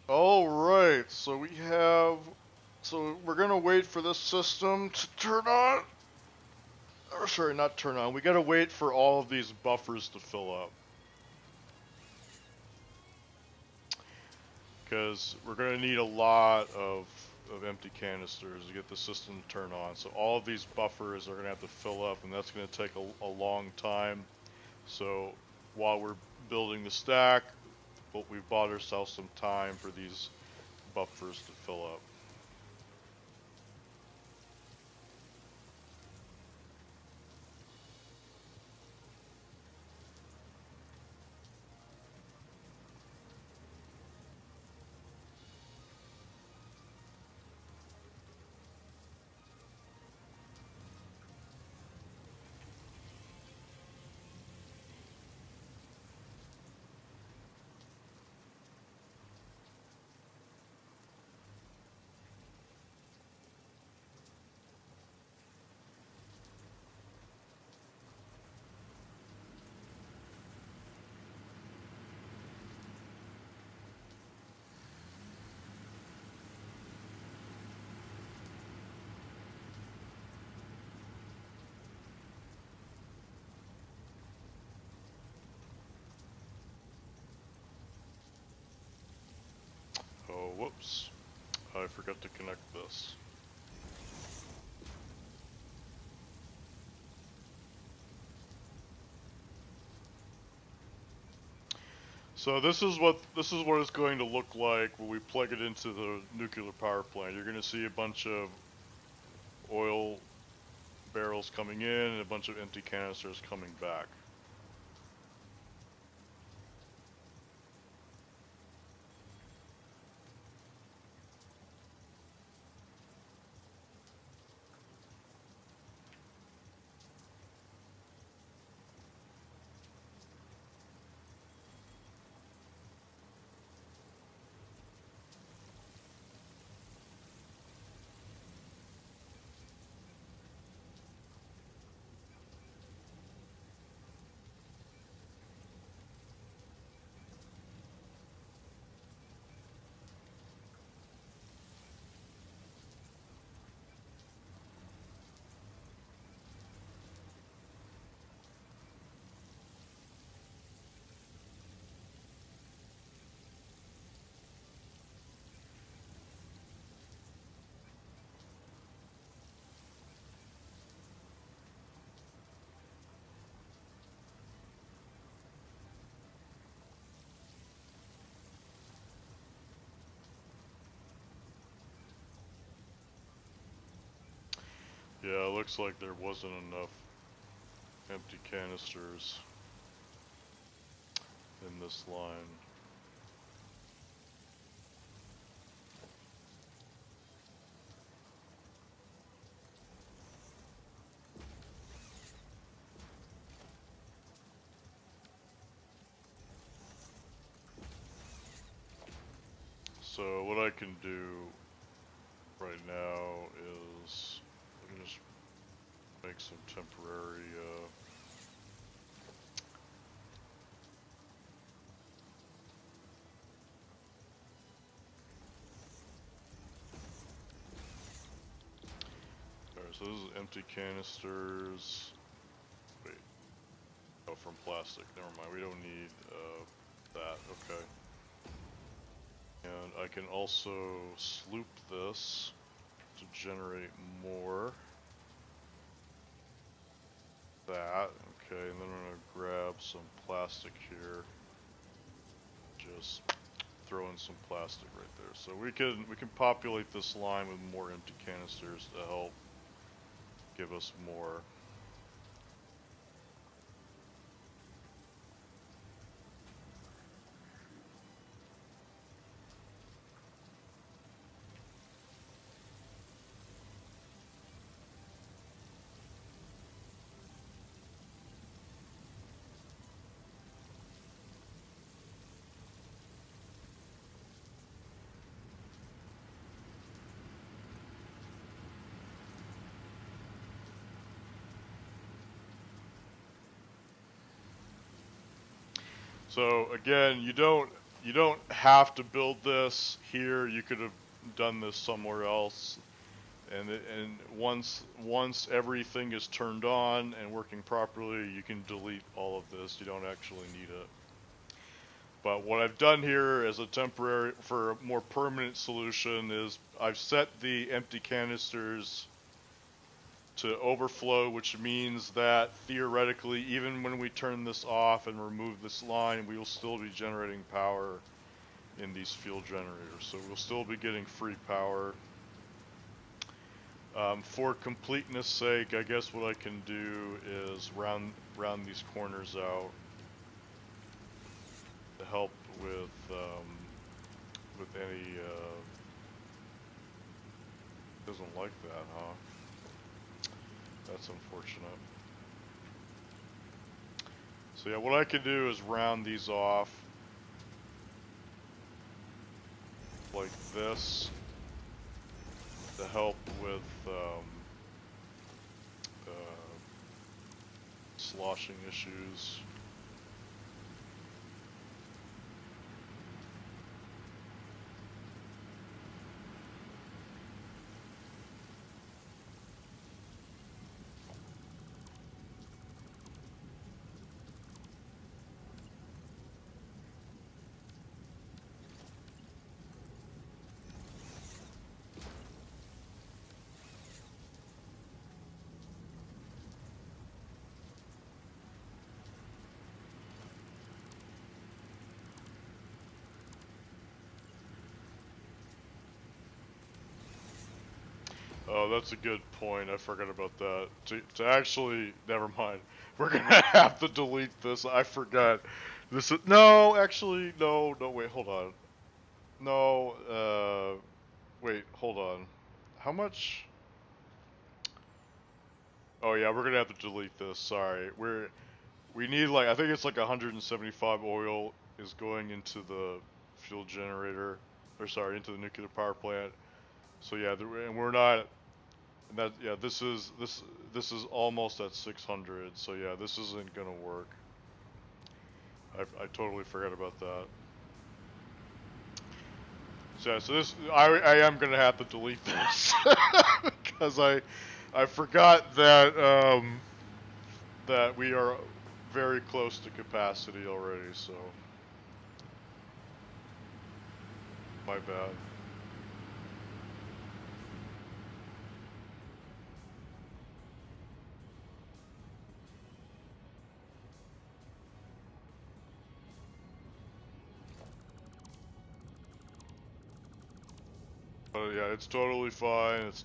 Alright, so we're gonna wait for this system to turn on. Or sorry, not turn on. We gotta wait for all of these buffers to fill up. Because we're going to need a lot of empty canisters to get the system to turn on. So all of these buffers are going to have to fill up, and that's going to take a long time. So while we're building the stack, we've bought ourselves some time for these buffers to fill up. Oh, whoops. I forgot to connect this. So this is what it's going to look like when we plug it into the nuclear power plant. You're going to see a bunch of oil barrels coming in and a bunch of empty canisters coming back. Yeah, it looks like there wasn't enough empty canisters in this line. So what I can do right now is I can just make some temporary alright, so this is empty canisters. Wait. Oh, from plastic. Never mind. We don't need that. Okay. And I can also sloop this to generate more. That. Okay, and then I'm gonna grab some plastic here. Just throw in some plastic right there. So we can populate this line with more empty canisters to help give us more So again, you don't have to build this here. You could have done this somewhere else. And once everything is turned on and working properly, you can delete all of this. You don't actually need it. But what I've done here as a temporary, for a more permanent solution, is I've set the empty canisters to overflow, which means that theoretically, even when we turn this off and remove this line, we will still be generating power in these fuel generators. So we'll still be getting free power. For completeness sake, I guess what I can do is round these corners out to help with any. Doesn't like that, huh? That's unfortunate. So yeah, what I can do is round these off like this to help with sloshing issues. Oh, that's a good point. I forgot about that. To actually, never mind. We're gonna have to delete this. I forgot. This is, no, actually, no, wait, hold on. No, wait, hold on. How much? Oh yeah, we're gonna have to delete this. Sorry. We need like, I think it's like 175 oil is going into the fuel generator, or sorry, into the nuclear power plant. So yeah, and we're not. And that, yeah, this is almost at 600. So yeah, this isn't gonna work. I totally forgot about that. So yeah, so this I am gonna have to delete this because I forgot that that we are very close to capacity already. So my bad. But yeah, it's totally fine. It's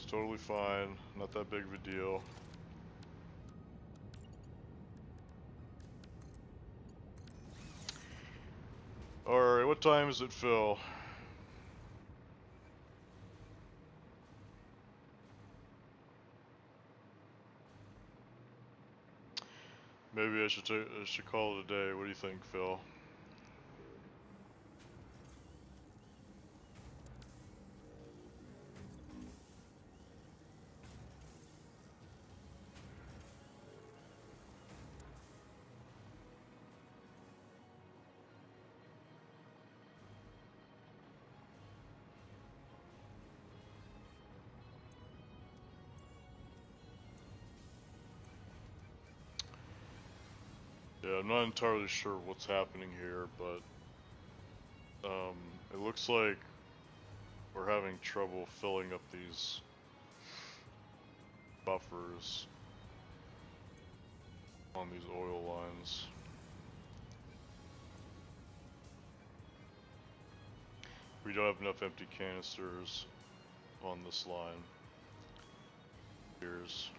totally fine. Not that big of a deal. Alright, what time is it, Phil? Maybe I should call it a day. What do you think, Phil? Yeah, I'm not entirely sure what's happening here, but it looks like we're having trouble filling up these buffers on these oil lines. We don't have enough empty canisters on this line. Here's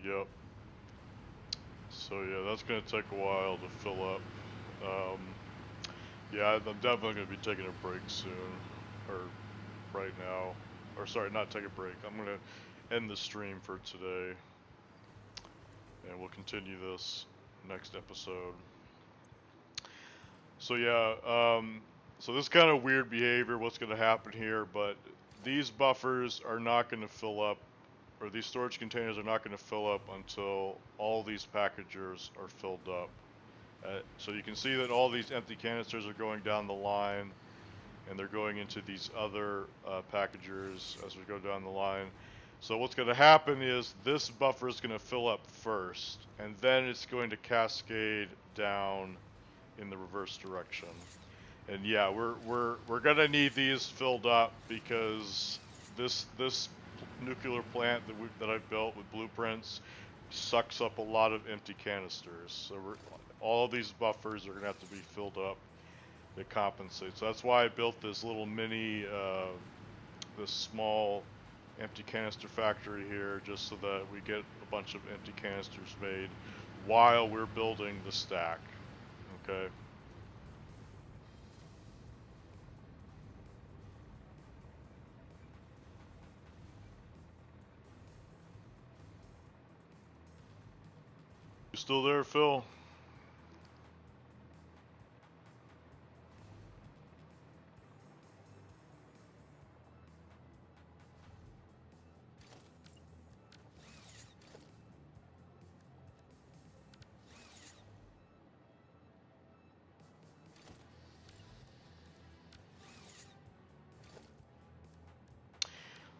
Yep. So yeah, that's gonna take a while to fill up. Yeah, I'm definitely gonna be taking a break soon, or right now, or sorry, not take a break. I'm gonna end the stream for today, and we'll continue this next episode. So yeah, so this kind of weird behavior, what's gonna happen here, but these buffers are not gonna fill up, or these storage containers are not gonna fill up until all these packagers are filled up. So you can see that all these empty canisters are going down the line, and they're going into these other packagers as we go down the line. So what's going to happen is this buffer is going to fill up first, and then it's going to cascade down in the reverse direction. And yeah, we're going to need these filled up because this nuclear plant that I've built with blueprints sucks up a lot of empty canisters. So all of these buffers are going to have to be filled up to compensate. So that's why I built this little mini, this small empty canister factory here, just so that we get a bunch of empty canisters made while we're building the stack. Okay. You still there, Phil?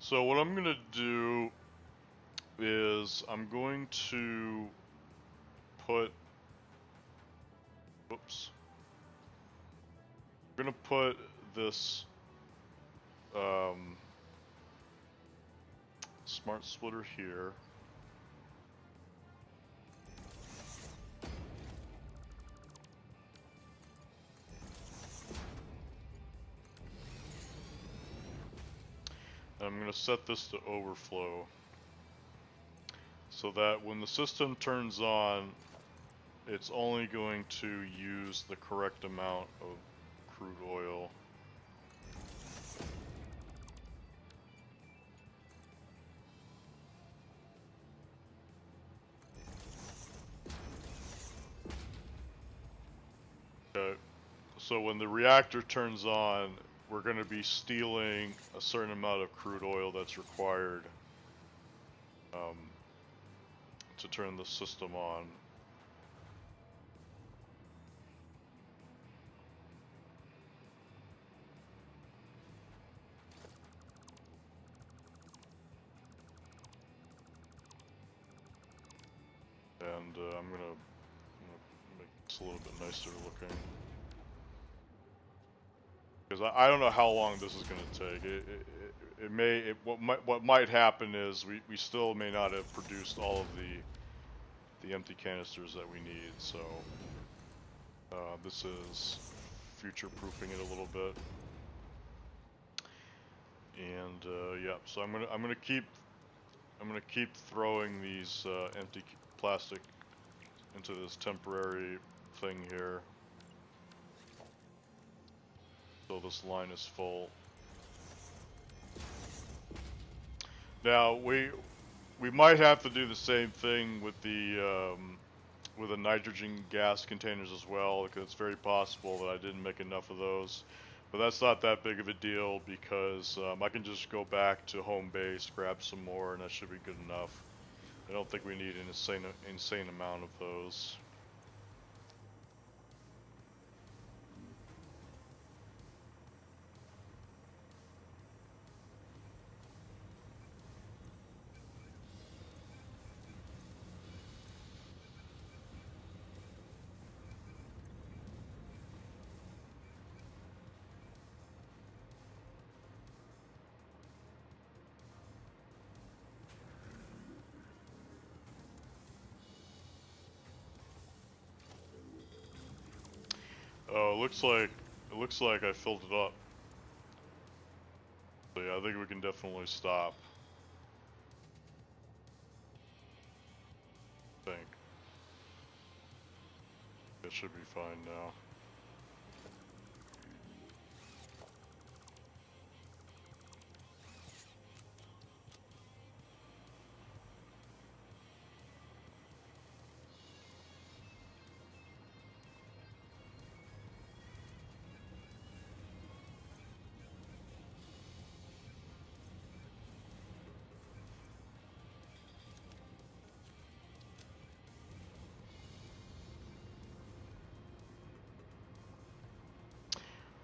So what I'm gonna do is I'm going to put, oops, I'm gonna put this smart splitter here. And I'm going to set this to overflow so that when the system turns on, it's only going to use the correct amount of crude oil. Okay. So when the reactor turns on, we're going to be stealing a certain amount of crude oil that's required to turn the system on. And I'm gonna make this a little bit nicer looking. Because I don't know how long this is going to take. What might happen is we still may not have produced all of the empty canisters that we need. So this is future-proofing it a little bit. And yeah, so I'm gonna keep throwing these empty plastic into this temporary thing here. So this line is full. Now we might have to do the same thing with the nitrogen gas containers as well, because it's very possible that I didn't make enough of those. But that's not that big of a deal because I can just go back to home base, grab some more, and that should be good enough. I don't think we need an insane amount of those. Oh, it looks like I filled it up. So yeah, I think we can definitely stop. think. It should be fine now.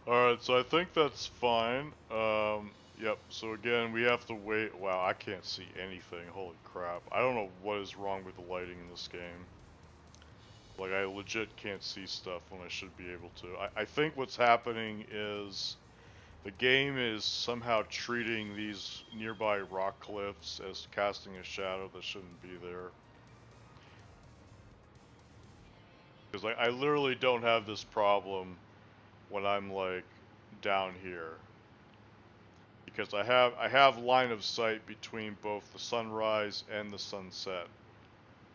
Alright, so I think that's fine. Yep, so again, we have to wait. Wow, I can't see anything. Holy crap. I don't know what is wrong with the lighting in this game. Like, I legit can't see stuff when I should be able to. I think what's happening is the game is somehow treating these nearby rock cliffs as casting a shadow that shouldn't be there. Because I literally don't have this problem when I'm like down here. Because I have line of sight between both the sunrise and the sunset.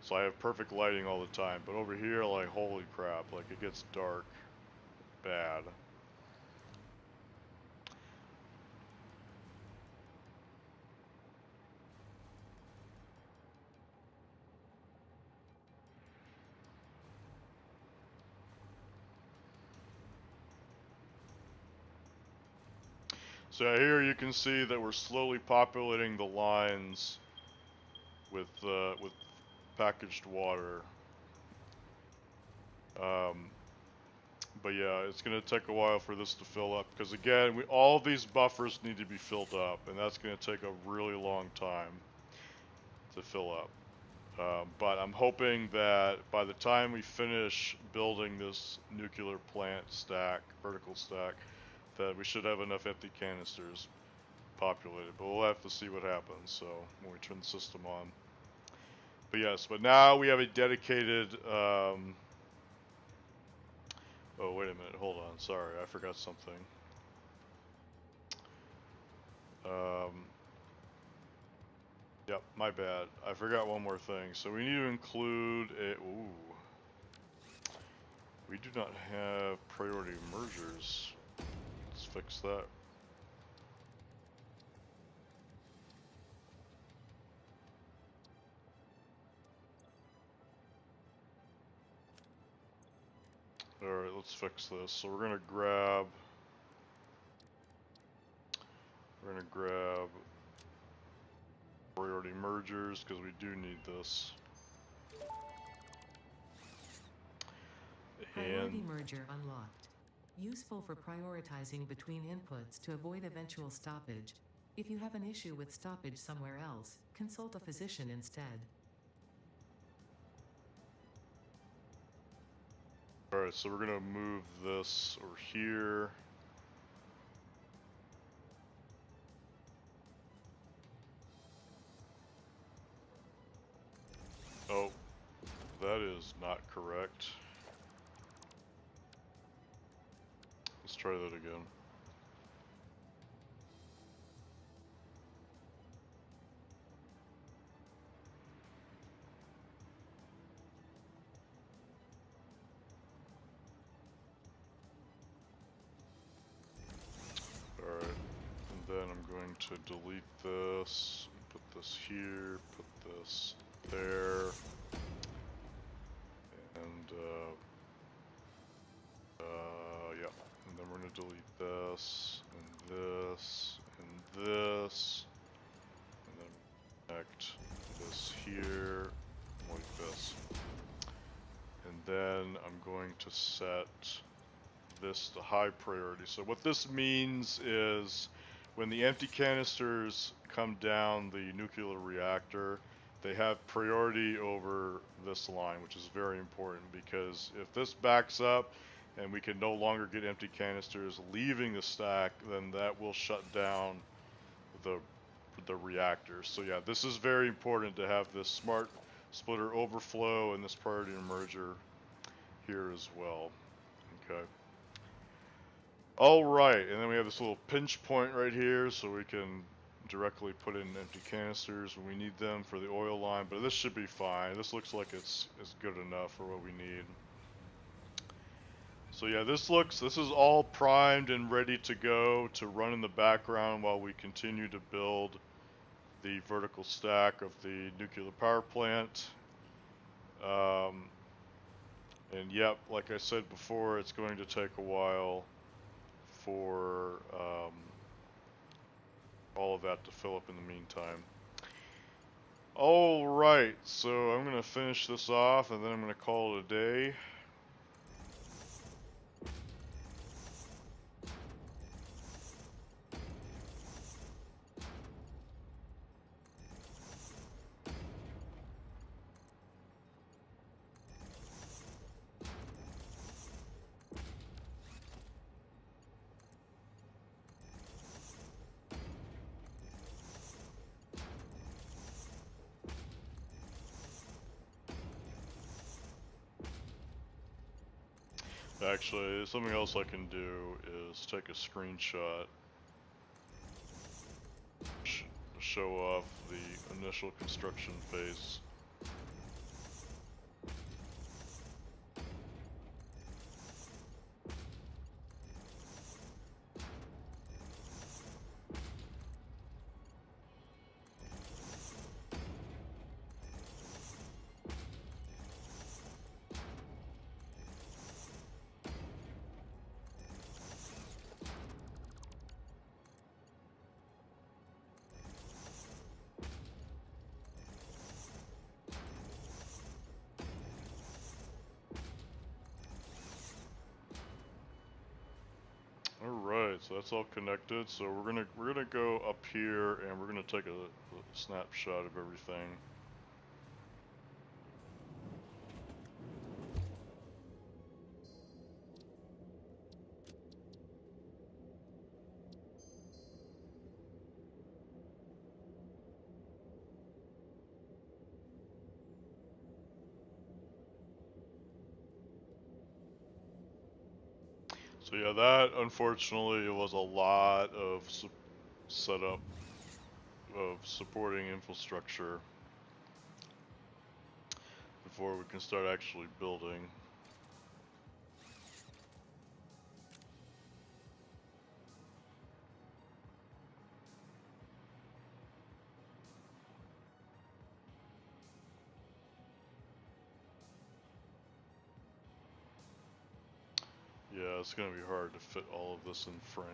So I have perfect lighting all the time. But over here, like, holy crap, like, it gets dark bad. So here you can see that we're slowly populating the lines with packaged water. But yeah, it's gonna take a while for this to fill up because again, all of these buffers need to be filled up, and that's gonna take a really long time to fill up. But I'm hoping that by the time we finish building this nuclear plant stack, vertical stack, that we should have enough empty canisters populated. But we'll have to see what happens. So when we turn the system on. But yes, but now we have a dedicated. Oh wait a minute, hold on. Sorry, I forgot something. Yep, my bad. I forgot one more thing. So we need to include a. Ooh. We do not have priority mergers. Let's fix that. Alright, let's fix this. So we're gonna grab priority mergers because we do need this. Priority merger unlocked. Useful for prioritizing between inputs to avoid eventual stoppage. If you have an issue with stoppage somewhere else, consult a physician instead. Alright, so we're gonna move this over here. Oh, that is not correct. Let's try that again. Alright, and then I'm going to delete this, put this here, put this there, and yeah, and then we're going to delete this, and this, and this, and then connect this here, like this. And then I'm going to set this to high priority. So what this means is when the empty canisters come down the nuclear reactor, they have priority over this line, which is very important because if this backs up and we can no longer get empty canisters leaving the stack, then that will shut down the reactor. So yeah, this is very important to have this smart splitter overflow and this priority merger here as well. Okay. All right, and then we have this little pinch point right here, so we can directly put in empty canisters when we need them for the oil line, but this should be fine. This looks like it's good enough for what we need. So yeah, this is all primed and ready to go to run in the background while we continue to build the vertical stack of the nuclear power plant. And yep, like I said before, it's going to take a while for all of that to fill up in the meantime. Alright, so I'm going to finish this off and then I'm going to call it a day. Actually, something else I can do is take a screenshot to show off the initial construction phase. Alright, so that's all connected. So we're gonna go up here and we're gonna take a snapshot of everything. So yeah, that unfortunately was a lot of setup of supporting infrastructure before we can start actually building. Yeah, it's gonna be hard to fit all of this in frame.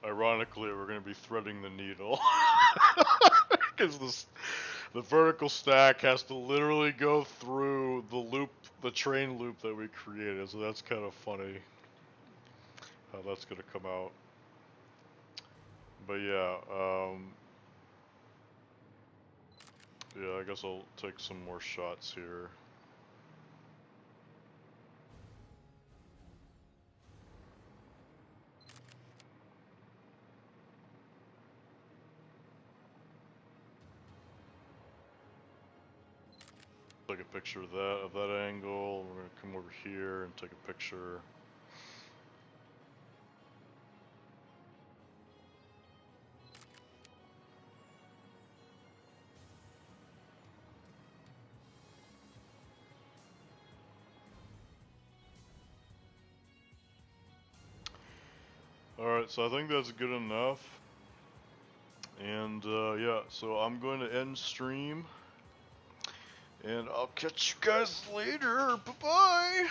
Ironically, we're going to be threading the needle because the vertical stack has to literally go through the loop, the train loop that we created. So that's kind of funny how that's going to come out. But yeah, yeah, I guess I'll take some more shots here. Take a picture of that angle. We're gonna come over here and take a picture. Alright, so I think that's good enough. And yeah, so I'm going to end stream. And I'll catch you guys later. Bye-bye.